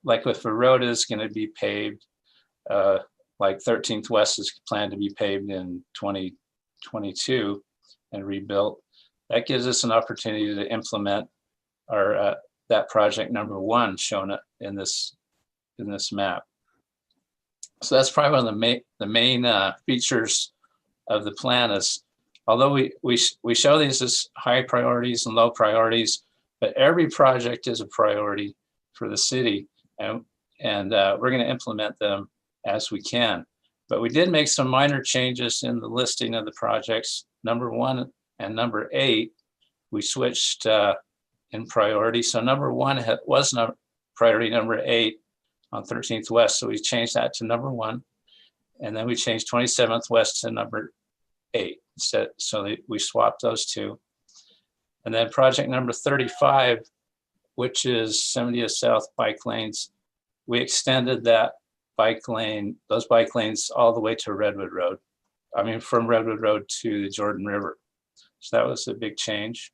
Like if a road is going to be paved, like 13th West is planned to be paved in 2022 and rebuilt. That gives us an opportunity to implement our that project number one shown in this map. So that's probably one of the main features of the plan is, although we show these as high priorities and low priorities, but every project is a priority for the city, and we're going to implement them as we can. But we did make some minor changes in the listing of the projects. Number 1 and number 8, we switched in priority. So number 1 was priority number 8 on 13th West. So we changed that to number 1. And then we changed 27th West to number 8. So we swapped those two. And then project number 35, which is 70th South bike lanes, we extended that those bike lanes all the way to Redwood Road. I mean, from Redwood Road to the Jordan River. So that was a big change.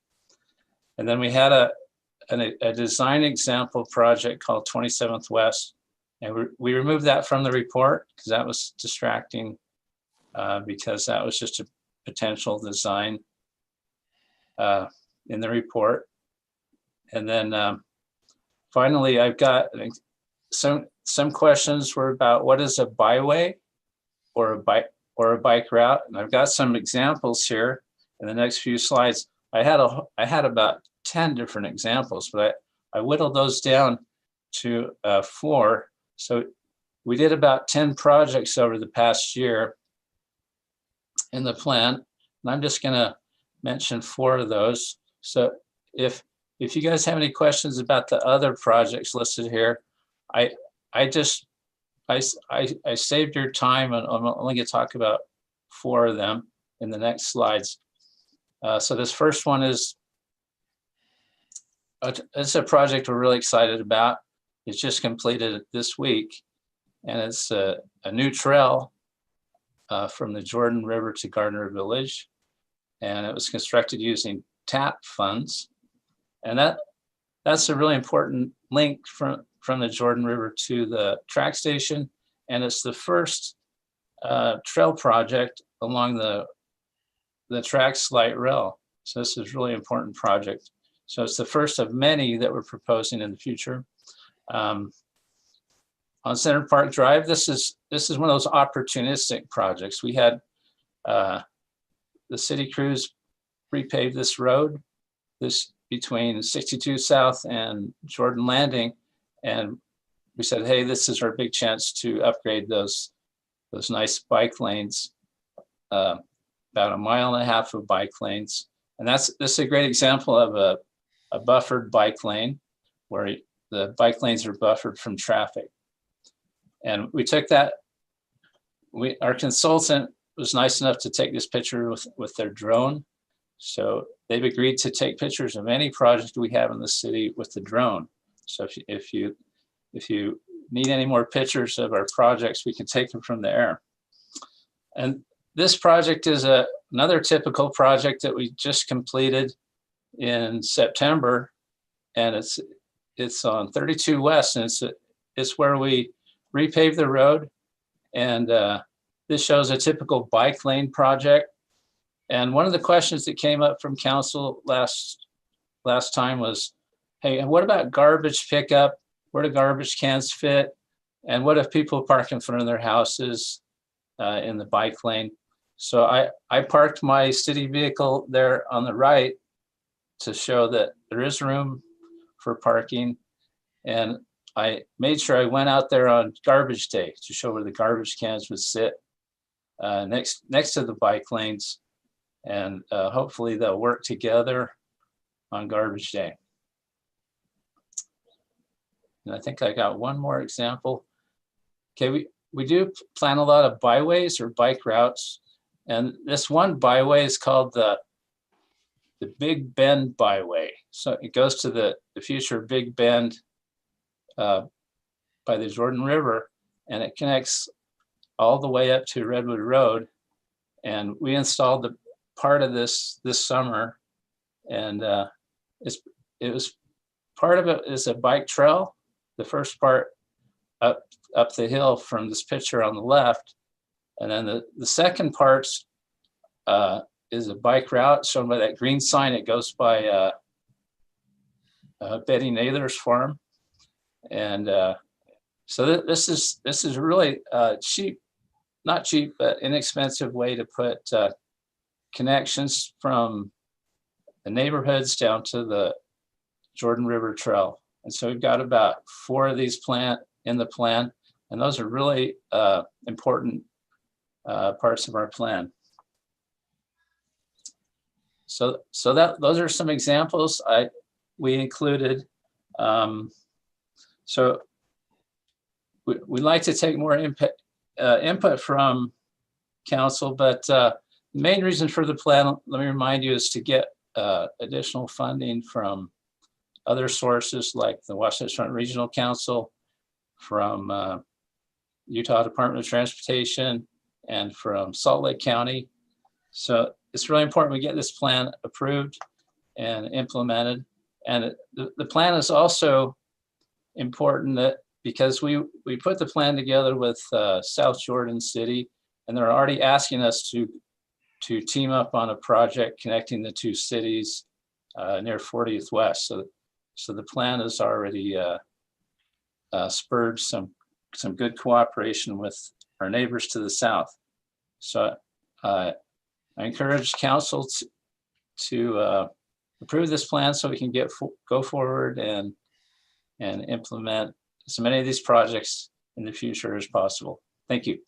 And then we had a design example project called 27th West. And we removed that from the report because that was distracting because that was just a potential design in the report. And then finally, I've got some questions were about what is a byway or a bike route. And I've got some examples here in the next few slides. I had about 10 different examples, but I whittled those down to 4. So we did about 10 projects over the past year in the plan. And I'm just going to mention 4 of those. So if you guys have any questions about the other projects listed here, I saved your time, and I'm only going to talk about 4 of them in the next slides. So this first one is it's a project we're really excited about. It's just completed this week, and it's a new trail from the Jordan River to Gardner Village, and it was constructed using TAP funds, and that's a really important link from the Jordan River to the track station, and it's the first trail project along the tracks light rail. So this is a really important project. So it's the first of many that we're proposing in the future. On Center Park Drive, this is one of those opportunistic projects. We had the city crews repave this road this between 62 South and Jordan Landing. And we said, hey, this is our big chance to upgrade those nice bike lanes, about 1.5 miles of bike lanes. And this is a great example of a buffered bike lane where the bike lanes are buffered from traffic. And we took that, our consultant was nice enough to take this picture with their drone. So they've agreed to take pictures of any project we have in the city with the drone. So if you need any more pictures of our projects, we can take them from the air. And this project is another typical project that we just completed in September, and it's on 32 West, and it's where we repaved the road. And this shows a typical bike lane project. And one of the questions that came up from council last time was, hey, what about garbage pickup? Where do garbage cans fit? And what if people park in front of their houses in the bike lane? So I parked my city vehicle there on the right to show that there is room for parking. And I made sure I went out there on garbage day to show where the garbage cans would sit next to the bike lanes. And hopefully they'll work together on garbage day. And I think I got one more example. Okay, we do plan a lot of byways or bike routes. And this one byway is called the Big Bend Byway. So it goes to the future Big Bend by the Jordan River, and it connects all the way up to Redwood Road. And we installed the part of this summer, and it was part of it is a bike trail. The first part up the hill from this picture on the left, and then the second part is a bike route shown by that green sign. It goes by Betty Nather's farm, and so this is really cheap, not cheap, but inexpensive way to put connections from the neighborhoods down to the Jordan River Trail. And so we've got about 4 of these in the plan, and those are really important parts of our plan. So those are some examples we included. So we'd like to take more input from council, but the main reason for the plan, let me remind you, is to get additional funding from other sources like the Wasatch Front Regional Council, from Utah Department of Transportation, and from Salt Lake County. So it's really important we get this plan approved and implemented. And the plan is also important because we put the plan together with South Jordan City, and they're already asking us to team up on a project connecting the 2 cities near 40th West. So the plan has already spurred some good cooperation with our neighbors to the south. So I encourage council to approve this plan so we can go forward and implement as many of these projects in the future as possible. Thank you.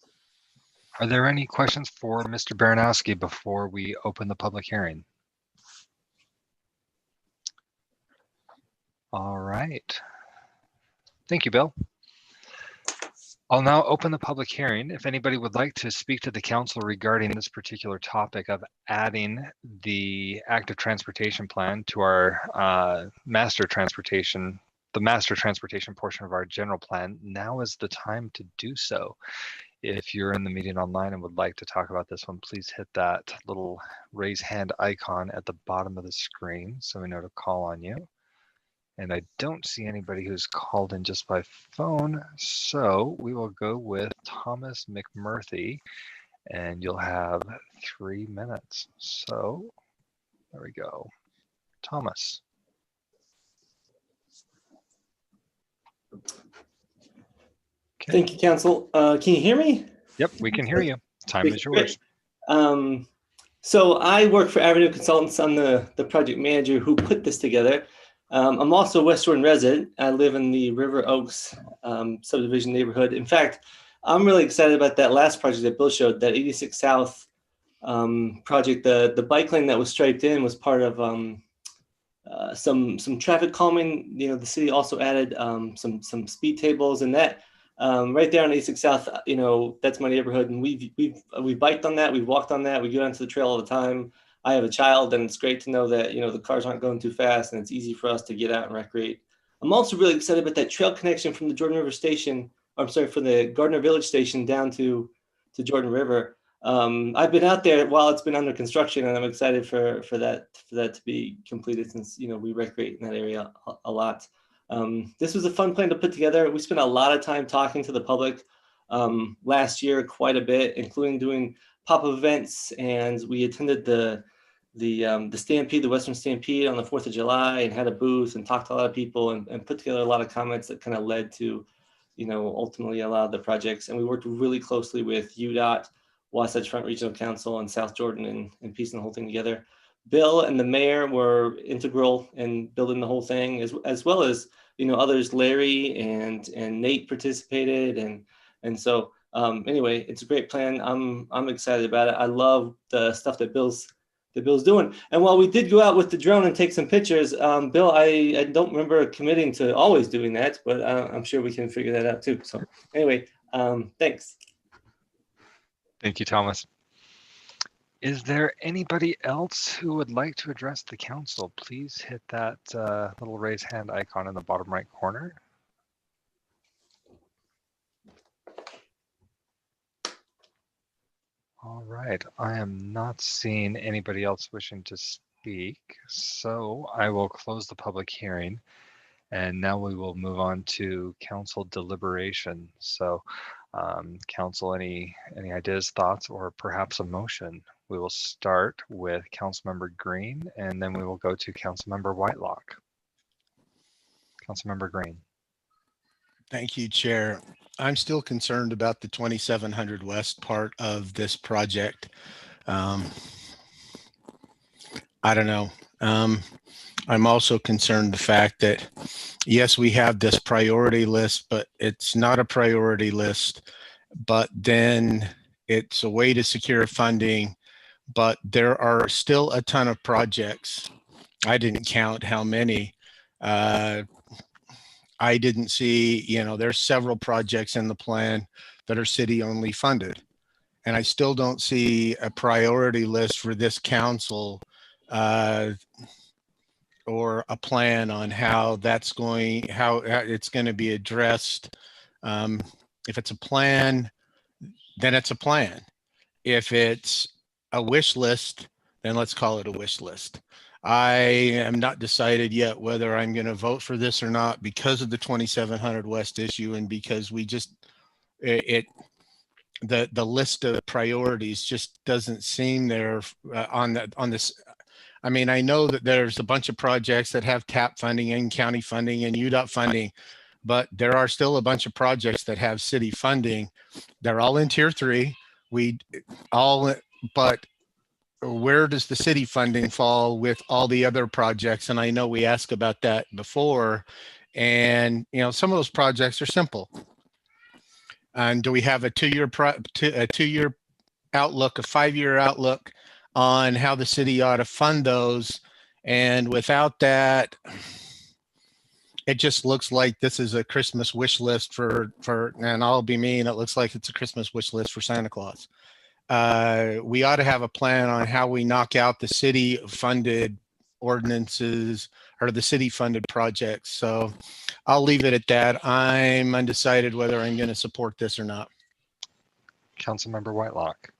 Are there any questions for Mr. Baranowski before we open the public hearing? All right. Thank you, Bill. I'll now open the public hearing. If anybody would like to speak to the council regarding this particular topic of adding the active transportation plan to our master transportation portion of our general plan, now is the time to do so. If you're in the meeting online and would like to talk about this one, please hit that little raise hand icon at the bottom of the screen so we know to call on you. And I don't see anybody who's called in just by phone, so we will go with Thomas McMurphy, and you'll have 3 minutes. So there we go. Thomas. Okay. Thank you, Council. Can you hear me? Yep, we can hear you. Time is yours. So I work for Avenue Consultants. I'm the project manager who put this together. I'm also a West Jordan resident. I live in the River Oaks subdivision neighborhood. In fact, I'm really excited about that last project that Bill showed, that 86 South project. The bike lane that was striped in was part of some traffic calming. You know, the city also added some speed tables, and that right there on 86 South. You know, that's my neighborhood, and we biked on that. We walked on that. We go down to the trail all the time. I have a child, and it's great to know that, you know, the cars aren't going too fast, and it's easy for us to get out and recreate. I'm also really excited about that trail connection from the Jordan River Station. I'm sorry, from the Gardner Village Station down to Jordan River. I've been out there while it's been under construction, and I'm excited for that to be completed, since, you know, we recreate in that area a lot. This was a fun plan to put together. We spent a lot of time talking to the public last year, quite a bit, including doing pop-up events, and we attended the Stampede, the Western Stampede on the 4th of July, and had a booth and talked to a lot of people, and put together a lot of comments that kind of led to, you know, ultimately a lot of the projects. And we worked really closely with UDOT, Wasatch Front Regional Council, and South Jordan, and piecing the whole thing together. Bill and the mayor were integral in building the whole thing, as well as, you know, others. Larry and Nate participated, and so anyway, it's a great plan. I'm excited about it. I love the stuff that Bill's doing. And while we did go out with the drone and take some pictures, Bill, I don't remember committing to always doing that, but I'm sure we can figure that out too. So anyway, thanks. Thank you, Thomas. Is there anybody else who would like to address the council? Please hit that little raise hand icon in the bottom right corner. All right, I am not seeing anybody else wishing to speak, so I will close the public hearing. And now we will move on to council deliberation. So council, any ideas, thoughts, or perhaps a motion? We will start with Councilmember Green, and then we will go to Councilmember Whitelock. Councilmember Green. Thank you, Chair. I'm still concerned about the 2700 West part of this project. I don't know. I'm also concerned the fact that, yes, we have this priority list, but it's not a priority list, but then it's a way to secure funding, but there are still a ton of projects. I didn't count how many. I didn't see, you know, there's several projects in the plan that are city only funded. And I still don't see a priority list for this council or a plan on how that's going, how it's going to be addressed. If it's a plan, then it's a plan. If it's a wish list, then let's call it a wish list. I am not decided yet whether I'm going to vote for this or not because of the 2700 West issue, and because we just, the list of priorities just doesn't seem there on this. I mean, I know that there's a bunch of projects that have TAP funding and county funding and UDOT funding, but there are still a bunch of projects that have city funding. They're all in tier 3. But where does the city funding fall with all the other projects? And I know we asked about that before, and, you know, some of those projects are simple. And do we have a two-year outlook, a 5-year outlook on how the city ought to fund those? And without that, it just looks like this is a Christmas wish list for, and I'll be mean, it looks like it's a Christmas wish list for Santa Claus. We ought to have a plan on how we knock out the city funded ordinances or the city funded projects. So I'll leave it at that. I'm undecided whether I'm going to support this or not. Councilmember Whitelock.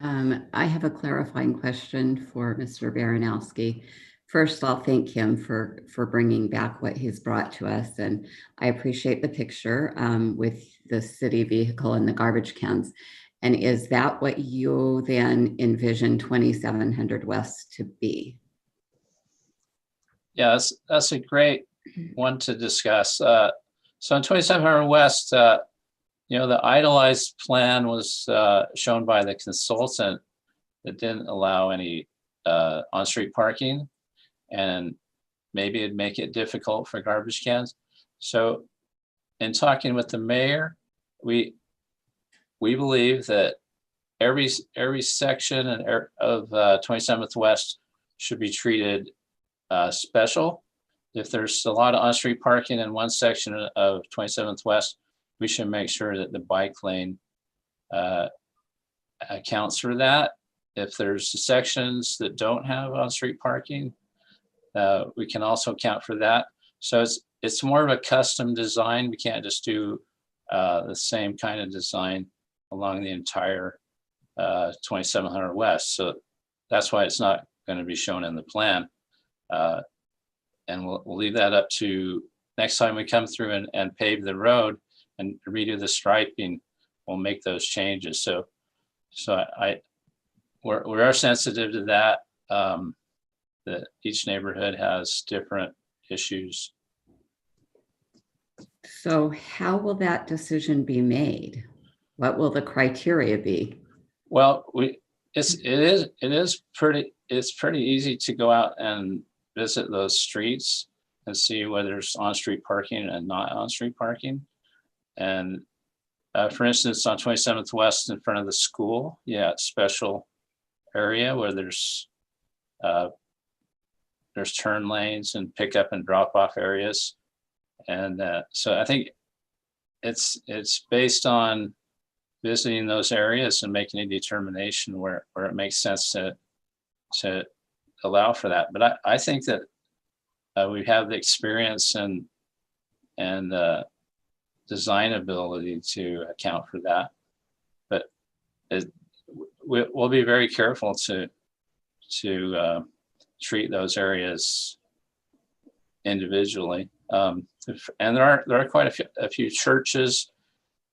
I have a clarifying question for Mr. Baranowski. First, I'll thank him for bringing back what he's brought to us. And I appreciate the picture with the city vehicle and the garbage cans. And is that what you then envision 2700 West to be? Yeah, that's a great one to discuss. So in 2700 West, you know, the idolized plan was shown by the consultant that didn't allow any on-street parking, and maybe it'd make it difficult for garbage cans. So in talking with the mayor, we believe that every section of 27th West should be treated special. If there's a lot of on-street parking in one section of 27th West, we should make sure that the bike lane accounts for that. If there's sections that don't have on-street parking, we can also account for that. So it's more of a custom design. We can't just do the same kind of design along the entire 2700 West. So that's why it's not going to be shown in the plan. And we'll leave that up to next time we come through and pave the road and redo the striping, we'll make those changes. So we are sensitive to that, that each neighborhood has different issues. So how will that decision be made? What will the criteria be? Well, it is pretty easy to go out and visit those streets and see whether there's on-street parking and not on-street parking. And for instance, on 27th West in front of the school, yeah, special area where there's turn lanes and pickup and drop off areas. And so I think it's based on visiting those areas and making a determination where it makes sense to allow for that. But I think that we have the experience and design ability to account for that. But we'll be very careful to treat those areas individually. And there are quite a few churches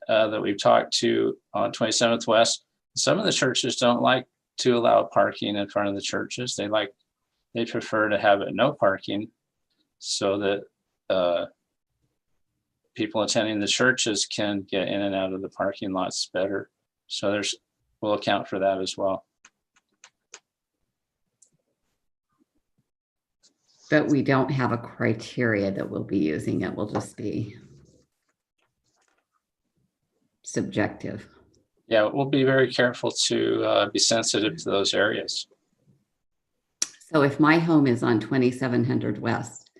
that we've talked to on 27th West. Some of the churches don't like to allow parking in front of the churches. They prefer to have it no parking so that people attending the churches can get in and out of the parking lots better. So we'll account for that as well. But we don't have a criteria that we'll be using. It will just be subjective. Yeah, we'll be very careful to be sensitive to those areas. So if my home is on 2700 West,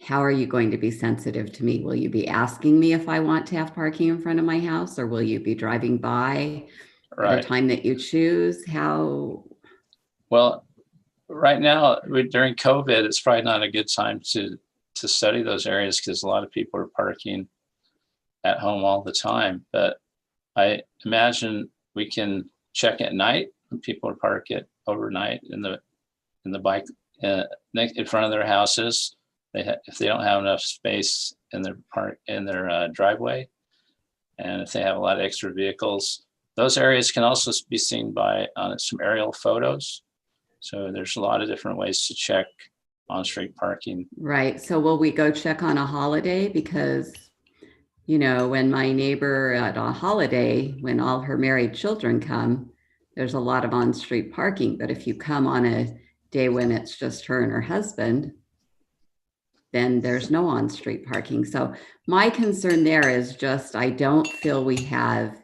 how are you going to be sensitive to me? Will you be asking me if I want to have parking in front of my house, or will you be driving by at a time that you choose? How? Well, right now, during COVID, it's probably not a good time to study those areas because a lot of people are parking at home all the time. But I imagine we can check at night when people are parked overnight in the bike in front of their houses. If they don't have enough space in their driveway, and if they have a lot of extra vehicles, those areas can also be seen on some aerial photos. So there's a lot of different ways to check on-street parking. Right. So will we go check on a holiday? Because, when my neighbor at a holiday, when all her married children come, there's a lot of on-street parking. But if you come on a day when it's just her and her husband, then there's no on-street parking. So my concern there is just, I don't feel we have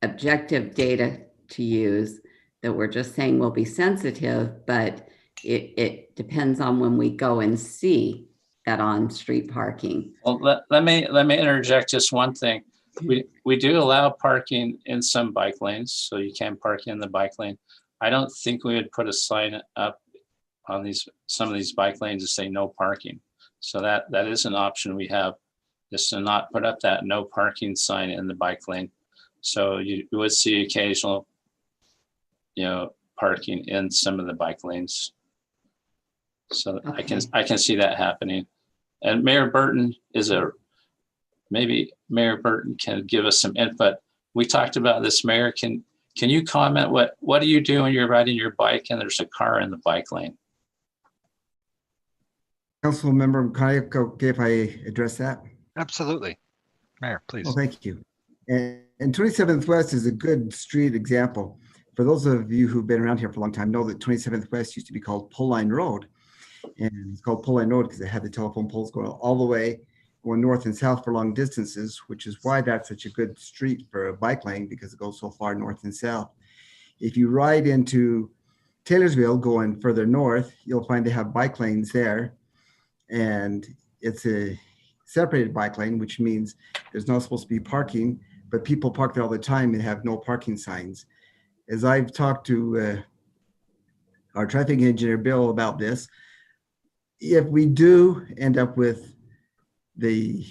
objective data to use, that we're just saying we'll be sensitive, but it depends on when we go and see that on-street parking. Well, let me interject just one thing. We do allow parking in some bike lanes, so you can park in the bike lane. I don't think we would put a sign up on some of these bike lanes to say no parking. So that is an option we have, is to not put up that no parking sign in the bike lane. So you would see occasional, parking in some of the bike lanes. So okay. I can see that happening. And Mayor Burton maybe Mayor Burton can give us some input. We talked about this, Mayor. Can you comment what do you do when you're riding your bike and there's a car in the bike lane? Council member, can I go, okay if I address that? Absolutely. Mayor, please. Well, thank you. And And 27th West is a good street example. For those of you who've been around here for a long time, know that 27th West used to be called Pole Line Road. And it's called Pole Line Road because it had the telephone poles going all the way, going north and south for long distances, which is why that's such a good street for a bike lane, because it goes so far north and south. If you ride into Taylorsville going further north, you'll find they have bike lanes there. And it's a separated bike lane, which means there's not supposed to be parking, but people park there all the time and have no parking signs. As I've talked to our traffic engineer, Bill, about this, if we do end up with the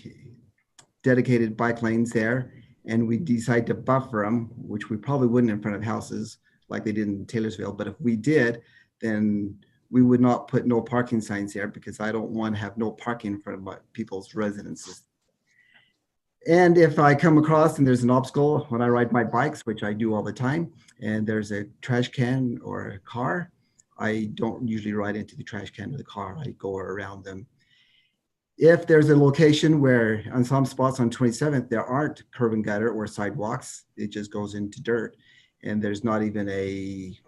dedicated bike lanes there and we decide to buffer them, which we probably wouldn't in front of houses like they did in Taylorsville, but if we did, then we would not put no parking signs there, because I don't want to have no parking in front of my people's residences. And if I come across and there's an obstacle when I ride my bikes, which I do all the time, and there's a trash can or a car, I don't usually ride into the trash can or the car. I go around them. If there's a location where on some spots on 27th, there aren't curb and gutter or sidewalks, it just goes into dirt, and there's not even a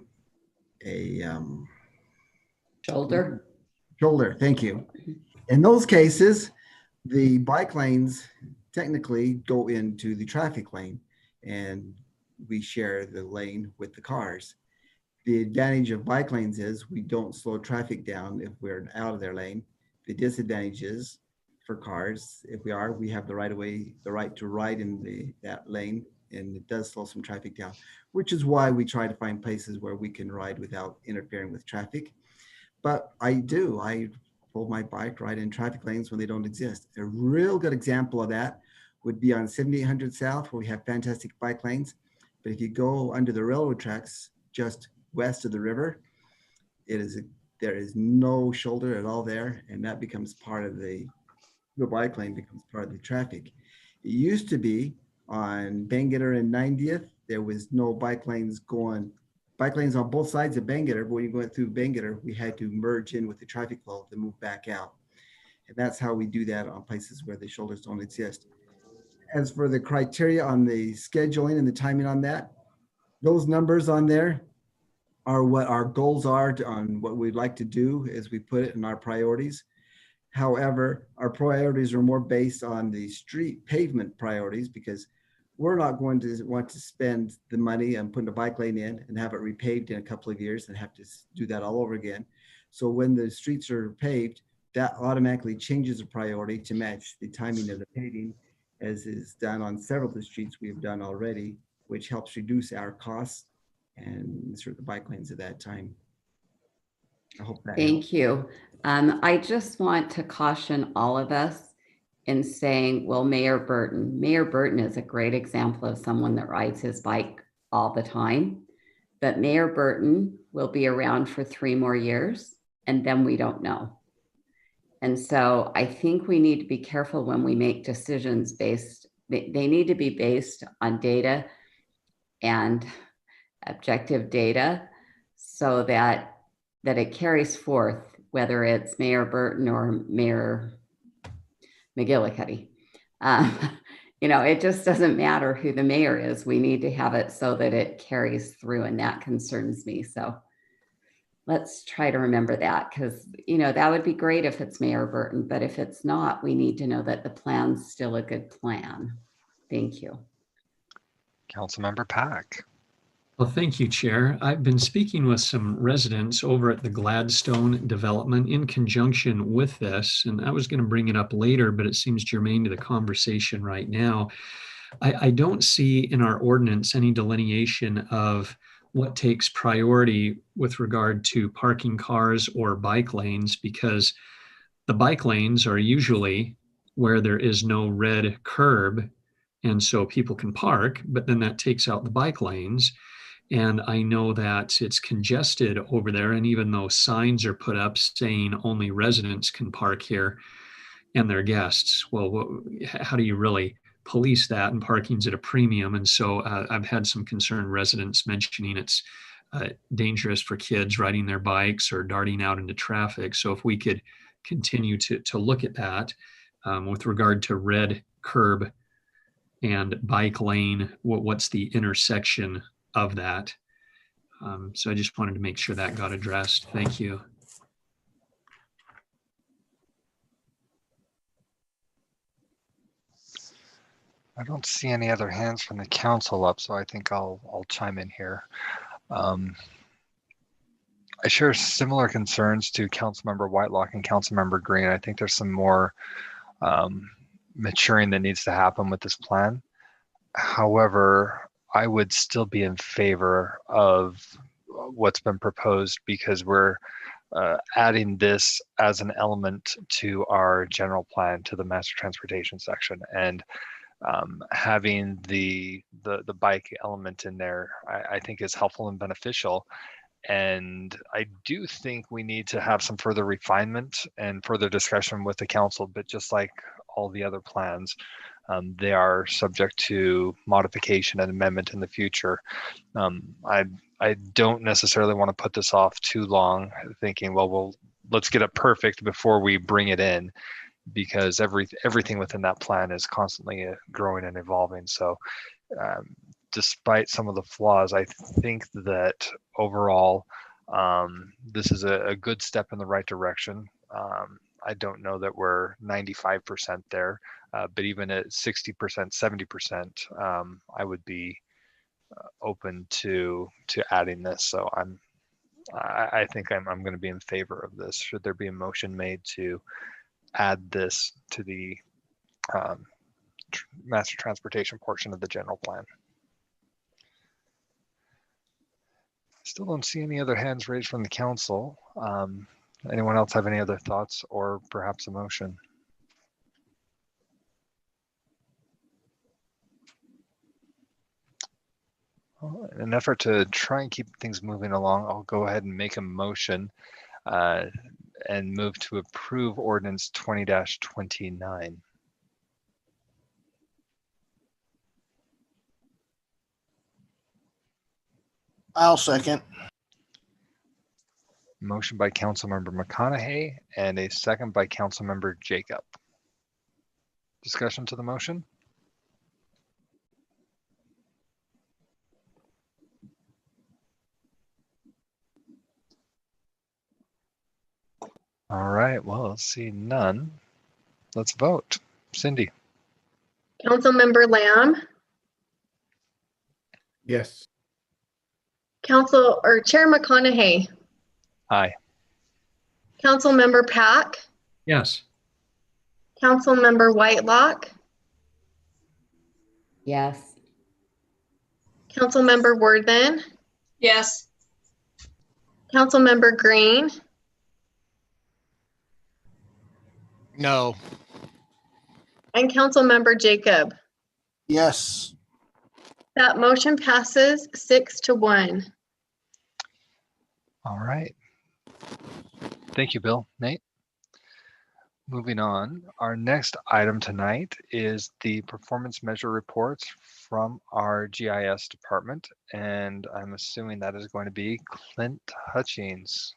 shoulder, thank you. In those cases, the bike lanes technically go into the traffic lane, and we share the lane with the cars. The advantage of bike lanes is we don't slow traffic down if we're out of their lane. The disadvantage is for cars, if we are, we have the right to ride in that lane, and it does slow some traffic down, which is why we try to find places where we can ride without interfering with traffic. But I pull my bike right in traffic lanes when they don't exist. A real good example of that would be on 7800 South, where we have fantastic bike lanes. But if you go under the railroad tracks, just west of the river, there is no shoulder at all there, and that becomes part of the bike lane, becomes part of the traffic. It used to be on Bangitter and 90th, there was no bike lanes on both sides of Bangitter, but when you went through Bangitter, we had to merge in with the traffic flow to move back out. And that's how we do that on places where the shoulders don't exist. As for the criteria on the scheduling and the timing on that, those numbers on there are what our goals are on what we'd like to do as we put it in our priorities. However, our priorities are more based on the street pavement priorities, because we're not going to want to spend the money on putting a bike lane in and have it repaved in a couple of years and have to do that all over again. So when the streets are paved, that automatically changes the priority to match the timing of the paving, as is done on several of the streets we've done already, which helps reduce our costs and insert the bike lanes at that time. I hope that Thank helps. you. I just want to caution all of us in saying, well, Mayor Burton is a great example of someone that rides his bike all the time, but Mayor Burton will be around for 3 more years, and then we don't know. And so I think we need to be careful when we make decisions they need to be based on data and objective data, so that it carries forth, whether it's Mayor Burton or Mayor McGillicuddy. It just doesn't matter who the mayor is. We need to have it so that it carries through, and that concerns me. So let's try to remember that, because, that would be great if it's Mayor Burton, but if it's not, we need to know that the plan's still a good plan. Thank you. Councilmember Pack. Well, thank you, Chair. I've been speaking with some residents over at the Gladstone development in conjunction with this, and I was going to bring it up later, but it seems germane to the conversation right now. I don't see in our ordinance any delineation of what takes priority with regard to parking cars or bike lanes, because the bike lanes are usually where there is no red curb, and so people can park, but then that takes out the bike lanes. And I know that it's congested over there. And even though signs are put up saying only residents can park here and their guests, well, how do you really police that? And parking's at a premium. And so I've had some concerned residents mentioning it's dangerous for kids riding their bikes or darting out into traffic. So if we could continue to look at that with regard to red curb and bike lane, what's the intersection of that? So I just wanted to make sure that got addressed. Thank you. I don't see any other hands from the council up, so I think I'll chime in here. I share similar concerns to Councilmember Whitelock and Councilmember Green. I think there's some more maturing that needs to happen with this plan. However, I would still be in favor of what's been proposed because we're adding this as an element to our general plan, to the master transportation section, and having the bike element in there, I think is helpful and beneficial. And I do think we need to have some further refinement and further discussion with the council, but just like all the other plans, they are subject to modification and amendment in the future. I don't necessarily want to put this off too long, thinking, well, let's get it perfect before we bring it in, because everything within that plan is constantly growing and evolving. So despite some of the flaws, I think that overall, this is a good step in the right direction. I don't know that we're 95% there, but even at 60%, 70%, I would be open to adding this. So I think I'm going to be in favor of this. Should there be a motion made to add this to the master transportation portion of the general plan? Still don't see any other hands raised from the council. Anyone else have any other thoughts or perhaps a motion? Well, in an effort to try and keep things moving along, I'll go ahead and make a motion and move to approve ordinance 20-29. I'll second. Motion by Councilmember McConaughey and a second by Councilmember Jacob. Discussion to the motion? All right, well, let's see none. Let's vote. Cindy? Councilmember Lamb, Yes. Chair McConaughey, Aye. Councilmember Pack, Yes. Councilmember Whitelock, Yes. Councilmember Worthen, Yes. Councilmember Green, No. and Councilmember Jacob. Yes. That motion passes 6-1. All right. Thank you, Bill. Nate? Moving on, our next item tonight is the performance measure reports from our GIS department, and I'm assuming that is going to be Clint Hutchings.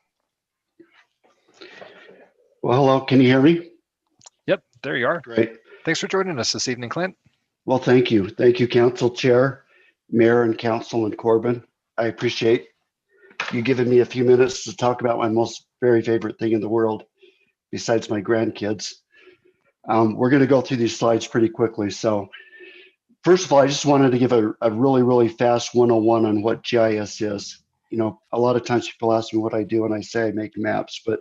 Well, hello, can you hear me? Yep, there you are. Great. Thanks for joining us this evening, Clint. Well, thank you. Thank you, Council Chair, Mayor and Councilman Corbin. I appreciate you giving me a few minutes to talk about my most very favorite thing in the world, besides my grandkids. We're going to go through these slides pretty quickly. So first of all, I just wanted to give a really, really fast 101 on what GIS is. You know, a lot of times people ask me what I do and I say I make maps, but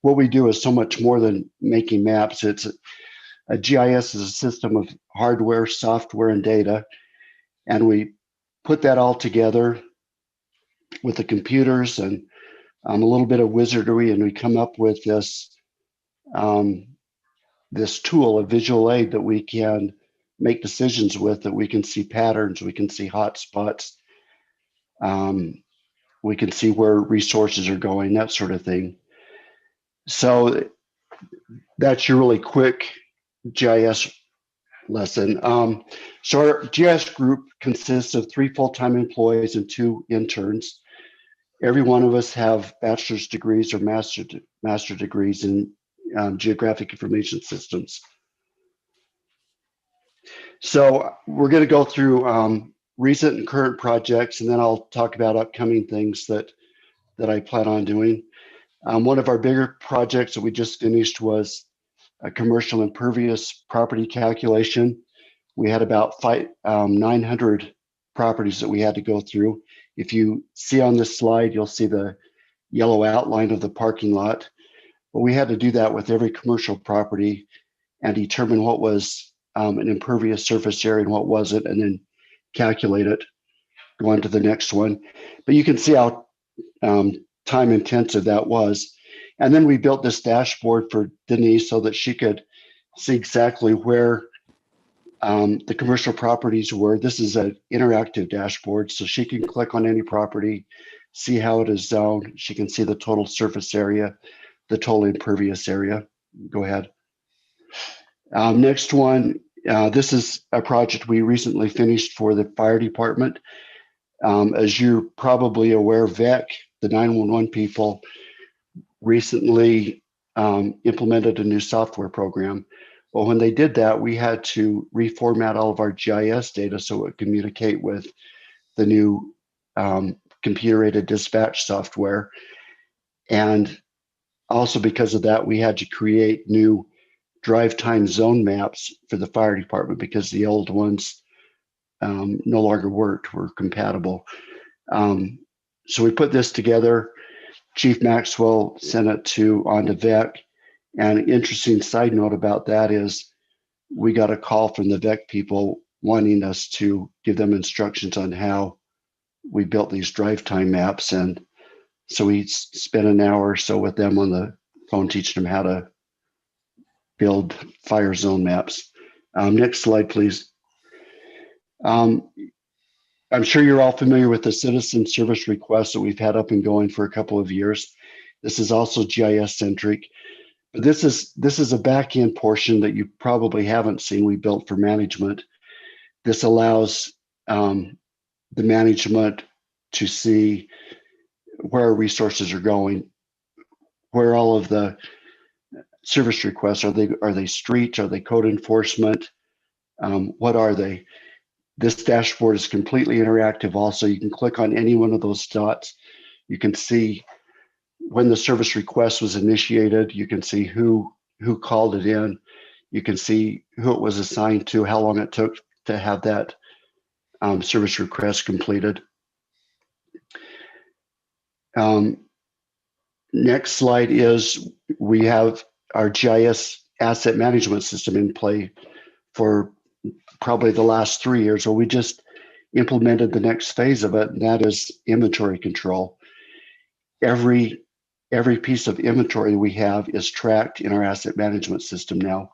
what we do is so much more than making maps. It's a GIS is a system of hardware, software, and data. And we put that all together with the computers and a little bit of wizardry, and we come up with this this tool, a visual aid that we can make decisions with, that we can see patterns, we can see hot spots, we can see where resources are going, that sort of thing. So that's your really quick GIS lesson. So our GIS group consists of 3 full-time employees and 2 interns. Every one of us have bachelor's degrees or master degrees in geographic information systems. So we're going to go through recent and current projects, and then I'll talk about upcoming things that I plan on doing. One of our bigger projects that we just finished was a commercial impervious property calculation. We had about 900 properties that we had to go through. If you see on this slide, you'll see the yellow outline of the parking lot. But we had to do that with every commercial property and determine what was an impervious surface area and what wasn't, and then calculate it. Go on to the next one. But you can see how time intensive that was. And then we built this dashboard for Denise so that she could see exactly where the commercial properties were. This is an interactive dashboard, so she can click on any property, see how it is zoned. She can see the total surface area, the total impervious area. Go ahead. Next one, this is a project we recently finished for the fire department. As you're probably aware, VEC, the 911 people, recently implemented a new software program. Well, when they did that, we had to reformat all of our GIS data so it would communicate with the new computer-aided dispatch software. And also because of that, we had to create new drive time zone maps for the fire department because the old ones no longer worked, were compatible. So we put this together. Chief Maxwell sent it on to VEC. And an interesting side note about that is we got a call from the VEC people wanting us to give them instructions on how we built these drive time maps. And so we spent an hour or so with them on the phone teaching them how to build fire zone maps. Next slide, please. I'm sure you're all familiar with the citizen service request that we've had up and going for a couple of years. This is also GIS centric. But this is a back end portion that you probably haven't seen we built for management. This allows the management to see where resources are going, where all of the service requests are they streets, are they code enforcement, what are they? This dashboard is completely interactive. Also, you can click on any one of those dots. You can see when the service request was initiated. You can see who called it in. You can see who it was assigned to, how long it took to have that service request completed. Next slide is we have our GIS asset management system in play for probably the last 3 years, or we just implemented the next phase of it, and that is inventory control. Every piece of inventory we have is tracked in our asset management system now,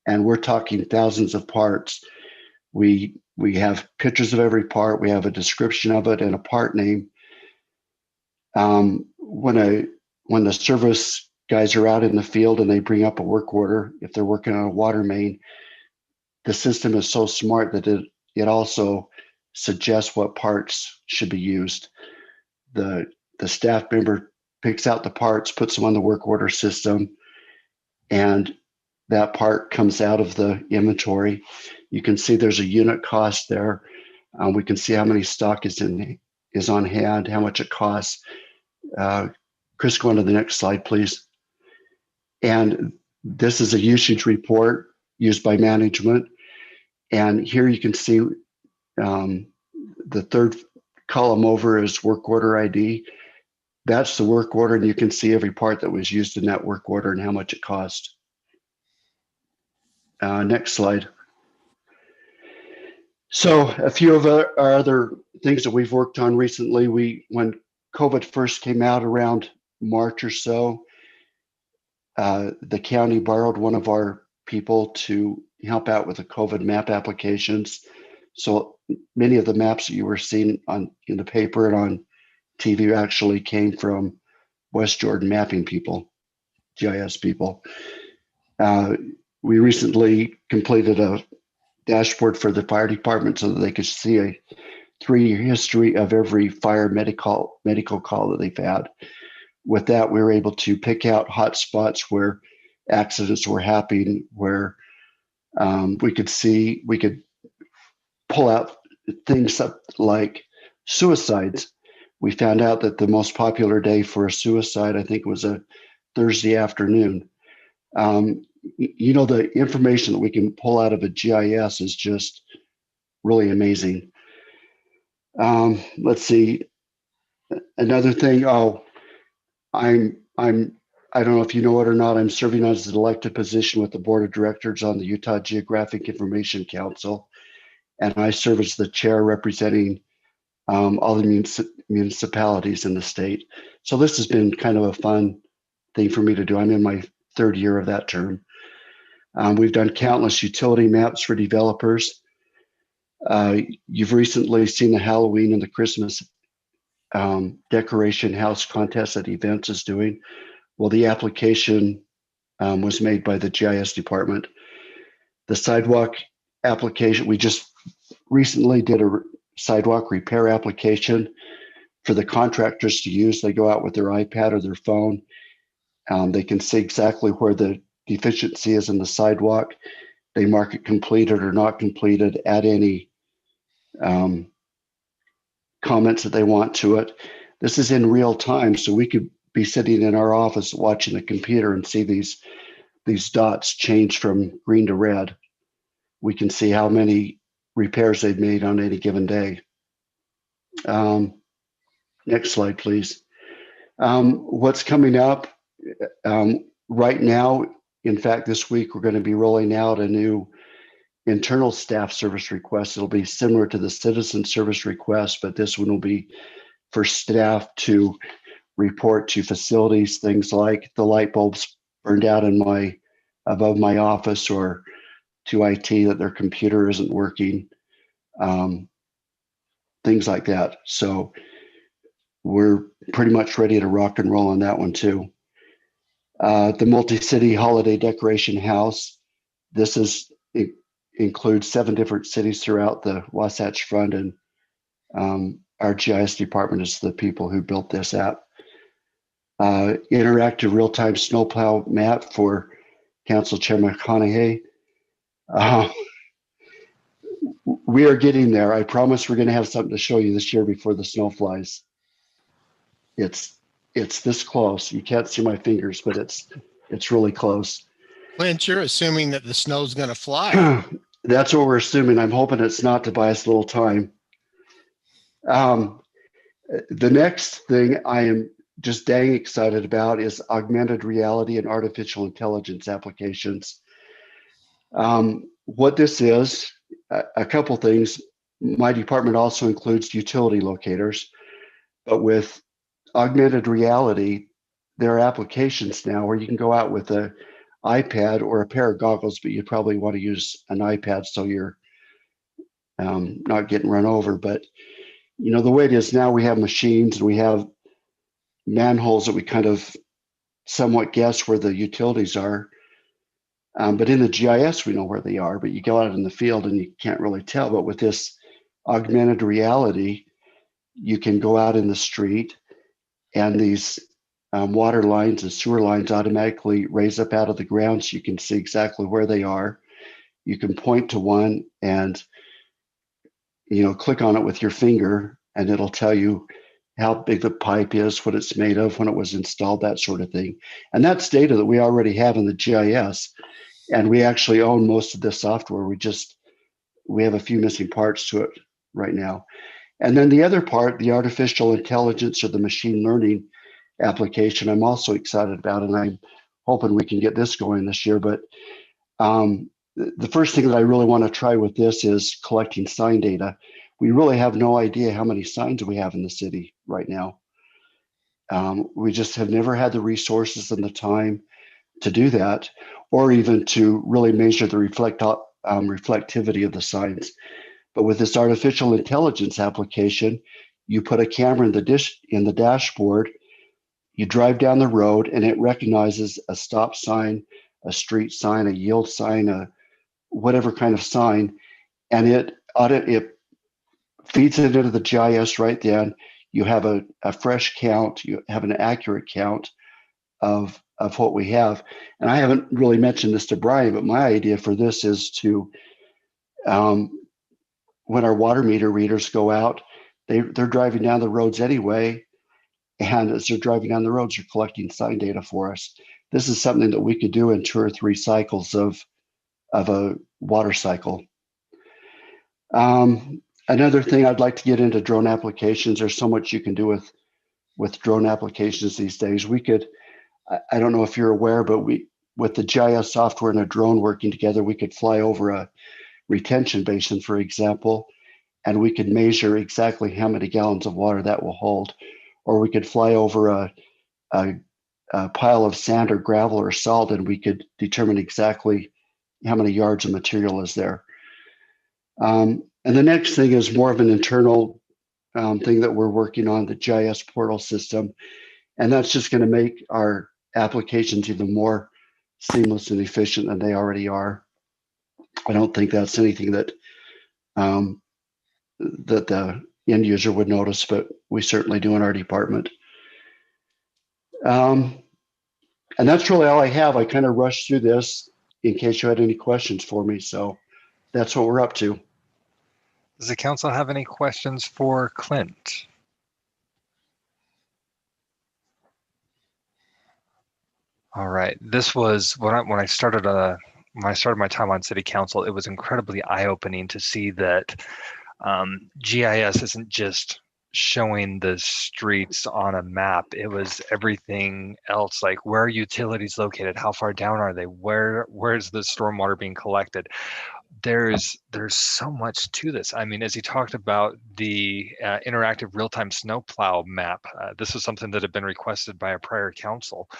and we're talking thousands of parts. We have pictures of every part. We have a description of it and a part name. When the service guys are out in the field and they bring up a work order, if they're working on a water main, the system is so smart that it also suggests what parts should be used. The staff member picks out the parts, puts them on the work order system, and that part comes out of the inventory. You can see there's a unit cost there. We can see how many stock is on hand, how much it costs. Chris, go on to the next slide, please. And this is a usage report used by management. And here you can see the third column over is work order ID. That's the work order, and you can see every part that was used in that work order and how much it cost. Next slide. So a few of our other things that we've worked on recently, when COVID first came out around March or so, the county borrowed one of our people to help out with the COVID map applications. So many of the maps that you were seeing in the paper and on TV actually came from West Jordan mapping people, GIS people. We recently completed a dashboard for the fire department so that they could see a 3-year history of every fire medical call that they've had. With that, we were able to pick out hot spots where accidents were happening, where we could pull out things up like suicides. We found out that the most popular day for a suicide, I think, was a Thursday afternoon. The information that we can pull out of a GIS is just really amazing. Let's see. Another thing. I don't know if you know it or not. I'm serving as an elected position with the board of directors on the Utah Geographic Information Council, and I serve as the chair representing all the municipalities in the state. So this has been kind of a fun thing for me to do. I'm in my third year of that term. We've done countless utility maps for developers. You've recently seen the Halloween and the Christmas decoration house contest that Events is doing. Well, the application was made by the GIS department. The sidewalk application, we just recently did a sidewalk repair application for the contractors to use. They go out with their iPad or their phone. They can see exactly where the deficiency is in the sidewalk. They mark it completed or not completed, add any comments that they want to it. This is in real time, so we could be sitting in our office watching the computer and see these dots change from green to red. We can see how many repairs they've made on any given day. Next slide, please. What's coming up right now? In fact, this week we're going to be rolling out a new internal staff service request. It'll be similar to the citizen service request, but this one will be for staff to report to facilities, things like the light bulbs burned out above my office, or to IT that their computer isn't working, things like that. So we're pretty much ready to rock and roll on that one too. The multi-city holiday decoration house. It includes 7 different cities throughout the Wasatch Front, and our GIS department is the people who built this app. Interactive real-time snowplow map for Council Chair McConaughey. We are getting there. I promise we're going to have something to show you this year before the snow flies. It's this close. You can't see my fingers, but it's really close. Clint, you're assuming that the snow's going to fly. That's what we're assuming. I'm hoping it's not, to buy us a little time. The next thing I am just dang excited about is augmented reality and artificial intelligence applications. What this is, a couple things. My department also includes utility locators, but with augmented reality, there are applications now where you can go out with an iPad or a pair of goggles, but you probably want to use an iPad so you're not getting run over. But the way it is now, we have machines and we have manholes that we kind of somewhat guess where the utilities are. But in the GIS, we know where they are, but you go out in the field and you can't really tell. But with this augmented reality, you can go out in the street and these water lines and sewer lines automatically raise up out of the ground so you can see exactly where they are. You can point to one and click on it with your finger, and it'll tell you how big the pipe is, what it's made of, when it was installed, that sort of thing. And that's data that we already have in the GIS, and we actually own most of this software. We have a few missing parts to it right now. And then the other part, the artificial intelligence or the machine learning application, I'm also excited about, and I'm hoping we can get this going this year. But the first thing that I really want to try with this is collecting sign data. We really have no idea how many signs we have in the city right now. We just have never had the resources and the time to do that, or even to really measure the reflectivity of the signs. But with this artificial intelligence application, you put a camera in the dashboard, you drive down the road, and it recognizes a stop sign, a street sign, a yield sign, a whatever kind of sign, and it feeds it into the GIS right then. You have a fresh count, you have an accurate count of what we have. And I haven't really mentioned this to Brian, but my idea for this is to when our water meter readers go out, they're driving down the roads anyway. And as they're driving down the roads, they're collecting sign data for us. This is something that we could do in 2 or 3 cycles of a water cycle. Another thing I'd like to get into drone applications. There's so much you can do with drone applications these days. We could, I don't know if you're aware, but with the GIS software and a drone working together, we could fly over a retention basin, for example, and we could measure exactly how many gallons of water that will hold. Or we could fly over a pile of sand or gravel or salt, and we could determine exactly how many yards of material is there. And the next thing is more of an internal thing that we're working on, the GIS portal system. And that's just going to make our applications even more seamless and efficient than they already are. I don't think that's anything that that the end user would notice, but we certainly do in our department. And that's really all I have. I kind of rushed through this in case you had any questions for me. So that's what we're up to. Does the council have any questions for Clint? All right. This was when I started my time on city council. It was incredibly eye-opening to see that GIS isn't just showing the streets on a map. It was everything else, like where are utilities located, how far down are they, where's the stormwater being collected. There's so much to this. I mean, as he talked about the interactive real-time snowplow map, this was something that had been requested by a prior council.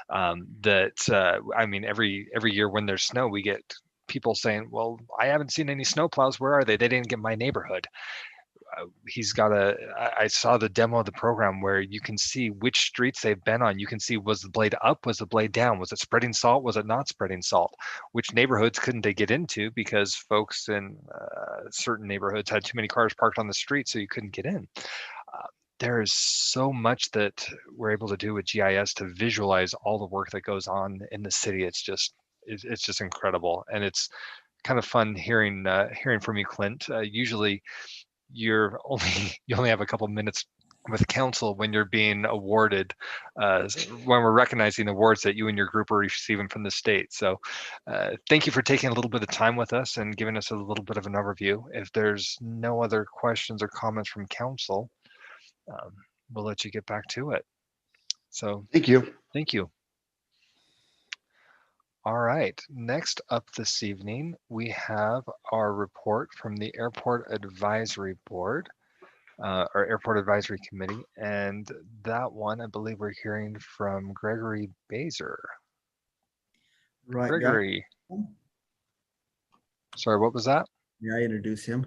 I mean, every year when there's snow, we get people saying, well, I haven't seen any snowplows. Where are they? They didn't get my neighborhood. I saw the demo of the program where you can see which streets they've been on. You can see, was the blade up? Was the blade down? Was it spreading salt? Was it not spreading salt? Which neighborhoods couldn't they get into because folks in certain neighborhoods had too many cars parked on the street, so you couldn't get in. There's so much that we're able to do with GIS to visualize all the work that goes on in the city. It's just incredible, and it's kind of fun hearing from you, Clint. Usually you only have a couple minutes with council when you're being awarded, when we're recognizing awards that you and your group are receiving from the state. So thank you for taking a little bit of time with us and giving us a little bit of an overview. If there's no other questions or comments from council, we'll let you get back to it. So thank you. Thank you. All right, next up this evening, we have our report from the Airport Advisory Board, or Airport Advisory Committee, and that one, I believe we're hearing from Gregory Baser. Right. Gregory. Yeah. Sorry, what was that? May I introduce him?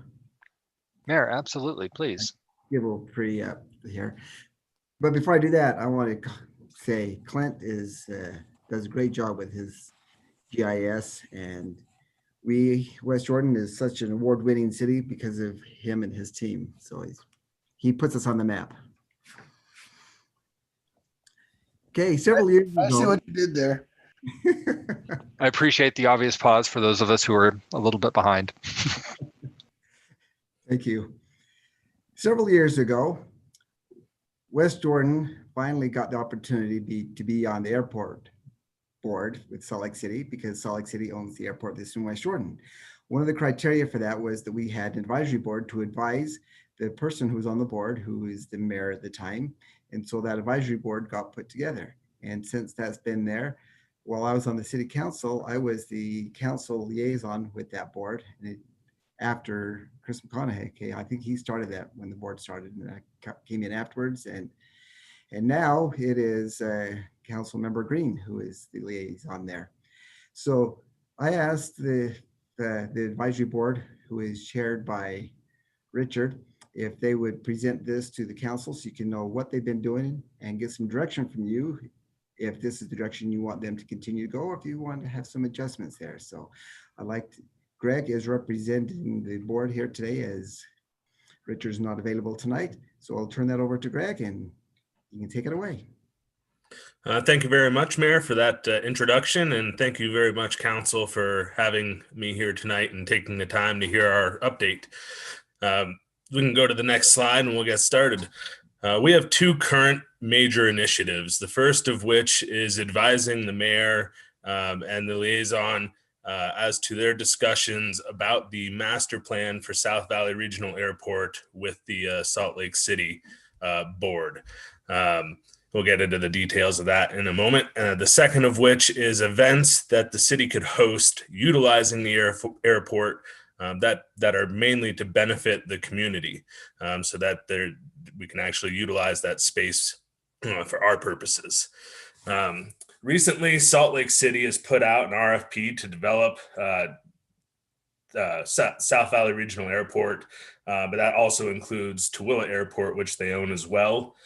Mayor, absolutely, please. Give a little pre here. But before I do that, I want to say Clint does a great job with his GIS, and West Jordan is such an award-winning city because of him and his team. So he puts us on the map. Okay, several years ago. I see what you did there. I appreciate the obvious pause for those of us who are a little bit behind. Thank you. Several years ago, West Jordan finally got the opportunity to be on the airport board with Salt Lake City, because Salt Lake City owns the airport that's in West Jordan. One of the criteria for that was that we had an advisory board to advise the person who was on the board, who is the mayor at the time. And so that advisory board got put together. And since that's been there, while I was on the city council, I was the council liaison with that board. And after Chris McConaughey, I think he started that when the board started, and I came in afterwards. And now it is Council Member Green who is the liaison there. So I asked the advisory board, who is chaired by Richard, if they would present this to the council so you can know what they've been doing and get some direction from you, if this is the direction you want them to continue to go, or if you want to have some adjustments there. So Greg is representing the board here today, as Richard's not available tonight. So I'll turn that over to Greg and you can take it away. Thank you very much, Mayor, for that introduction, and thank you very much, Council, for having me here tonight and taking the time to hear our update. We can go to the next slide and we'll get started. We have two current major initiatives, the first of which is advising the mayor and the liaison as to their discussions about the master plan for South Valley Regional Airport with the Salt Lake City board. We'll get into the details of that in a moment. The second of which is events that the city could host utilizing the airport that are mainly to benefit the community, so that we can actually utilize that space for our purposes. Recently, Salt Lake City has put out an RFP to develop South Valley Regional Airport, but that also includes Tooele Airport, which they own as well.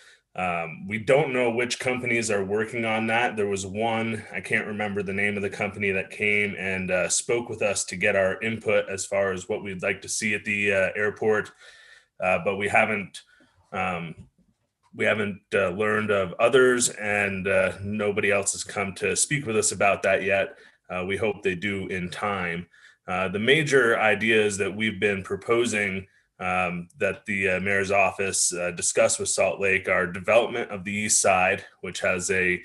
We don't know which companies are working on that. There was one, I can't remember the name of the company, that came and spoke with us to get our input as far as what we'd like to see at the airport, but we haven't learned of others, and nobody else has come to speak with us about that yet. We hope they do in time. The major ideas that we've been proposing that the mayor's office discussed with Salt Lake are development of the east side, which has a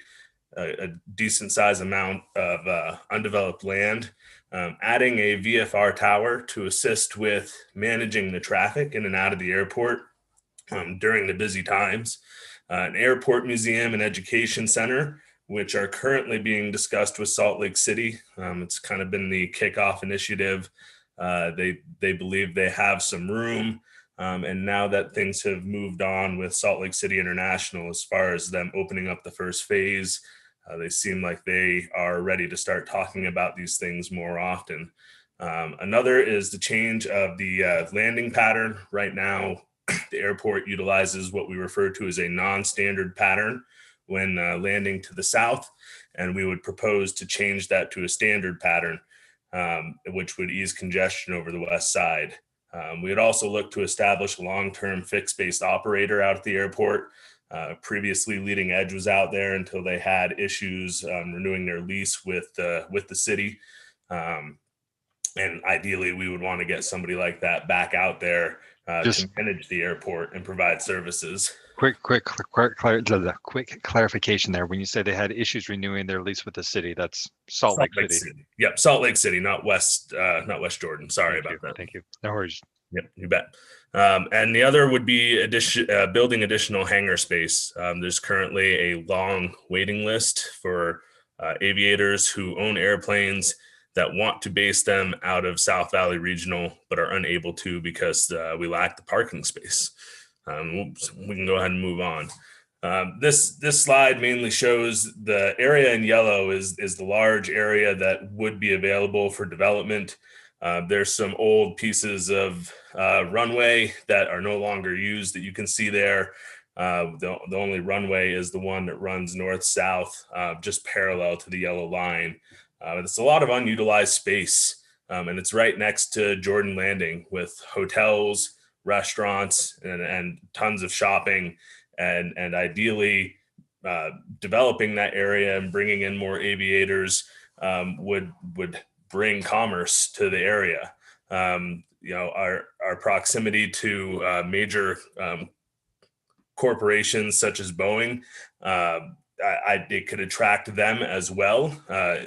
decent size amount of undeveloped land, adding a VFR tower to assist with managing the traffic in and out of the airport during the busy times, an airport museum and education center, which are currently being discussed with Salt Lake City. It's kind of been the kickoff initiative. They believe they have some room, and now that things have moved on with Salt Lake City International as far as them opening up the first phase, they seem like they are ready to start talking about these things more often. Another is the change of the landing pattern. Right now, the airport utilizes what we refer to as a non-standard pattern when landing to the south, and we would propose to change that to a standard pattern, which would ease congestion over the west side. We would also look to establish a long-term fixed-based operator out at the airport. Previously, Leading Edge was out there until they had issues renewing their lease with the city. And ideally, we would want to get somebody like that back out there to manage the airport and provide services. Quick clarification there. When you say they had issues renewing their lease with the city, that's Salt Lake City. Yep, Salt Lake City, not West Jordan. Sorry about that. Thank you. No worries. Yep, you bet. And the other would be building additional hangar space. There's currently a long waiting list for aviators who own airplanes that want to base them out of South Valley Regional, but are unable to because we lack the parking space. We can go ahead and move on. This slide mainly shows the area in yellow is the large area that would be available for development. There's some old pieces of runway that are no longer used that you can see there. The only runway is the one that runs north-south, just parallel to the yellow line. It's a lot of unutilized space, and it's right next to Jordan Landing with hotels, restaurants, and tons of shopping, and ideally developing that area and bringing in more aviators would bring commerce to the area. Our proximity to major corporations such as Boeing, it could attract them as well,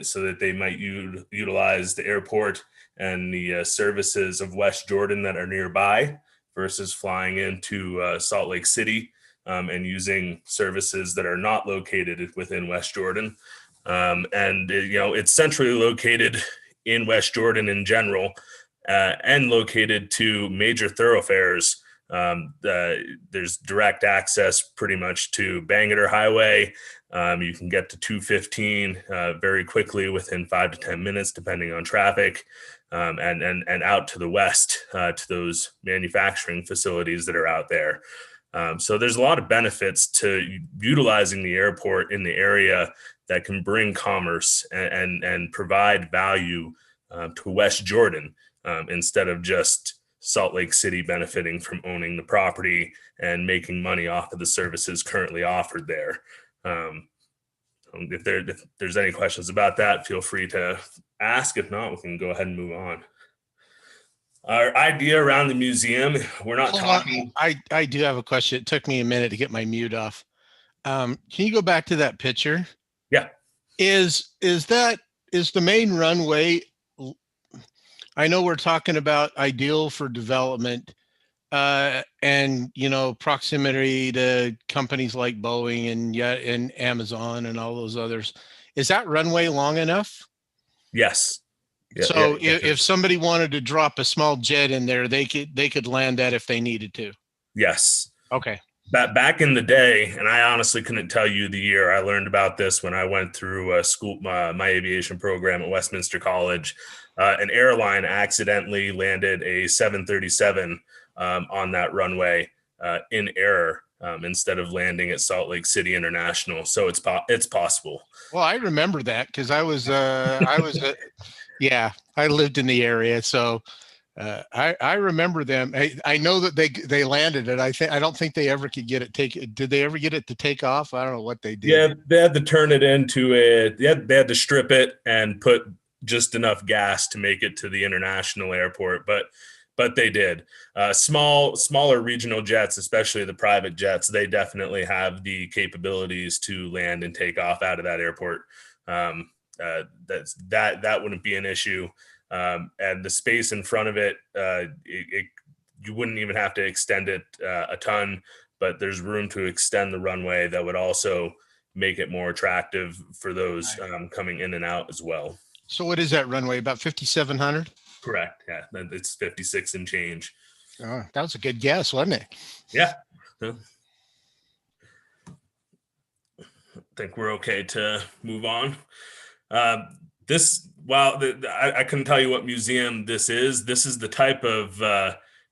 so that they might utilize the airport and the services of West Jordan that are nearby versus flying into Salt Lake City and using services that are not located within West Jordan. It's centrally located in West Jordan in general, and located to major thoroughfares. There's direct access pretty much to Bangerter Highway. You can get to 215 very quickly within 5 to 10 minutes, depending on traffic, and out to the west to those manufacturing facilities that are out there. So there's a lot of benefits to utilizing the airport in the area that can bring commerce and provide value to West Jordan, instead of just Salt Lake City benefiting from owning the property and making money off of the services currently offered there. If there's any questions about that, feel free to ask. If not, we can go ahead and move on. Our idea around the museum, we're not Hold on. talking. I do have a question. It took me a minute to get my mute off. Can you go back to that picture? Yeah. Is the main runway? I know we're talking about ideal for development, and proximity to companies like Boeing and Amazon and all those others. Is that runway long enough? Yes. Yeah, So yeah, if somebody wanted to drop a small jet in there, they could land that if they needed to. yes. Okay. Back in the day, and I honestly couldn't tell you the year. I learned about this when I went through school, my aviation program at Westminster College. An airline accidentally landed a 737 on that runway in error instead of landing at Salt Lake City International. So it's possible. Well, I remember that because I was yeah, I lived in the area, so I remember them. I know that they landed it. I don't think they ever could get it did they ever get it to take off? I don't know what they did. Yeah, they had to turn it into they had to strip it and put just enough gas to make it to the international airport, but they did. Smaller regional jets, especially the private jets, they definitely have the capabilities to land and take off out of that airport. That wouldn't be an issue. And the space in front of it, you wouldn't even have to extend it a ton, but there's room to extend the runway that would also make it more attractive for those coming in and out as well. So what is that runway? About 5,700? Correct. Yeah, it's 56 and change. Oh, that was a good guess, wasn't it? Yeah. I think we're okay to move on. I couldn't tell you what museum this is. This is the type of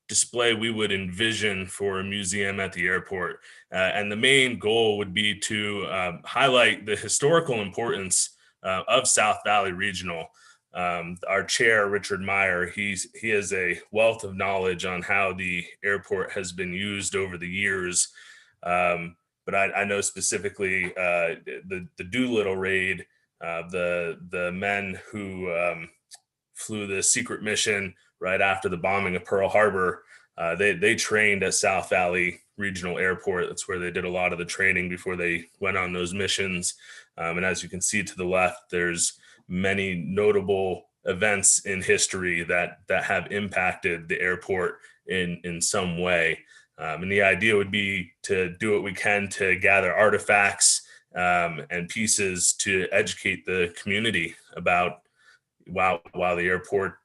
display we would envision for a museum at the airport. And the main goal would be to highlight the historical importance of South Valley Regional. Our chair, Richard Meyer, he has a wealth of knowledge on how the airport has been used over the years. But I know specifically the Doolittle raid, the men who flew the secret mission right after the bombing of Pearl Harbor. They trained at South Valley Regional Airport. That's where they did a lot of the training before they went on those missions. And as you can see to the left, there's many notable events in history that have impacted the airport in some way. And the idea would be to do what we can to gather artifacts and pieces to educate the community about while the airport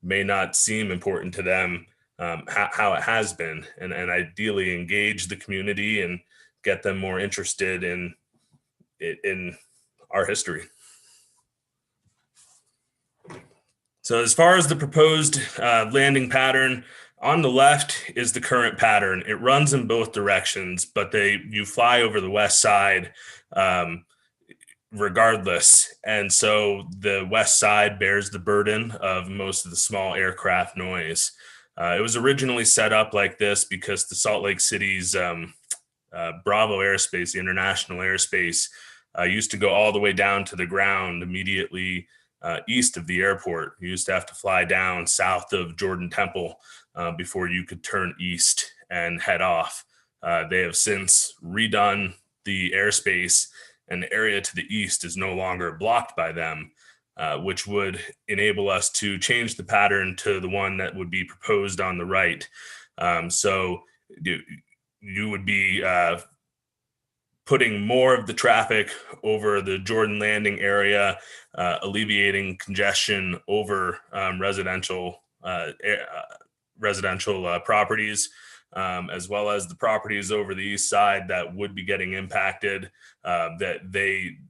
may not seem important to them, how it has been, and ideally engage the community and get them more interested in our history. So as far as the proposed landing pattern, on the left is the current pattern. It runs in both directions, but you fly over the west side regardless. And so the west side bears the burden of most of the small aircraft noise. It was originally set up like this because the Salt Lake City's Bravo airspace, the international airspace, used to go all the way down to the ground immediately east of the airport. You used to have to fly down south of Jordan Temple before you could turn east and head off. They have since redone the airspace, and the area to the east is no longer blocked by them, which would enable us to change the pattern to the one that would be proposed on the right. So you would be putting more of the traffic over the Jordan Landing area, alleviating congestion over residential properties, as well as the properties over the east side that would be getting impacted.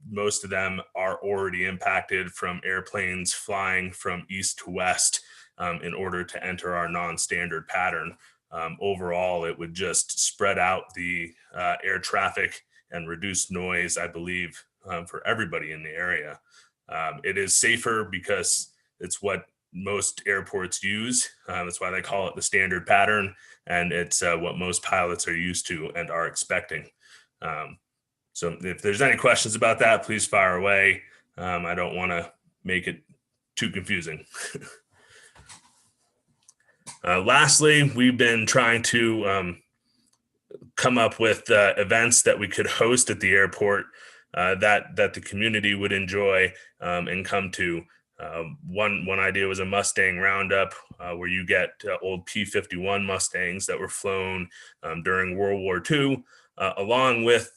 Most of them are already impacted from airplanes flying from east to west in order to enter our non-standard pattern. Overall, it would just spread out the air traffic and reduce noise, I believe, for everybody in the area. It is safer because it's what most airports use. That's why they call it the standard pattern, and it's what most pilots are used to and are expecting. So if there's any questions about that, please fire away. I don't want to make it too confusing. Lastly, we've been trying to come up with events that we could host at the airport that the community would enjoy and come to. One idea was a Mustang roundup where you get old P-51 Mustangs that were flown during World War II, along with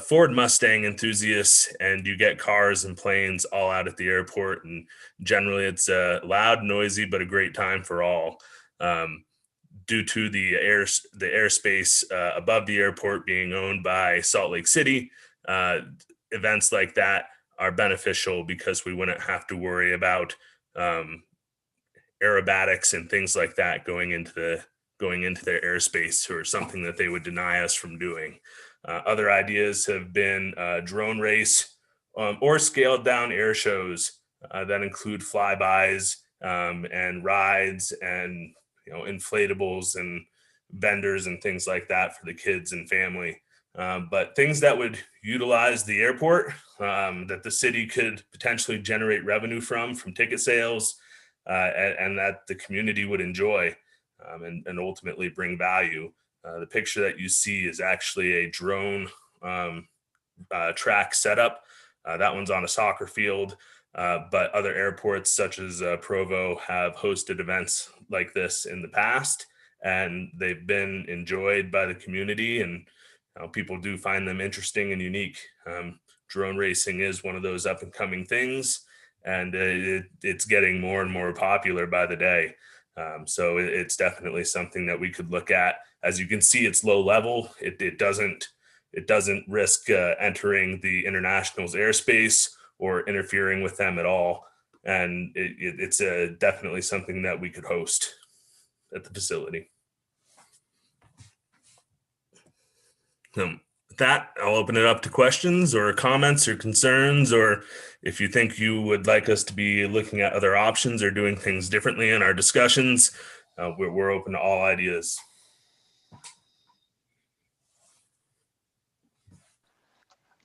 Ford Mustang enthusiasts, and you get cars and planes all out at the airport. And generally it's loud, noisy, but a great time for all. Due to the airspace above the airport being owned by Salt Lake City, events like that are beneficial because we wouldn't have to worry about aerobatics and things like that going into their airspace, or something that they would deny us from doing. Other ideas have been drone race or scaled down air shows that include flybys and rides and inflatables and vendors and things like that for the kids and family. But things that would utilize the airport, that the city could potentially generate revenue from ticket sales, and that the community would enjoy and ultimately bring value. The picture that you see is actually a drone track setup. That one's on a soccer field, but other airports such as Provo have hosted events like this in the past, and they've been enjoyed by the community, and people do find them interesting and unique. Drone racing is one of those up and coming things, and it's getting more and more popular by the day. So it's definitely something that we could look at. As you can see, it's low level. It doesn't risk entering the international's airspace or interfering with them at all. And it's definitely something that we could host at the facility. With that, I'll open it up to questions or comments or concerns, or if you think you would like us to be looking at other options or doing things differently in our discussions, we're open to all ideas.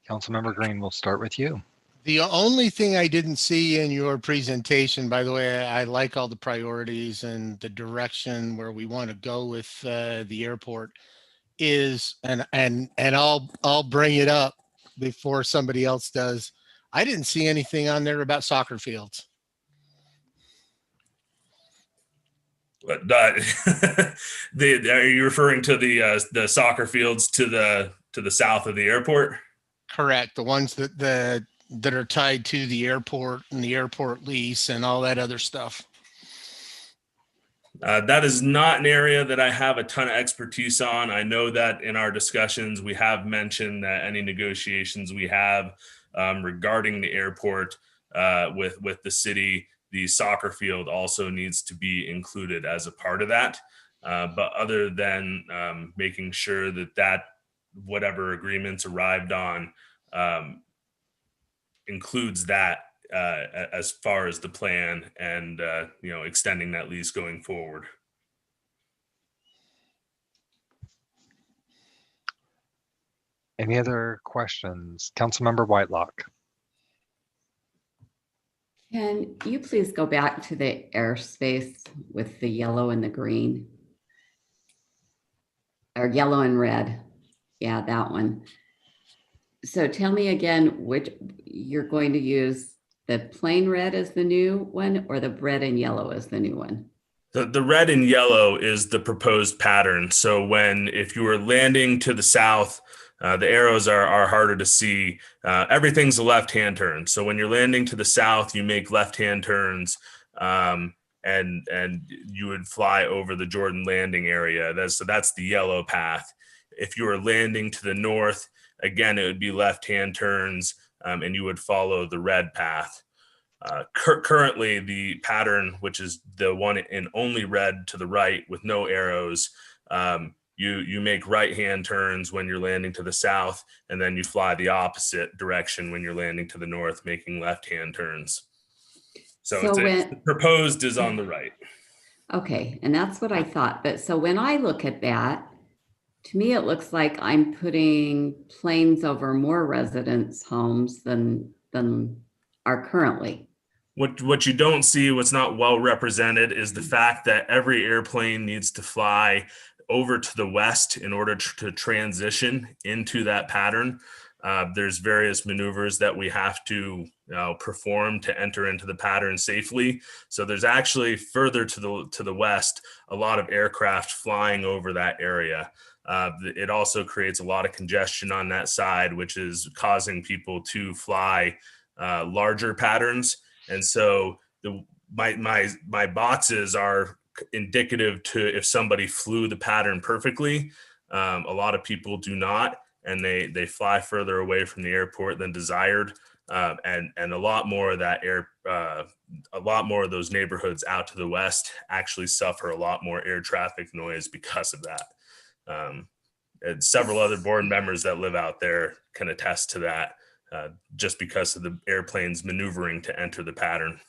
Councilmember Green, we'll start with you. The only thing I didn't see in your presentation, by the way, I like all the priorities and the direction where we want to go with the airport, is, and I'll bring it up before somebody else does. I didn't see anything on there about soccer fields. But are you referring to the soccer fields to the south of the airport? Correct. The ones that are tied to the airport and the airport lease and all that other stuff. That is not an area that I have a ton of expertise on. I know that in our discussions, we have mentioned that any negotiations we have regarding the airport with the city, the soccer field also needs to be included as a part of that. But other than making sure that whatever agreements arrived on includes that as far as the plan and extending that lease going forward. Any other questions? Councilmember Whitelock. Can you please go back to the airspace with the yellow and the green? Or yellow and red. Yeah, that one. So tell me again, which you're going to use, the plain red as the new one or the red and yellow as the new one? The red and yellow is the proposed pattern. So if you were landing to the south, the arrows are harder to see. Everything's a left-hand turn. So when you're landing to the south, you make left-hand turns and you would fly over the Jordan landing area. That's the yellow path. If you were landing to the north, again, it would be left-hand turns and you would follow the red path. Currently, the pattern, which is the one in only red to the right with no arrows, you make right-hand turns when you're landing to the south, and then you fly the opposite direction when you're landing to the north, making left-hand turns. So it's proposed is on the right. Okay, and that's what I thought. But so when I look at that, to me, it looks like I'm putting planes over more residence homes than are currently. What you don't see, what's not well represented, is the fact that every airplane needs to fly over to the west in order to transition into that pattern. There's various maneuvers that we have to perform to enter into the pattern safely. So there's actually further to the west a lot of aircraft flying over that area. It also creates a lot of congestion on that side, which is causing people to fly larger patterns. And so my boxes are indicative to if somebody flew the pattern perfectly. A lot of people do not, and they fly further away from the airport than desired. And a lot more of that a lot more of those neighborhoods out to the west actually suffer a lot more air traffic noise because of that. And several other board members that live out there can attest to that, just because of the airplanes maneuvering to enter the pattern.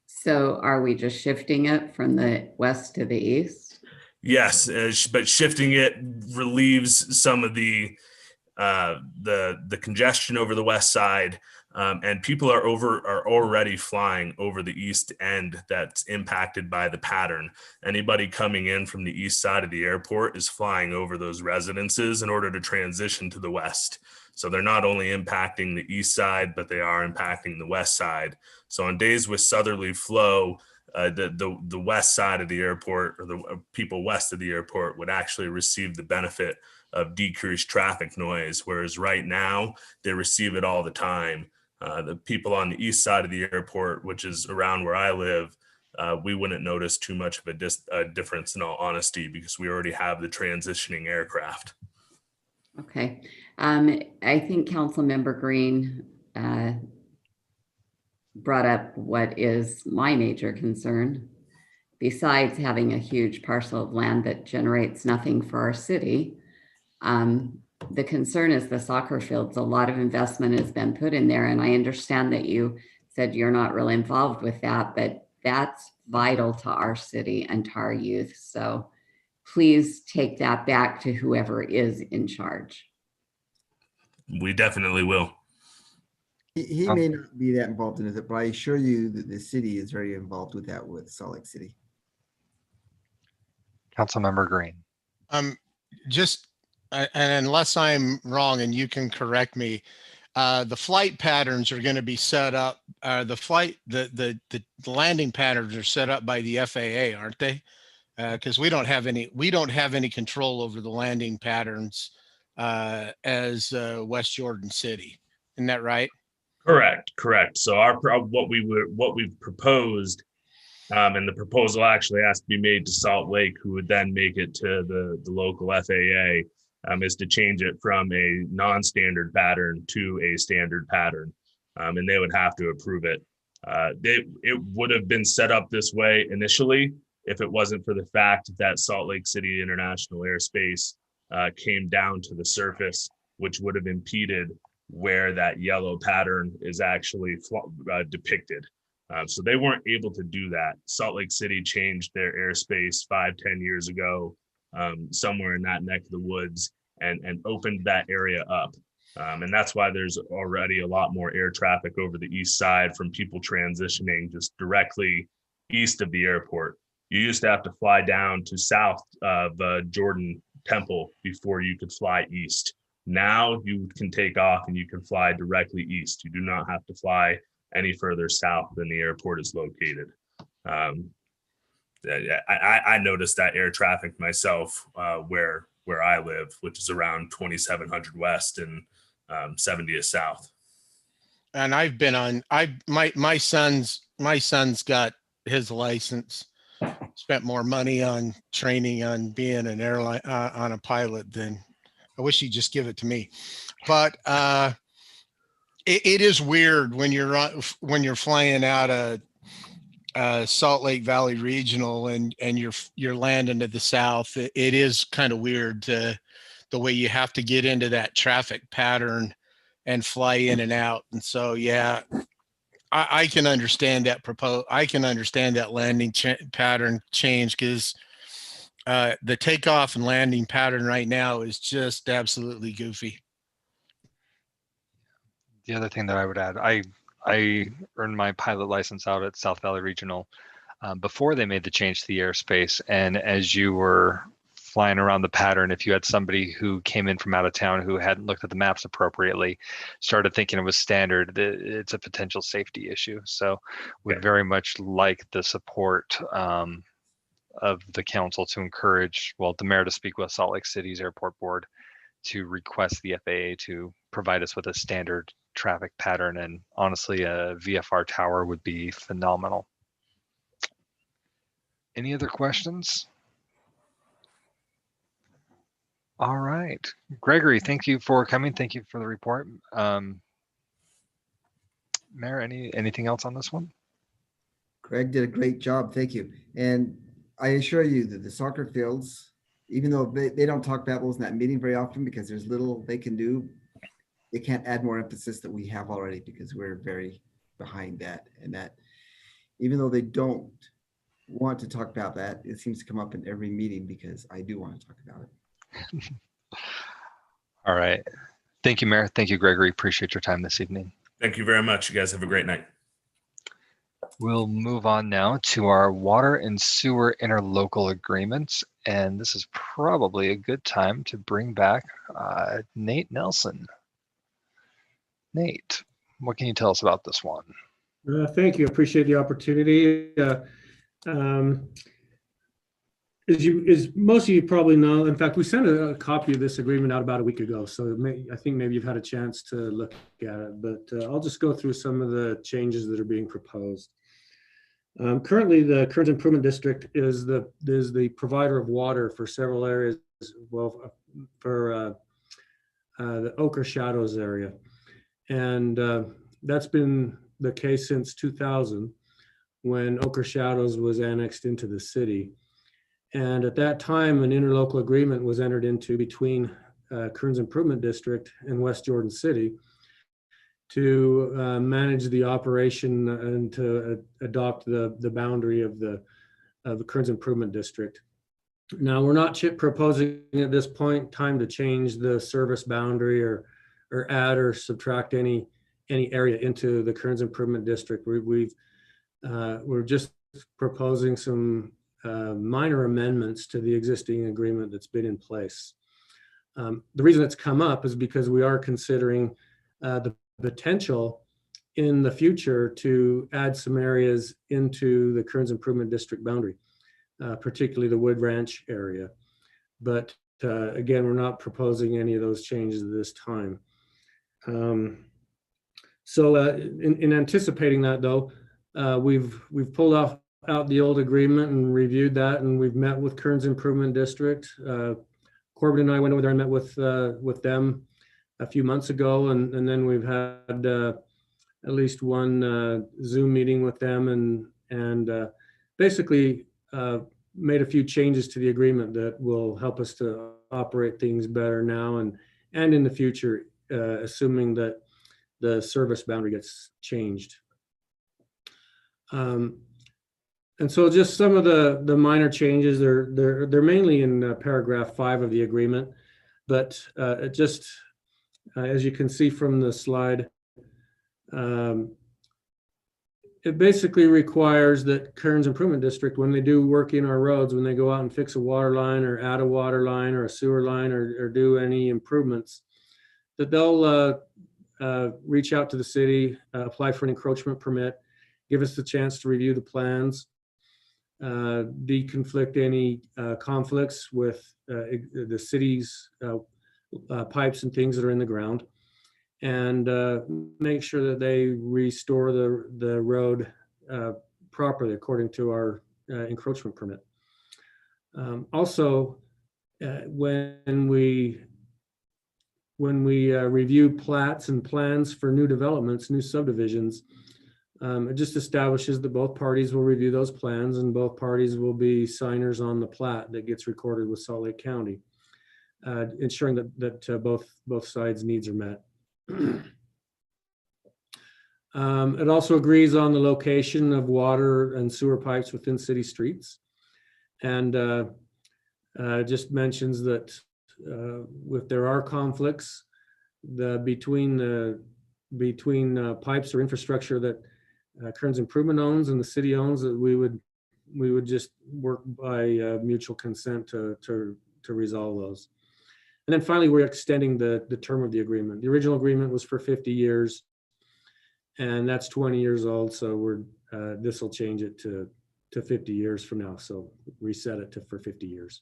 So are we just shifting it from the west to the east? Yes, but shifting it relieves some of the congestion over the west side, and people are already flying over the east end that's impacted by the pattern. Anybody coming in from the east side of the airport is flying over those residences in order to transition to the west. So they're not only impacting the east side, but they are impacting the west side. So on days with southerly flow, the west side of the airport, or the people west of the airport, would actually receive the benefit of decreased traffic noise, whereas right now they receive it all the time. The people on the east side of the airport, which is around where I live, we wouldn't notice too much of a difference, in all honesty, because we already have the transitioning aircraft. Okay. I think Councilmember Green brought up what is my major concern. Besides having a huge parcel of land that generates nothing for our city, the concern is the soccer fields. A lot of investment has been put in there, and I understand that you said you're not really involved with that, but that's vital to our city and to our youth. So please take that back to whoever is in charge. We definitely will. He may not be that involved in it, but I assure you that the city is very involved with that with Salt Lake City. Councilmember Green. And unless I'm wrong, and you can correct me, the flight patterns are going to be set up. The landing patterns are set up by the FAA, aren't they? Because we don't have any control over the landing patterns as West Jordan City. Isn't that right? Correct. So what we've proposed, and the proposal actually has to be made to Salt Lake, who would then make it to the local FAA, is to change it from a non-standard pattern to a standard pattern, and they would have to approve it. It would have been set up this way initially if it wasn't for the fact that Salt Lake City International Airspace came down to the surface, which would have impeded where that yellow pattern is actually depicted. So they weren't able to do that. Salt Lake City changed their airspace 5-10 years ago, somewhere in that neck of the woods, and opened that area up. And that's why there's already a lot more air traffic over the east side from people transitioning just directly east of the airport. You used to have to fly down to south of Jordan Temple before you could fly east. Now you can take off and you can fly directly east. You do not have to fly any further south than the airport is located. I noticed that air traffic myself where I live, which is around 2700 West and 70th South. And I've been on. My son's got his license. Spent more money on training on being an airline on a pilot than. I wish he'd just give it to me, but it is weird when you're flying out of Salt Lake Valley Regional and you're landing to the south. It is kind of weird the way you have to get into that traffic pattern and fly in and out. And so, yeah, I can understand that I can understand that landing pattern change, because the takeoff and landing pattern right now is just absolutely goofy. The other thing that I would add, I I earned my pilot license out at South Valley Regional before they made the change to the airspace. And as you were flying around the pattern, if you had somebody who came in from out of town who hadn't looked at the maps appropriately, started thinking it was standard, it's a potential safety issue. So would very much like the support of the council to encourage, well, the mayor to speak with Salt Lake City's airport board to request the FAA to provide us with a standard traffic pattern. And honestly, a VFR tower would be phenomenal. Any other questions? All right, Gregory, thank you for coming. Thank you for the report. Mayor, anything else on this one? Greg did a great job. Thank you. And I assure you that the soccer fields, even though they don't talk about those in that meeting very often because there's little they can do, they can't add more emphasis that we have already because we're very behind that. And that even though they don't want to talk about that, it seems to come up in every meeting because I do want to talk about it. All right. Thank you, Mayor. Thank you, Gregory. Appreciate your time this evening. Thank you very much. You guys have a great night. We'll move on now to our water and sewer interlocal agreements. And this is probably a good time to bring back Nate Nelson. Nate, what can you tell us about this one? Thank you. Appreciate the opportunity. As most of you probably know, in fact, we sent a copy of this agreement out about a week ago. So I think maybe you've had a chance to look at it, but I'll just go through some of the changes that are being proposed. Currently, the Kearns Improvement District is the provider of water for several areas, well, for the Ochre Shadows area. And that's been the case since 2000 when Ochre Shadows was annexed into the city. And at that time, an interlocal agreement was entered into between Kearns Improvement District and West Jordan City to manage the operation and to adopt the boundary of the Kearns Improvement District. Now, we're not proposing at this point in time to change the service boundary or add or subtract any area into the Kearns Improvement District. We're just proposing some minor amendments to the existing agreement that's been in place. The reason it's come up is because we are considering the potential in the future to add some areas into the Kearns Improvement District boundary, particularly the Wood Ranch area. But again, we're not proposing any of those changes at this time. So in anticipating that though, we've pulled out the old agreement and reviewed that, and we've met with Kearns Improvement District. Corbin and I went over there and met with them a few months ago, and then we've had at least one Zoom meeting with them, and basically made a few changes to the agreement that will help us to operate things better now and in the future, assuming that the service boundary gets changed. And so just some of the minor changes, they're mainly in paragraph 5 of the agreement, but it just, as you can see from the slide, it basically requires that Kearns Improvement District, when they do work in our roads, when they go out and fix a water line or add a water line or a sewer line or do any improvements, that they'll reach out to the city, apply for an encroachment permit, give us the chance to review the plans, deconflict any conflicts with the city's pipes and things that are in the ground, and make sure that they restore the road properly according to our encroachment permit. Also, when we review plats and plans for new developments, new subdivisions, it just establishes that both parties will review those plans and both parties will be signers on the plat that gets recorded with Salt Lake County, ensuring that both sides' needs are met. It also agrees on the location of water and sewer pipes within city streets, and just mentions that if there are conflicts between the between pipes or infrastructure that Kearns Improvement owns and the city owns, that we would just work by mutual consent to resolve those. And then finally, we're extending the term of the agreement. The original agreement was for 50 years, and that's 20 years old. So this will change it to 50 years from now. So reset it for 50 years.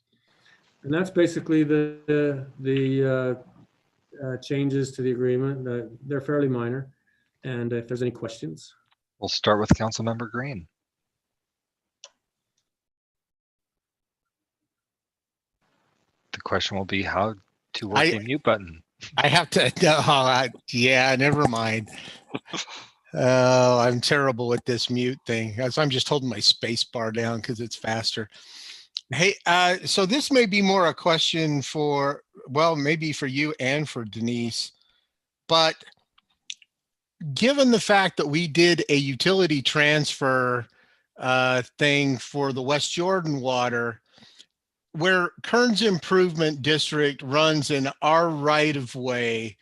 And that's basically the changes to the agreement. They're fairly minor. And if there's any questions. We'll start with Councilmember Green. The question will be how to work the mute button. I have to, yeah, never mind. Oh, I'm terrible with this mute thing. I'm just holding my space bar down because it's faster. Hey, so this may be more a question for, well, maybe for you and for Denise, but given the fact that we did a utility transfer thing for the West Jordan water, where Kearns Improvement District runs in our right of way,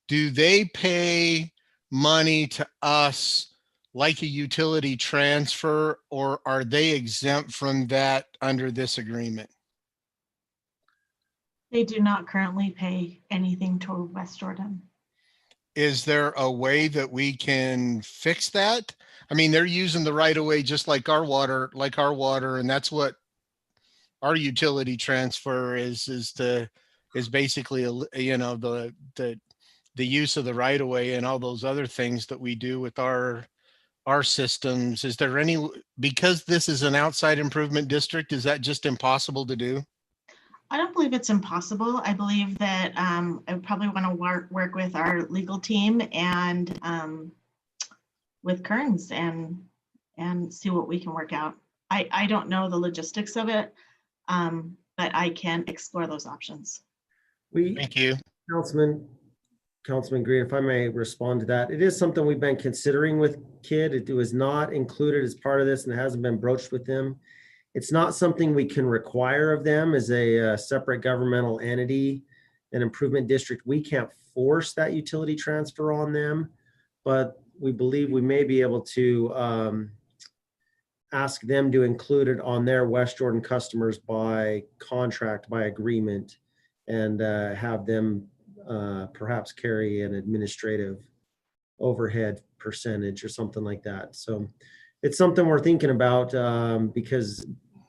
do they pay money to us like a utility transfer, or are they exempt from that under this agreement? They do not currently pay anything to West Jordan. Is there a way that we can fix that? I mean, they're using the right of way just like our water, and that's what our utility transfer is basically, you know, the use of the right of way and all those other things that we do with our systems. Is there any, because this is an outside improvement district, is that just impossible to do? I don't believe it's impossible. I believe that I would probably want to work with our legal team and with Kearns and see what we can work out. I don't know the logistics of it, but I can explore those options. Thank you. Councilman Green, if I may respond to that. It is something we've been considering with KID. It was not included as part of this and it hasn't been broached with them. It's not something we can require of them as a separate governmental entity, an improvement district. We can't force that utility transfer on them, but we believe we may be able to ask them to include it on their West Jordan customers by contract, by agreement, and have them perhaps carry an administrative overhead percentage or something like that. So it's something we're thinking about because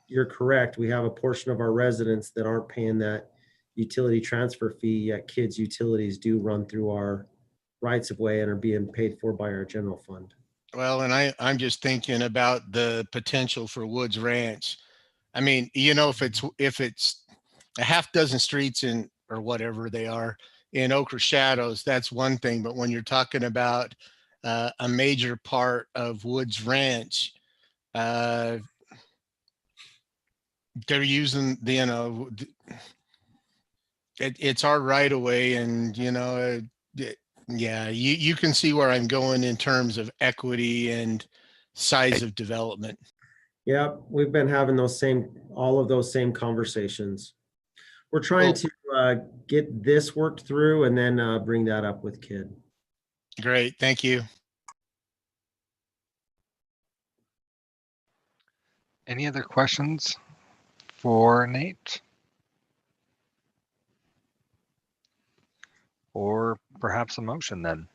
you're correct. We have a portion of our residents that aren't paying that utility transfer fee, yet kids' utilities do run through our rights of way and are being paid for by our general fund. Well, and I'm just thinking about the potential for Woods Ranch. I mean, you know, if it's a half dozen streets in, or whatever they are, in Ochre Shadows, that's one thing. But when you're talking about a major part of Woods Ranch, they're using the, you know, it's our right of way, and you know, yeah, you can see where I'm going in terms of equity and size of development. Yeah, we've been having all of those same conversations. We're trying to get this worked through and then bring that up with KID. Great, thank you. Any other questions for Nate? Or perhaps a motion then?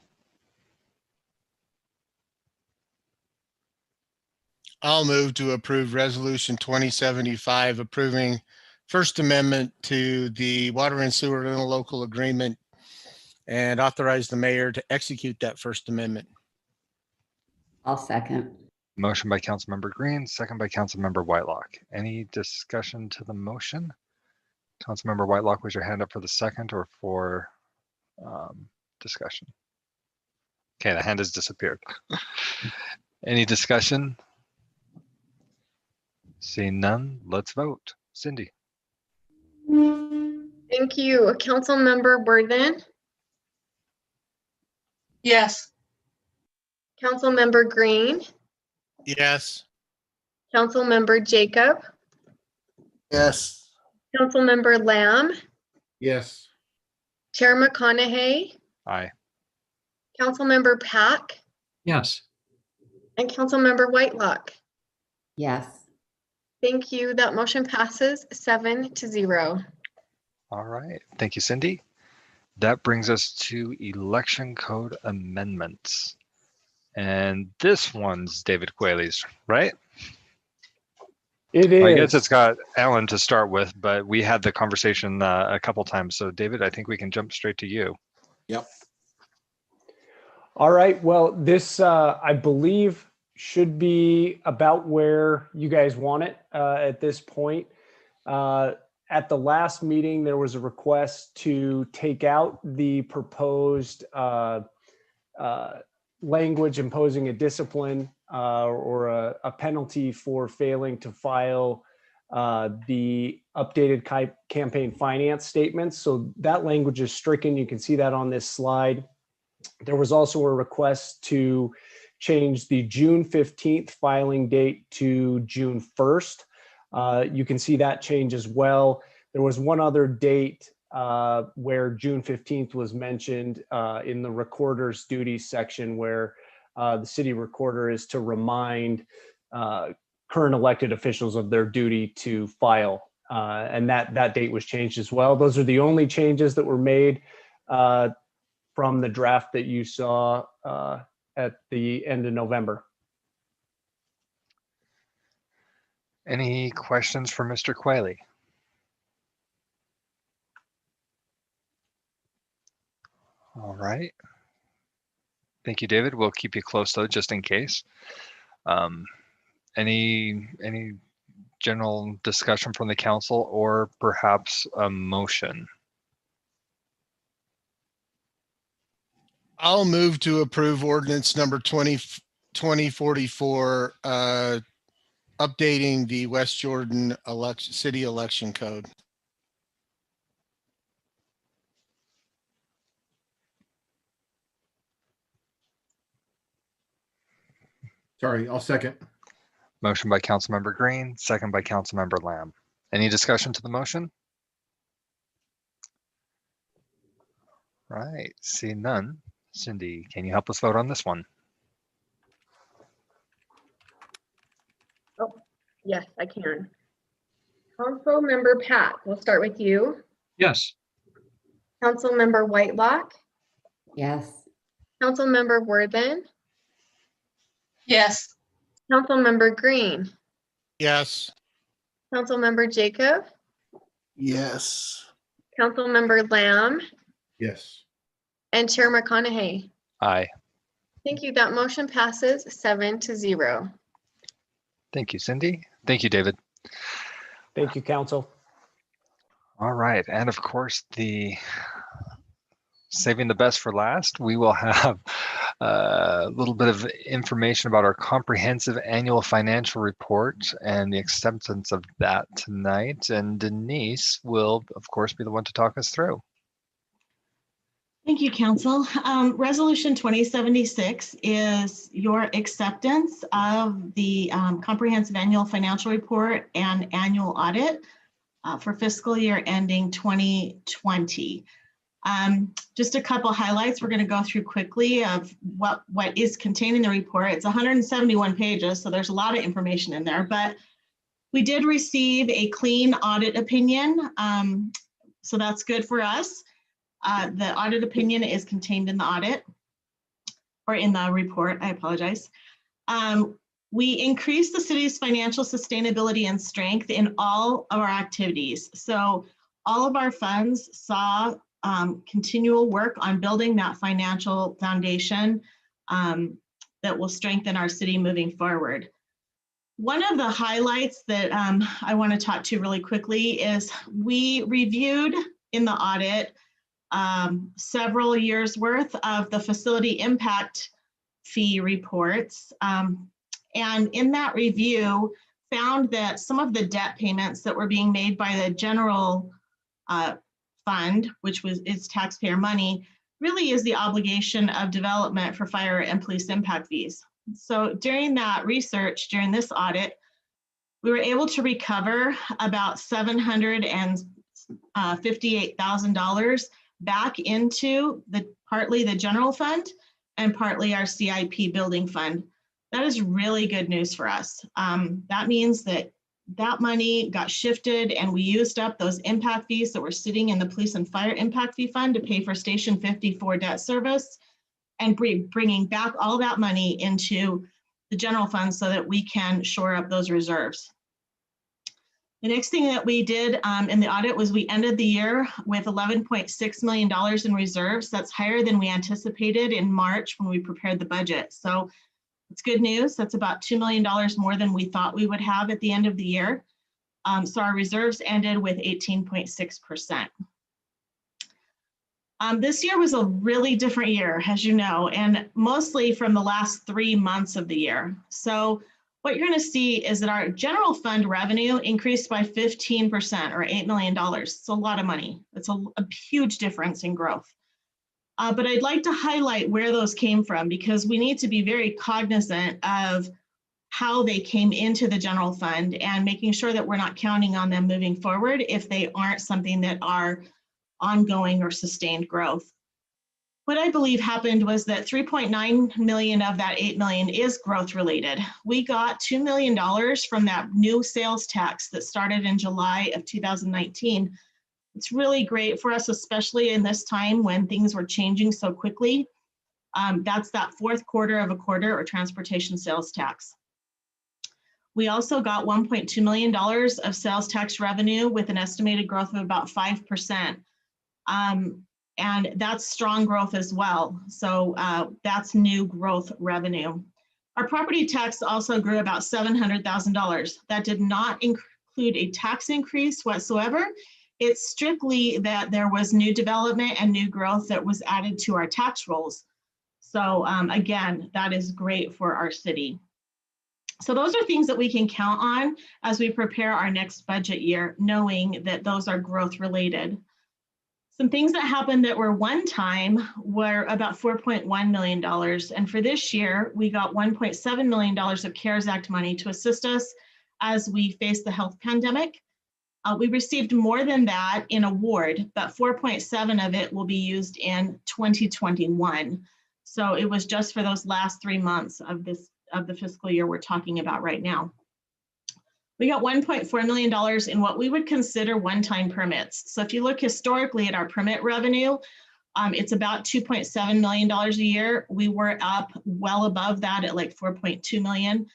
I'll move to approve Resolution 2075, approving First Amendment to the Water and Sewer Interlocal Agreement, and authorize the mayor to execute that First Amendment. I'll second. Motion by Councilmember Green, second by Councilmember Whitelock. Any discussion to the motion? Councilmember Whitelock, was your hand up for the second or for discussion? Okay, the hand has disappeared. Any discussion? Seeing none, let's vote. Cindy. Thank you. Councilmember Worthen. Yes. Councilmember Green. Yes. Councilmember Jacob. Yes. Councilmember Lamb. Yes. Chair McConaughey. Aye. Councilmember Pack, Yes. and Councilmember Whitelock. Yes. Thank you. That motion passes 7-0. All right. Thank you, Cindy. That brings us to election code amendments. And this one's David Quayle's, right? It is. Well, I guess it's got Alan to start with, but we had the conversation a couple times. So David, I think we can jump straight to you. Yep. All right. Well, this, I believe, should be about where you guys want it at this point. At the last meeting, there was a request to take out the proposed language imposing a discipline or a penalty for failing to file the updated campaign finance statements. So that language is stricken. You can see that on this slide. There was also a request to change the June 15th filing date to June 1st. You can see that change as well. There was one other date where June 15th was mentioned in the recorder's duties section, where the city recorder is to remind current elected officials of their duty to file. And that date was changed as well. Those are the only changes that were made from the draft that you saw at the end of November. Any questions for Mr. Quayle? All right. Thank you, David. We'll keep you close though, just in case. Any general discussion from the council or perhaps a motion? I'll move to approve ordinance number 2044, updating the West Jordan city election code. Sorry, I'll second. Motion by Councilmember Green, second by Councilmember Lamb. Any discussion to the motion? Right, see none. Cindy, can you help us vote on this one? Oh, yes, I can. Councilmember Pack, we'll start with you. Yes. Councilmember Whitelock, Yes. Councilmember Worthen, Yes. Councilmember Green, Yes. Councilmember Jacob, Yes. Councilmember Lamb, Yes. and Chair McConaughey. Aye. Thank you. That motion passes 7-0. Thank you, Cindy. Thank you, David. Thank you, council. All right, and of course, saving the best for last, we will have a little bit of information about our comprehensive annual financial report and the acceptance of that tonight. And Denise will, of course, be the one to talk us through. Thank you, Council. Resolution 2076 is your acceptance of the comprehensive annual financial report and annual audit for fiscal year ending 2020. Just a couple highlights we're going to go through quickly of what is contained in the report. It's 171 pages, so there's a lot of information in there, but we did receive a clean audit opinion, so that's good for us. The audit opinion is contained in the audit, or in the report, I apologize. We increased the city's financial sustainability and strength in all of our activities. So all of our funds saw continual work on building that financial foundation that will strengthen our city moving forward. One of the highlights that I want to talk to really quickly is we reviewed in the audit several years worth of the facility impact fee reports. And in that review, found that some of the debt payments that were being made by the general fund, which is taxpayer money, really is the obligation of development for fire and police impact fees. So during that research, during this audit, we were able to recover about $758,000 back into partly the general fund and partly our CIP building fund. That is really good news for us. That means that money got shifted and we used up those impact fees that were sitting in the police and fire impact fee fund to pay for Station 54 debt service, and bringing back all that money into the general fund so that we can shore up those reserves. The next thing that we did in the audit was we ended the year with $11.6 million in reserves. That's higher than we anticipated in March when we prepared the budget. So it's good news. That's about $2 million more than we thought we would have at the end of the year. So our reserves ended with 18.6%. This year was a really different year, as you know, and mostly from the last 3 months of the year. So what you're going to see is that our general fund revenue increased by 15% or $8 million. It's a lot of money. It's a huge difference in growth. But I'd like to highlight where those came from, because we need to be very cognizant of how they came into the general fund and making sure that we're not counting on them moving forward if they aren't something that are ongoing or sustained growth. What I believe happened was that 3.9 million of that 8 million is growth related. We got $2 million from that new sales tax that started in July of 2019. It's really great for us, especially in this time when things were changing so quickly. That's that fourth quarter of a quarter or transportation sales tax. We also got $1.2 million of sales tax revenue with an estimated growth of about 5%. And that's strong growth as well. So that's new growth revenue. Our property tax also grew about $700,000. That did not include a tax increase whatsoever. It's strictly that there was new development and new growth that was added to our tax rolls. So again, that is great for our city. So those are things that we can count on as we prepare our next budget year, knowing that those are growth related. Some things that happened that were one time were about $4.1 million. And for this year, we got $1.7 million of CARES Act money to assist us as we face the health pandemic. We received more than that in award, but 4.7 of it will be used in 2021. So it was just for those last 3 months of the fiscal year we're talking about right now. We got $1.4 million in what we would consider one-time permits. So if you look historically at our permit revenue, it's about $2.7 million a year. We were up well above that at like 4.2 million.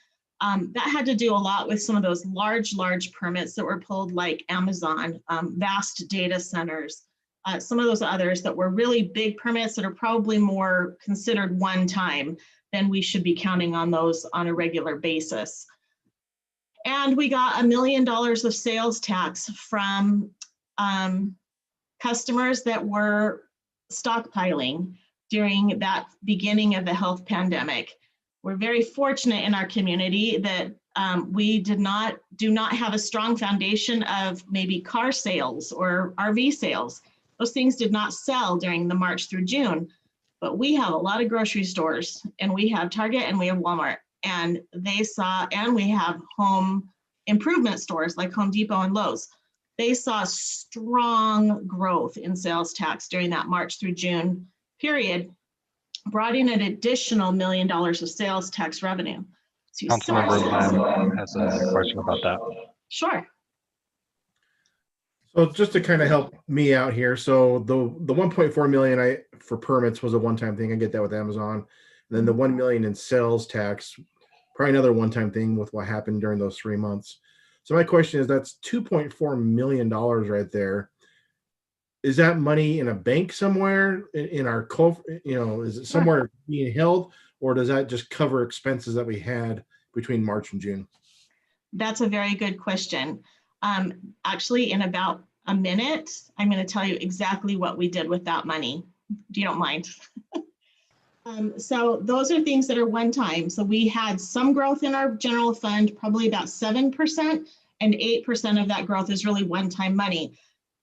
That had to do a lot with some of those large permits that were pulled, like Amazon, vast data centers, some of those others that were really big permits that are probably more considered one time than we should be counting on those on a regular basis. And we got $1 million of sales tax from customers that were stockpiling during that beginning of the health pandemic. We're very fortunate in our community that we do not have a strong foundation of maybe car sales or RV sales. Those things did not sell during the March through June, but we have a lot of grocery stores, and we have Target and we have Walmart, and we have home improvement stores like Home Depot and Lowe's. They saw strong growth in sales tax during that March through June period, brought in an additional $1 million of sales tax revenue. So Councilmember Lamb has a question about that. Sure. So just to kind of help me out here, so the 1.4 million for permits was a one-time thing. I get that with Amazon. And then the 1 million in sales tax, probably another one-time thing with what happened during those 3 months. So my question is, that's $2.4 million right there. Is that money in a bank somewhere in our, is it somewhere being held, or does that just cover expenses that we had between March and June? That's a very good question. Actually, in about a minute, I'm going to tell you exactly what we did with that money, if you don't mind. So those are things that are one time. So we had some growth in our general fund, probably about 7%, and 8% of that growth is really one-time money.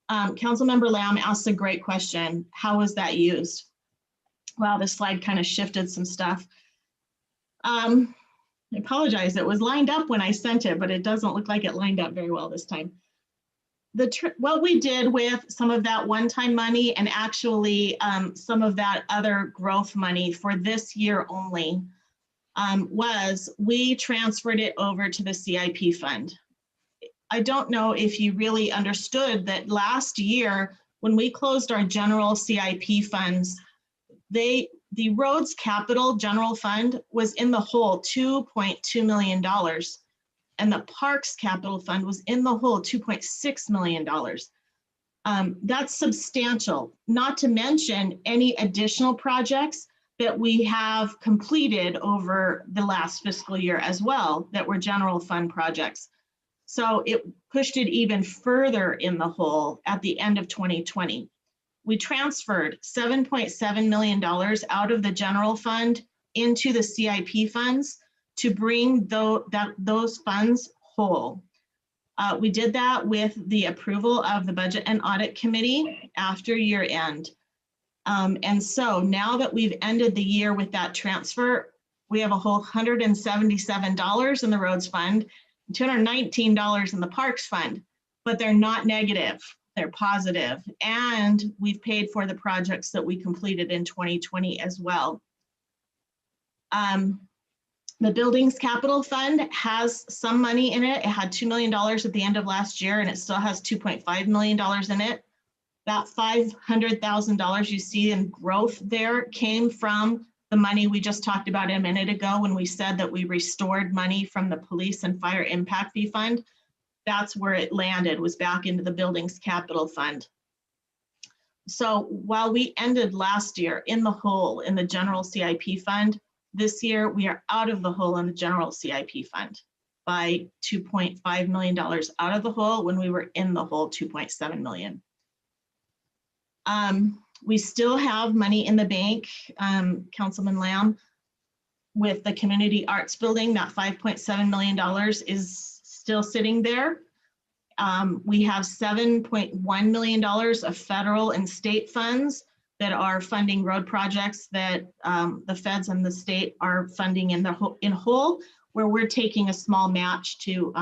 Councilmember Lamb asked a great question. How was that used? Well, this slide kind of shifted some stuff. I apologize. It was lined up when I sent it, but it doesn't look like it lined up very well this time. what we did with some of that one-time money and actually some of that other growth money for this year only was we transferred it over to the CIP fund. I don't know if you really understood that last year when we closed our general CIP funds, the roads capital general fund was in the hole $2.2 million. And the parks capital fund was in the hole $2.6 million. That's substantial, not to mention any additional projects that we have completed over the last fiscal year as well that were general fund projects. So it pushed it even further in the hole at the end of 2020. We transferred $7.7 million out of the general fund into the CIP funds to bring those funds whole. We did that with the approval of the Budget and Audit Committee after year end. And so now that we've ended the year with that transfer, we have a whole $177 in the roads fund, $219 in the parks fund, but they're not negative, they're positive. And we've paid for the projects that we completed in 2020 as well. The buildings capital fund has some money in it. It had $2 million at the end of last year, and it still has $2.5 million in it. That $500,000 you see in growth there came from the money we just talked about a minute ago when we said that we restored money from the police and fire impact fee fund. That's where it landed, was back into the buildings capital fund. So while we ended last year in the hole in the general CIP fund, this year, we are out of the hole in the general CIP fund by $2.5 million out of the hole when we were in the hole $2.7 million. We still have money in the bank, Councilman Lamb, with the community arts building. That $5.7 million is still sitting there. We have $7.1 million of federal and state funds that are funding road projects that the feds and the state are funding in whole, where we're taking a small match to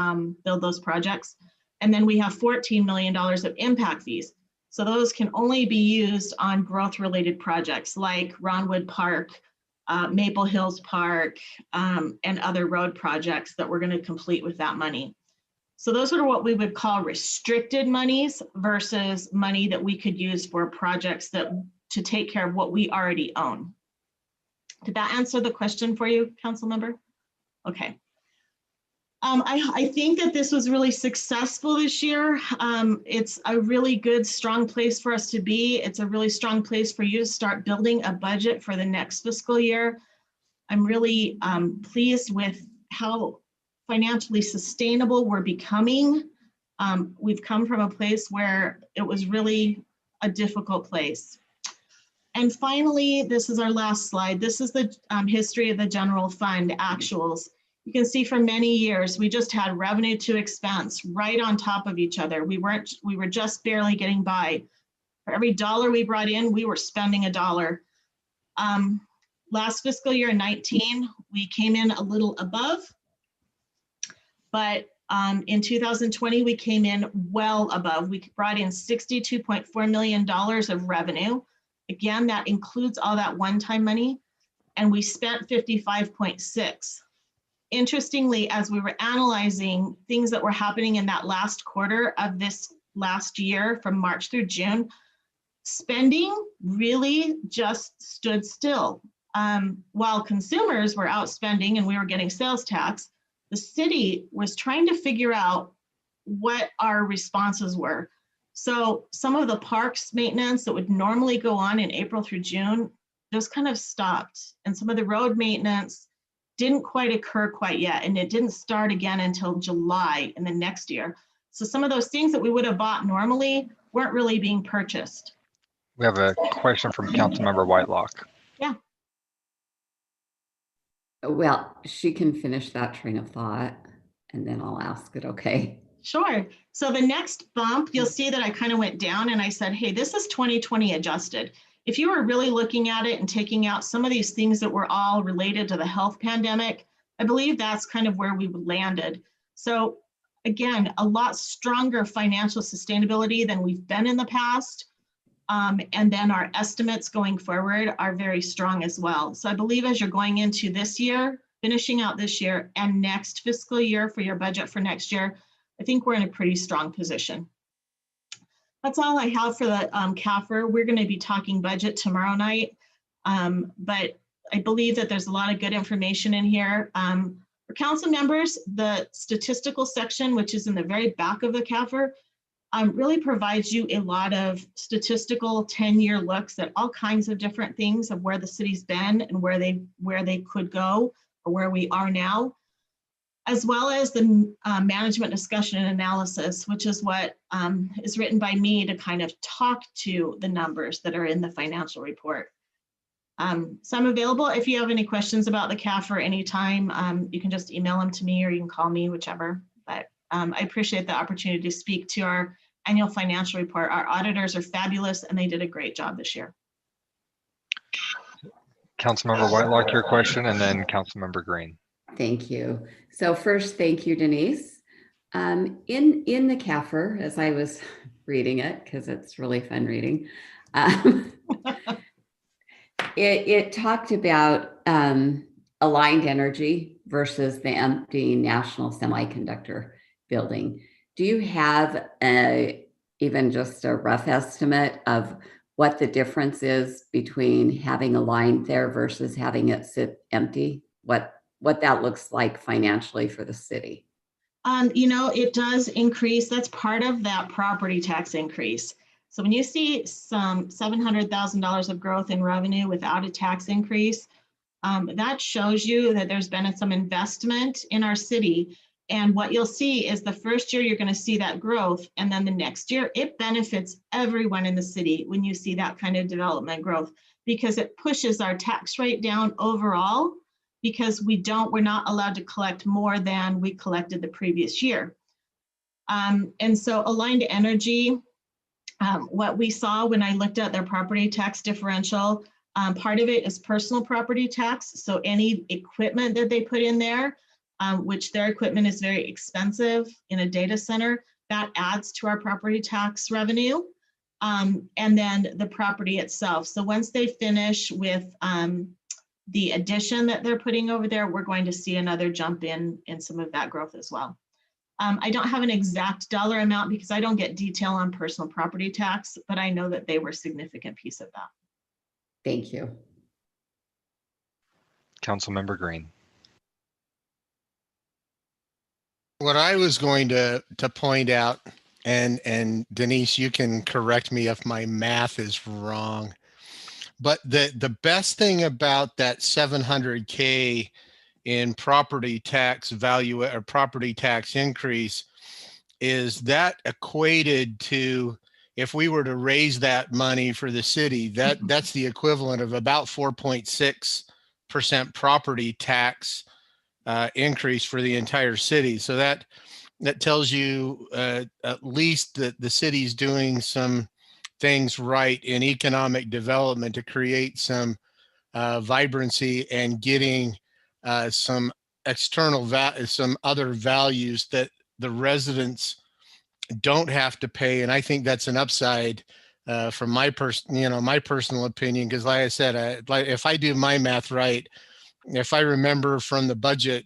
build those projects. And then we have $14 million of impact fees. So those can only be used on growth related projects like Ronwood Park, Maple Hills Park, and other road projects that we're going to complete with that money. So those are what we would call restricted monies versus money that we could use for projects to take care of what we already own. Did that answer the question for you, council member? Okay. I think that this was really successful this year. It's a really good, strong place for us to be. It's a really strong place for you to start building a budget for the next fiscal year. I'm really pleased with how financially sustainable we're becoming. We've come from a place where it was really a difficult place. And finally, this is our last slide. This is the history of the general fund actuals. You can see for many years, we just had revenue to expense right on top of each other. We were just barely getting by. For every dollar we brought in, we were spending a dollar. Last fiscal year 19, we came in a little above, but in 2020, we came in well above. We brought in $62.4 million of revenue. Again, that includes all that one-time money, and we spent 55.6. Interestingly, as we were analyzing things that were happening in that last quarter of this last year from March through June, spending really just stood still. While consumers were out spending and we were getting sales tax, the city was trying to figure out what our responses were. So some of the parks maintenance that would normally go on in April through June just kind of stopped. And some of the road maintenance didn't quite occur quite yet. And it didn't start again until July in the next year. So some of those things that we would have bought normally weren't really being purchased. We have a question from Councilmember Whitelock. Yeah. Well, she can finish that train of thought and then I'll ask it, okay? Sure. So the next bump, you'll see that I kind of went down and I said, hey, this is 2020 adjusted. If you were really looking at it and taking out some of these things that were all related to the health pandemic, I believe that's kind of where we landed. So again, a lot stronger financial sustainability than we've been in the past. And then our estimates going forward are very strong as well. So I believe as you're going into this year, finishing out this year and next fiscal year for your budget for next year, I think we're in a pretty strong position. That's all I have for the CAFR. We're going to be talking budget tomorrow night, but I believe that there's a lot of good information in here. For council members, the statistical section, which is in the very back of the CAFR, really provides you a lot of statistical 10-year looks at all kinds of different things of where the city's been and where they could go or where we are now, as well as the management discussion and analysis, which is what is written by me to kind of talk to the numbers that are in the financial report. So I'm available if you have any questions about the CAFR anytime. You can just email them to me or you can call me, whichever. But I appreciate the opportunity to speak to our annual financial report. Our auditors are fabulous and they did a great job this year. Councilmember Whitelock, your question, and then Councilmember Green. Thank you. So first, thank you, Denise. In the CAFR, as I was reading it, because it's really fun reading, it talked about aligned energy versus the empty National Semiconductor building. Do you have even just a rough estimate of what the difference is between having a line there versus having it sit empty? What that looks like financially for the city? You know, it does increase. That's part of that property tax increase. So when you see some $700,000 of growth in revenue without a tax increase, that shows you that there's been some investment in our city. And what you'll see is the first year you're going to see that growth, and then the next year it benefits everyone in the city when you see that kind of development growth, because it pushes our tax rate down overall, because we're not allowed to collect more than we collected the previous year. And so aligned energy, what we saw when I looked at their property tax differential, part of it is personal property tax. So any equipment that they put in there, which their equipment is very expensive in a data center, that adds to our property tax revenue. And then the property itself. So once they finish with the addition that they're putting over there, we're going to see another jump in some of that growth as well. I don't have an exact dollar amount because I don't get detail on personal property tax, but I know that they were a significant piece of that. Thank you. Councilmember Green. What I was going to point out, and Denise, you can correct me if my math is wrong, but the best thing about that 700K in property tax value or property tax increase is that equated to, if we were to raise that money for the city, that's the equivalent of about 4.6% property tax increase for the entire city. So that tells you at least that the city's doing some things right in economic development to create some vibrancy and getting some external some other values that the residents don't have to pay. And I think that's an upside from my personal opinion, because like I said, if I do my math right, if I remember from the budget,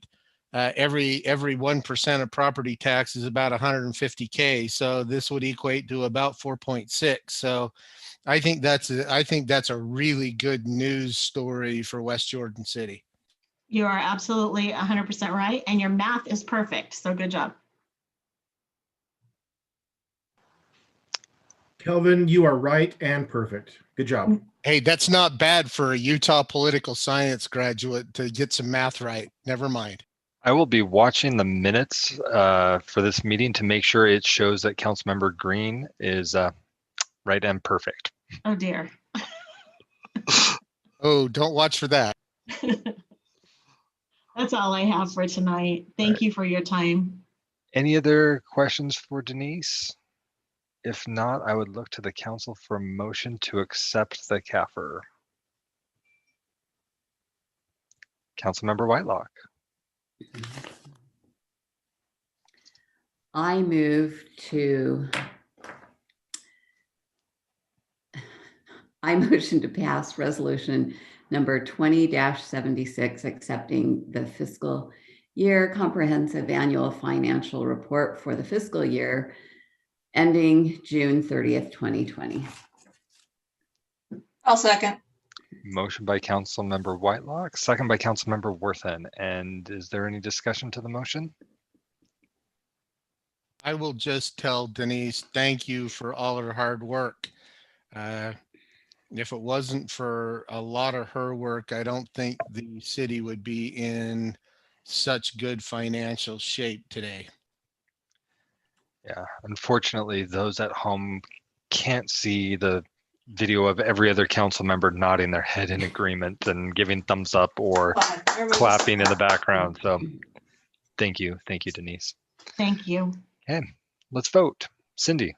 every 1% of property tax is about 150K. So this would equate to about 4.6. So I think that's a really good news story for West Jordan City. You are absolutely 100% right, and your math is perfect. So good job. Kelvin, you are right and perfect. Good job. Hey, that's not bad for a Utah political science graduate to get some math right. Never mind. I will be watching the minutes for this meeting to make sure it shows that Councilmember Green is right and perfect. Oh dear. Oh, don't watch for that. That's all I have for tonight. Thank you for your time. Any other questions for Denise? If not, I would look to the council for a motion to accept the CAFR. Councilmember Whitelock. I move to, I motion to pass resolution number 20-76, accepting the fiscal year comprehensive annual financial report for the fiscal year ending June 30th, 2020. I'll second. Motion by Councilmember Whitelock, second by Councilmember Worthen. And is there any discussion to the motion? I will just tell Denise, thank you for all of her hard work. If it wasn't for a lot of her work, I don't think the city would be in such good financial shape today. Yeah, unfortunately, those at home can't see the video of every other council member nodding their head in agreement and giving thumbs up or clapping in the background. So thank you, Denise. Thank you. Okay, let's vote. Cindy.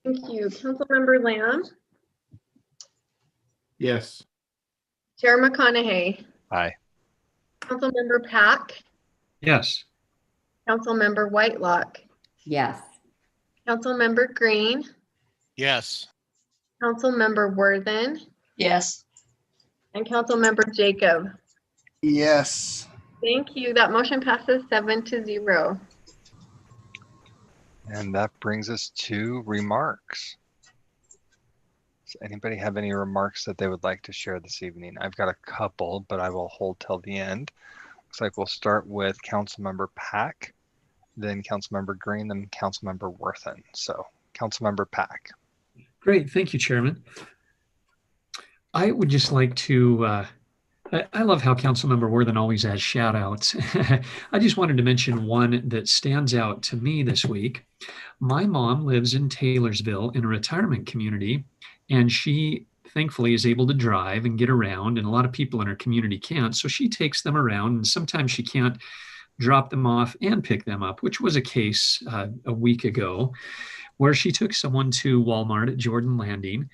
Thank you. Councilmember Lamb, Yes. Chair McConaughey, Aye. Councilmember Pack, Yes. Councilmember Whitelock, Yes. Councilmember Green, Yes. Councilmember Worthen, Yes. and Councilmember Jacob. Yes. Thank you. That motion passes 7-0. And that brings us to remarks. Does anybody have any remarks that they would like to share this evening? I've got a couple, but I will hold till the end. Looks like we'll start with Councilmember Pack, then Councilmember Green, then Councilmember Worthen. So Councilmember Pack. Great. Thank you, Chairman. I would just like to, I love how Councilmember Worthen always has shout outs. I just wanted to mention one that stands out to me this week. My mom lives in Taylorsville in a retirement community, and she thankfully is able to drive and get around, and a lot of people in her community can't. So she takes them around, and sometimes she can't drop them off and pick them up, which was a case a week ago where she took someone to Walmart at Jordan Landing,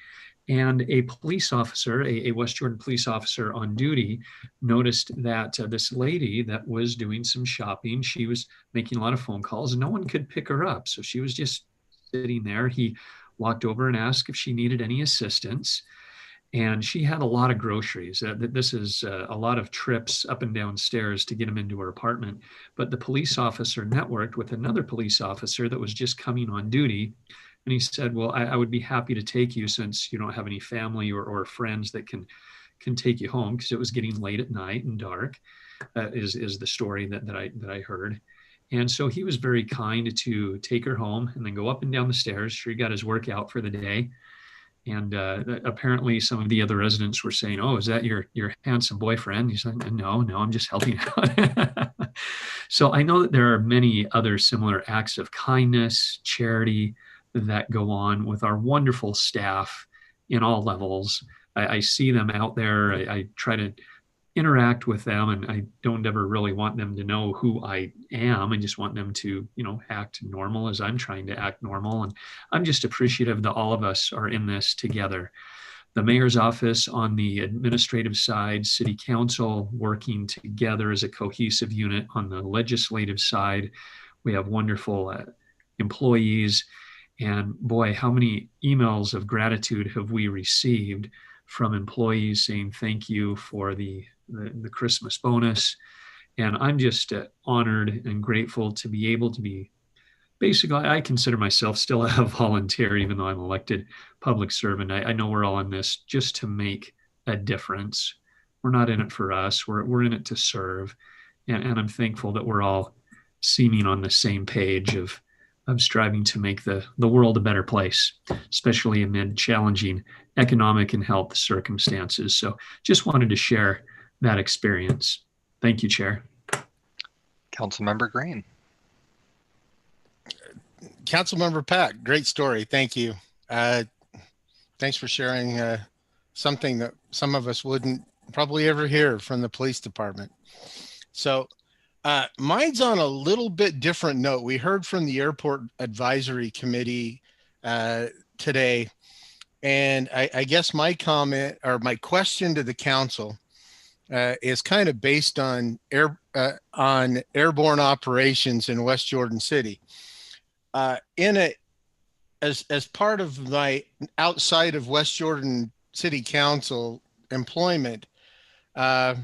and a police officer, a West Jordan police officer on duty, noticed that this lady that was doing some shopping, she was making a lot of phone calls and no one could pick her up. So she was just sitting there. He walked over and asked if she needed any assistance. And she had a lot of groceries. This is a lot of trips up and down stairs to get them into her apartment. But the police officer networked with another police officer that was just coming on duty. And he said, well, I would be happy to take you since you don't have any family or friends that can take you home, because it was getting late at night and dark, is the story that I heard. And so he was very kind to take her home and then go up and down the stairs. Sure, he got his workout for the day. And apparently some of the other residents were saying, oh, is that your handsome boyfriend? He said, no, I'm just helping out. So I know that there are many other similar acts of kindness, charity that go on with our wonderful staff in all levels. I see them out there. I try to interact with them, and I don't ever really want them to know who I am. I just want them to, act normal as I'm trying to act normal. And I'm just appreciative that all of us are in this together. The mayor's office on the administrative side, city council working together as a cohesive unit on the legislative side. We have wonderful employees. And boy, how many emails of gratitude have we received from employees saying thank you for the Christmas bonus. And I'm just honored and grateful to be able to be, basically, I consider myself still a volunteer, even though I'm an elected public servant. I know we're all in this just to make a difference. We're not in it for us. We're in it to serve. And I'm thankful that we're all seeming on the same page of striving to make the world a better place, especially amid challenging economic and health circumstances. So just wanted to share that experience. Thank you, Chair. Councilmember Green. Councilmember Pack, great story. Thank you. Thanks for sharing something that some of us wouldn't probably ever hear from the police department. So mine's on a little bit different note. We heard from the Airport Advisory Committee today, and I guess my comment or my question to the council is kind of based on airborne operations in West Jordan City. As part of my outside of West Jordan City Council employment, I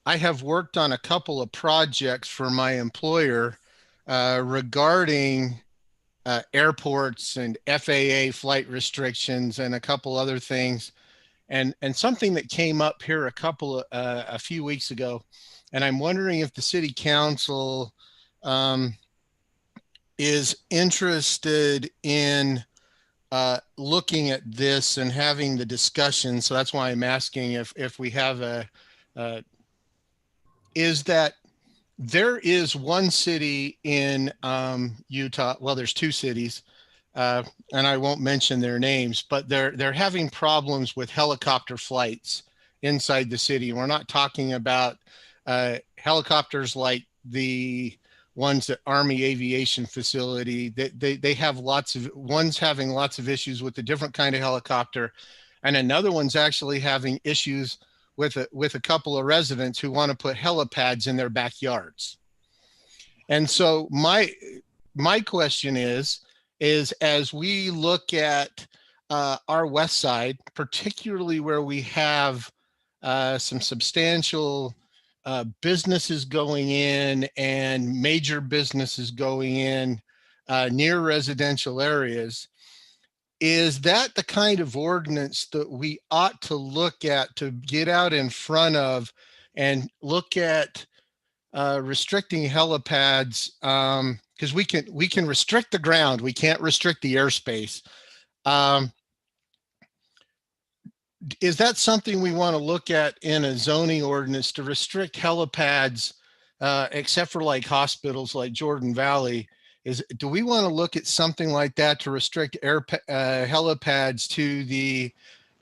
have worked on a couple of projects for my employer regarding airports and FAA flight restrictions and a couple other things. And something that came up here a few weeks ago, and I'm wondering if the city council is interested in looking at this and having the discussion. So that's why I'm asking if we have is that there is one city in Utah. Well, there's two cities, and I won't mention their names, but they're having problems with helicopter flights inside the city. We're not talking about helicopters like the ones at Army Aviation Facility. They have one's having lots of issues with a different kind of helicopter, and another one's actually having issues with a couple of residents who want to put helipads in their backyards. And so my question is as we look at our west side, particularly where we have some substantial businesses going in and major businesses going in near residential areas, is that the kind of ordinance that we ought to look at to get out in front of and look at restricting helipads? Because we can restrict the ground, we can't restrict the airspace. Is that something we want to look at in a zoning ordinance to restrict helipads, except for like hospitals like Jordan Valley? Do we want to look at something like that to restrict helipads to the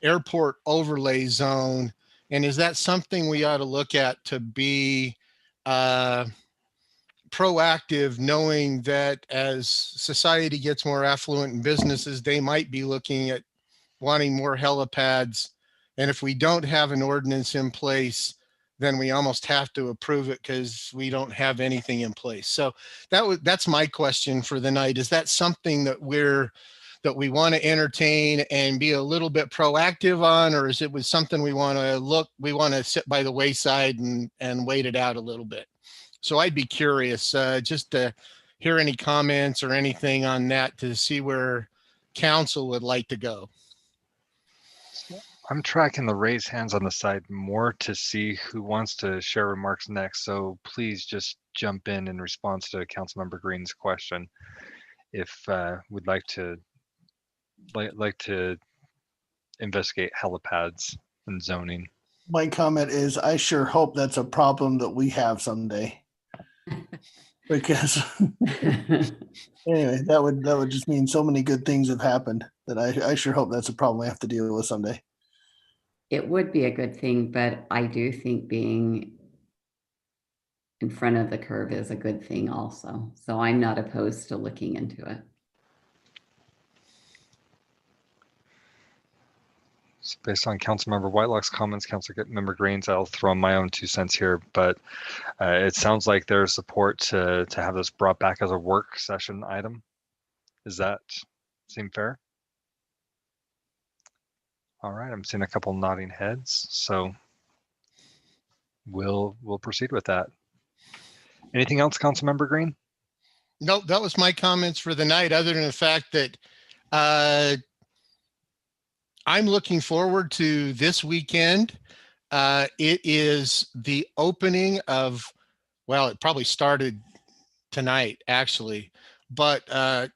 airport overlay zone? And is that something we ought to look at to be proactive, knowing that as society gets more affluent in businesses, they might be looking at wanting more helipads? And if we don't have an ordinance in place, then we almost have to approve it because we don't have anything in place. So that's my question for the night. Is that something that we want to entertain and be a little bit proactive on, or is it was something we want to sit by the wayside and wait it out a little bit? So I'd be curious just to hear any comments or anything on that to see where council would like to go. I'm tracking the raised hands on the side more to see who wants to share remarks next. So please just jump in response to Councilmember Green's question. If would like to investigate helipads and zoning. My comment is, I sure hope that's a problem that we have someday. Because anyway, that would just mean so many good things have happened that I sure hope that's a problem we have to deal with someday. It would be a good thing, but I do think being in front of the curve is a good thing also. So I'm not opposed to looking into it. So based on Councilmember Whitelock's comments, Councilmember Green's, I'll throw in my own 2 cents here, but it sounds like there's support to have this brought back as a work session item. Does that seem fair? All right, I'm seeing a couple nodding heads, so we'll proceed with that. Anything else, Councilmember Green? No, that was my comments for the night, other than the fact that I'm looking forward to this weekend. It is the opening of, well, it probably started tonight, actually. But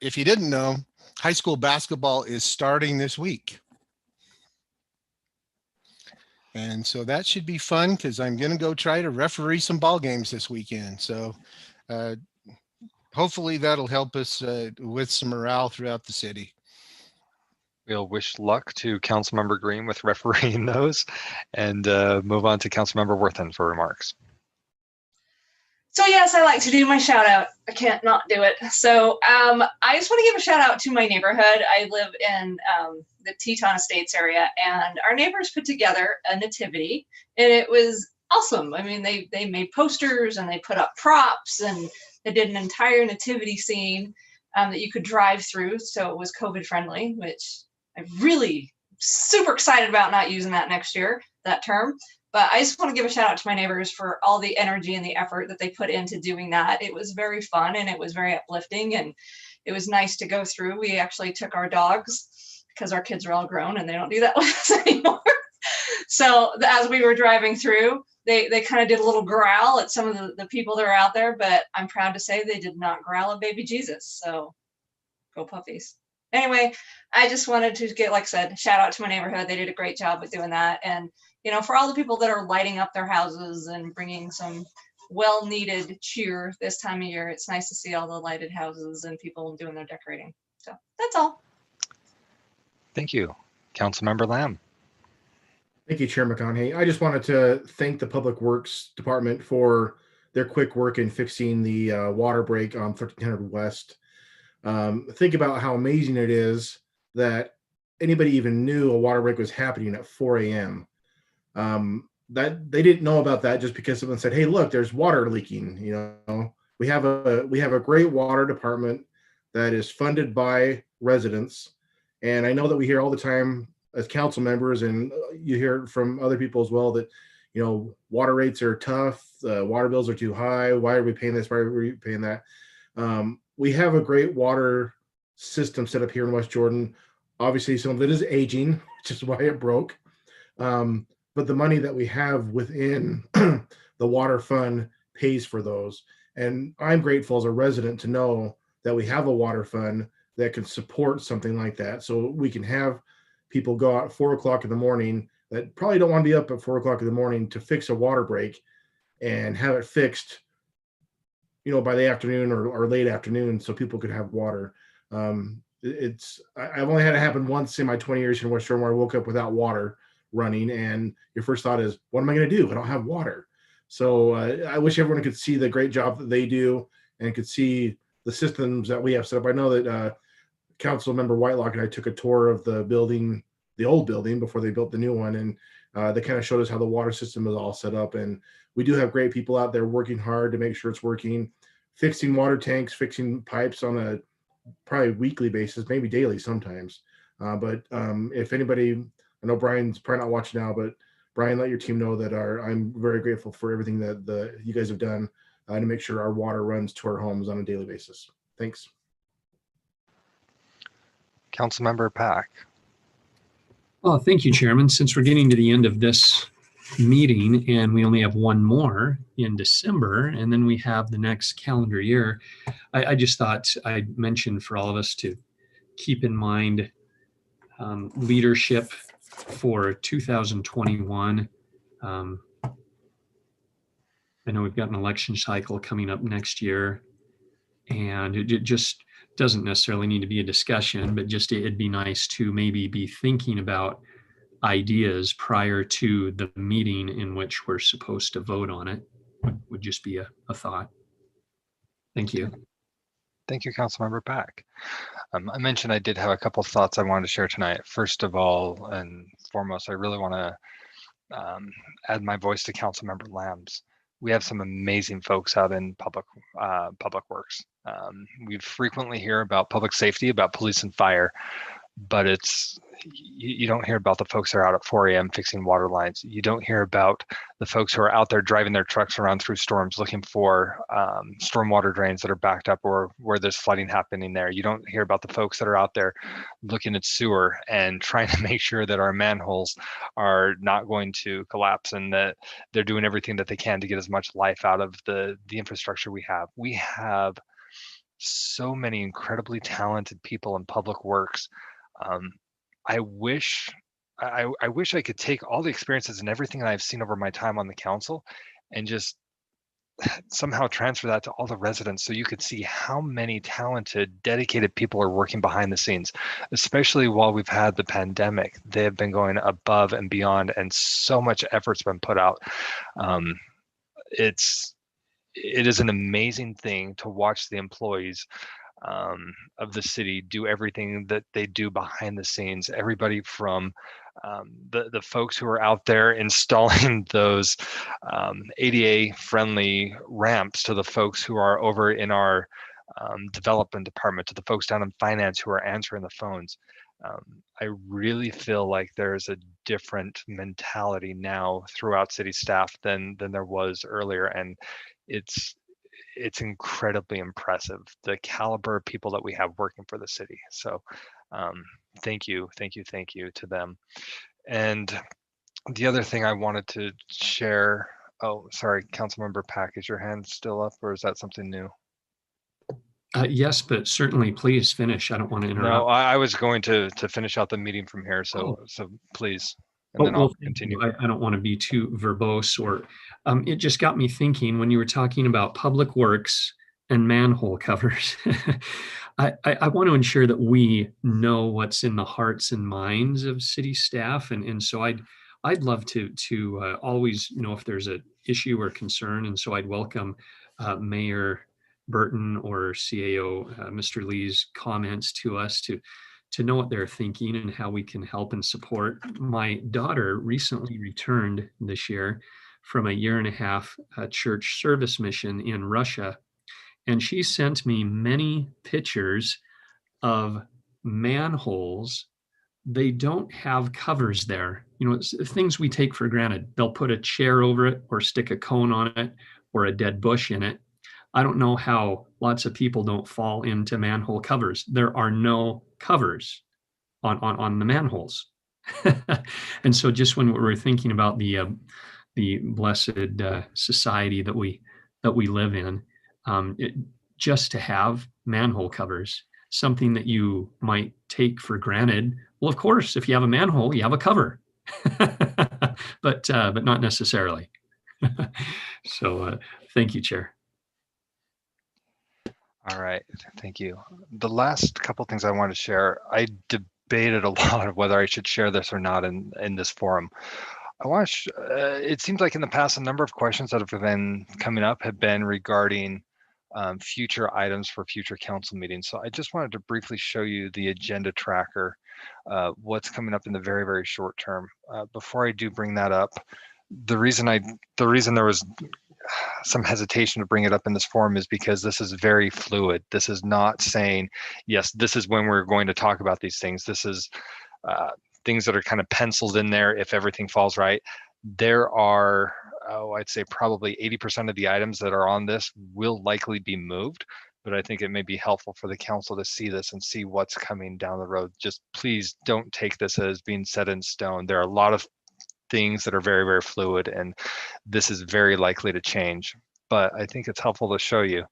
if you didn't know, high school basketball is starting this week. And so that should be fun because I'm going to go try to referee some ball games this weekend. So hopefully that'll help us with some morale throughout the city. We'll wish luck to Councilmember Green with refereeing those and move on to Councilmember Worthen for remarks. So yes, I like to do my shout out. I can't not do it. So I just want to give a shout out to my neighborhood. I live in the Teton Estates area, and our neighbors put together a nativity, and it was awesome. I mean, they made posters and they put up props and they did an entire nativity scene that you could drive through. So it was COVID friendly, which I really super excited about not using that next year, that term. But I just want to give a shout out to my neighbors for all the energy and the effort that they put into doing that. It was very fun and it was very uplifting and it was nice to go through. We actually took our dogs because our kids are all grown and they don't do that with us anymore. So as we were driving through, they kind of did a little growl at some of the people that are out there, but I'm proud to say they did not growl at baby Jesus. So go puppies. Anyway, I just wanted to get, like I said, shout out to my neighborhood. They did a great job with doing that. And, you know, for all the people that are lighting up their houses and bringing some well needed cheer this time of year, it's nice to see all the lighted houses and people doing their decorating. So that's all. Thank you. Councilmember Lamb. Thank you, Chair McConaughey. I just wanted to thank the Public Works Department for their quick work in fixing the water break on 1300 West. Think about how amazing it is that anybody even knew a water break was happening at 4 a.m. That they didn't know about that just because someone said, "Hey, look, there's water leaking." You know, we have a great water department that is funded by residents, and I know that we hear all the time as council members, and you hear it from other people as well, that, you know, water rates are tough, water bills are too high. Why are we paying this? Why are we paying that? We have a great water system set up here in West Jordan. Obviously, some of it is aging, which is why it broke. But the money that we have within the water fund pays for those. And I'm grateful as a resident to know that we have a water fund that can support something like that. So we can have people go out at 4 o'clock in the morning that probably don't want to be up at 4 o'clock in the morning to fix a water break and have it fixed, you know, by the afternoon or late afternoon, so people could have water. I've only had it happen once in my 20 years here in West Jordan where I woke up without water running, and your first thought is, what am I going to do? I don't have water. So I wish everyone could see the great job that they do and could see the systems that we have set up. I know that Council Member Whitelock and I took a tour of the building, the old building, before they built the new one, and they kind of showed us how the water system is all set up. And we do have great people out there working hard to make sure it's working, fixing water tanks, fixing pipes on a probably weekly basis, maybe daily sometimes. But if anybody, I know Brian's probably not watching now, but Brian, let your team know that I'm very grateful for everything that you guys have done to make sure our water runs to our homes on a daily basis. Thanks. Councilmember Pack. Oh, thank you, Chairman. Since we're getting to the end of this meeting and we only have one more in December, and then we have the next calendar year, I just thought I'd mention for all of us to keep in mind leadership for 2021. I know we've got an election cycle coming up next year, and it just doesn't necessarily need to be a discussion, but just it'd be nice to maybe be thinking about ideas prior to the meeting in which we're supposed to vote on it. Would just be a thought. Thank you. Thank you, Councilmember Pack. I mentioned I did have a couple of thoughts I wanted to share tonight. First of all and foremost, I really want to add my voice to Councilmember Lamb's. We have some amazing folks out in public works. We frequently hear about public safety, about police and fire, but you don't hear about the folks that are out at 4 a.m. fixing water lines. You don't hear about the folks who are out there driving their trucks around through storms looking for stormwater drains that are backed up or where there's flooding happening there. You don't hear about the folks that are out there looking at sewer and trying to make sure that our manholes are not going to collapse and that they're doing everything that they can to get as much life out of the infrastructure we have. We have so many incredibly talented people in public works. I wish I could take all the experiences and everything that I've seen over my time on the council and just somehow transfer that to all the residents so you could see how many talented, dedicated people are working behind the scenes, especially while we've had the pandemic. They have been going above and beyond, and so much effort's been put out. It is an amazing thing to watch the employees of the city do everything that they do behind the scenes. Everybody from the folks who are out there installing those ADA friendly ramps, to the folks who are over in our development department, to the folks down in finance who are answering the phones. I really feel like there's a different mentality now throughout city staff than there was earlier, and it's incredibly impressive, the caliber of people that we have working for the city. So thank you to them. And the other thing I wanted to share, oh, sorry, Councilmember Pack, is your hand still up, or is that something new? Yes, but certainly please finish. I don't want to interrupt. No, I was going to finish out the meeting from here, so please, and then well, I'll thank continue. you. I don't want to be too verbose, or it just got me thinking when you were talking about public works and manhole covers. I want to ensure that we know what's in the hearts and minds of city staff, and so I'd love to always know if there's an issue or concern, and so I'd welcome Mayor Burton or CAO Mr. Lee's comments to us to know what they're thinking and how we can help and support. My daughter recently returned this year from a 1.5-year church service mission in Russia, and she sent me many pictures of manholes. They don't have covers there. You know, it's things we take for granted. They'll put a chair over it or stick a cone on it or a dead bush in it. I don't know how lots of people don't fall into manhole covers. There are no covers on the manholes. And so just when we're thinking about the blessed society that we live in, just to have manhole covers, something that you might take for granted. Well, of course, if you have a manhole, you have a cover, but not necessarily. So thank you, Chair. All right, thank you. The last couple things I want to share, I debated a lot of whether I should share this or not in this forum. It seems like in the past, a number of questions that have been coming up have been regarding future items for future council meetings. So I just wanted to briefly show you the agenda tracker, what's coming up in the very, very short term. Before I do bring that up, the reason there was some hesitation to bring it up in this forum is because this is very fluid. This is not saying, yes, this is when we're going to talk about these things. This is things that are kind of penciled in there if everything falls right. There are, I'd say probably 80% of the items that are on this will likely be moved, but I think it may be helpful for the council to see this and see what's coming down the road. Just please don't take this as being set in stone. There are a lot of things that are very, very fluid, and this is very likely to change, but I think it's helpful to show you.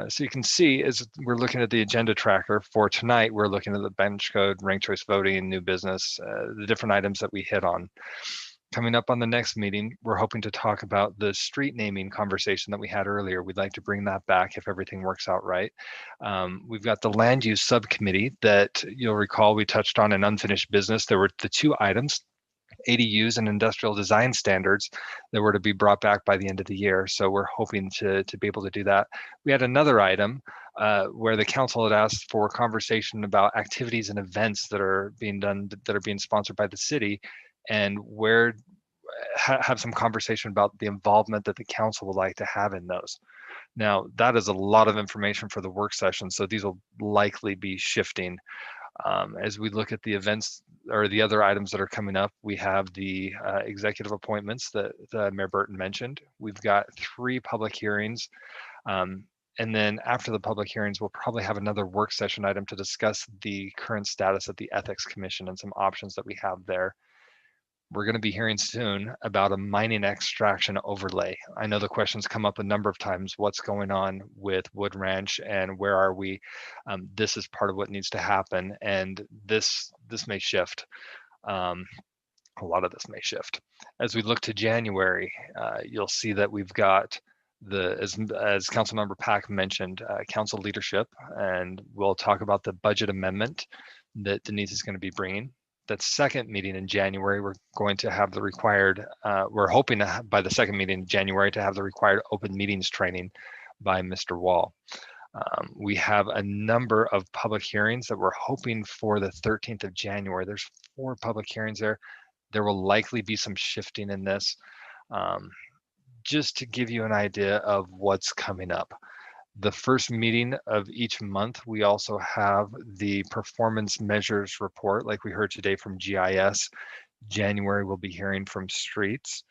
So you can see as we're looking at the agenda tracker for tonight, we're looking at the bench code, ranked choice voting, new business, the different items that we hit on. Coming up on the next meeting, we're hoping to talk about the street naming conversation that we had earlier. We'd like to bring that back if everything works out right. We've got the land use subcommittee that you'll recall we touched on in unfinished business. There were the two items, ADUs and industrial design standards, that were to be brought back by the end of the year. So we're hoping to be able to do that. We had another item where the council had asked for conversation about activities and events that are being done, that are being sponsored by the city, and where have some conversation about the involvement that the council would like to have in those. Now, that is a lot of information for the work session, so these will likely be shifting. As we look at the events or the other items that are coming up, we have the executive appointments that Mayor Burton mentioned. We've got 3 public hearings. And then after the public hearings, we'll probably have another work session item to discuss the current status of the Ethics Commission and some options that we have there. We're going to be hearing soon about a mining extraction overlay. I know the questions come up a number of times. What's going on with Wood Ranch and where are we? This is part of what needs to happen, and this may shift. A lot of this may shift. As we look to January, you'll see that we've got as Councilmember Pack mentioned, council leadership, and we'll talk about the budget amendment that Denise is going to be bringing. That second meeting in January, we're going to have the required, we're hoping by the second meeting in January to have the required open meetings training by Mr. Wall. We have a number of public hearings that we're hoping for the 13th of January. There's 4 public hearings there. There will likely be some shifting in this. Just to give you an idea of what's coming up. The first meeting of each month, we also have the performance measures report, like we heard today from GIS. January, we'll be hearing from streets,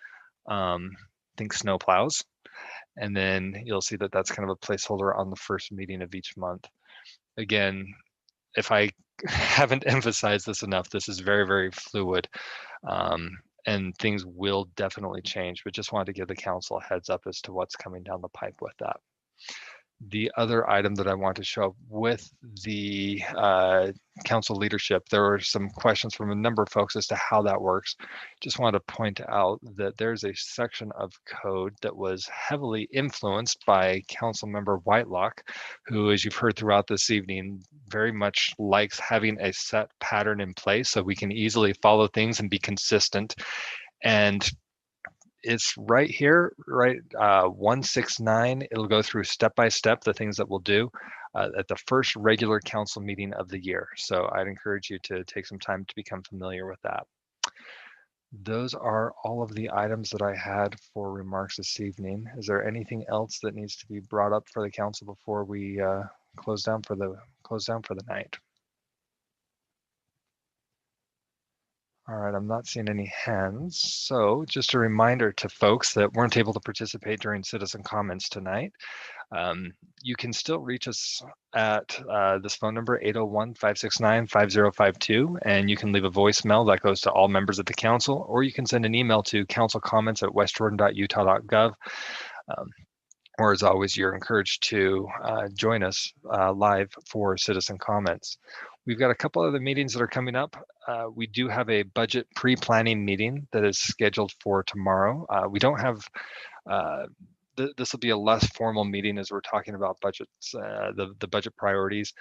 think snowplows. And then you'll see that that's kind of a placeholder on the first meeting of each month. Again, if I haven't emphasized this enough, this is very, very fluid. And things will definitely change, but just wanted to give the council a heads up as to what's coming down the pipe with that. The other item that I want to show up with the council leadership, there were some questions from a number of folks as to how that works. Just want to point out that there's a section of code that was heavily influenced by Council Member Whitelock, who, as you've heard throughout this evening, very much likes having a set pattern in place so we can easily follow things and be consistent. And it's right here, right? 169. It'll go through step by step the things that we'll do at the first regular council meeting of the year. So I'd encourage you to take some time to become familiar with that. Those are all of the items that I had for remarks this evening. Is there anything else that needs to be brought up for the council before we close down for the night? All right, I'm not seeing any hands. So just a reminder to folks that weren't able to participate during citizen comments tonight. You can still reach us at this phone number, 801-569-5052, and you can leave a voicemail that goes to all members of the council, or you can send an email to councilcomments@westjordan.utah.gov. Or as always, you're encouraged to join us live for citizen comments. We've got a couple other meetings that are coming up. We do have a budget pre-planning meeting that is scheduled for tomorrow. We don't have, this will be a less formal meeting as we're talking about budgets, the budget priorities.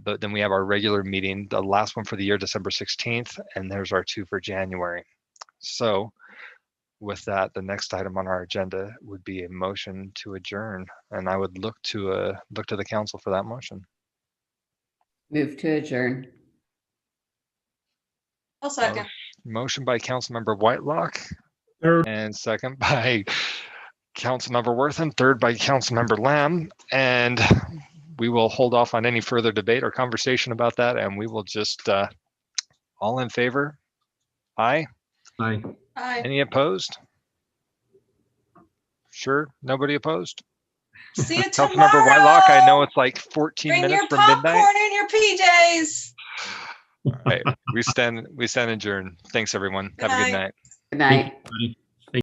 But then we have our regular meeting, the last one for the year, December 16th, and there's our 2 for January. So with that, the next item on our agenda would be a motion to adjourn, and I would look to the council for that motion. Move to adjourn. I'll second. Motion by Councilmember Whitelock, and second by Councilmember Worthen, third by Councilmember Lamb, and we will hold off on any further debate or conversation about that, and we will just all in favor? Aye. Aye. Aye. Any opposed? Sure, nobody opposed? See you Councilmember tomorrow. Whitelock, I know it's like 14 Bring minutes your from popcorn midnight. and your PJs. All right, we stand adjourned. Thanks, everyone. Have a good night. Good night. Thank you, buddy.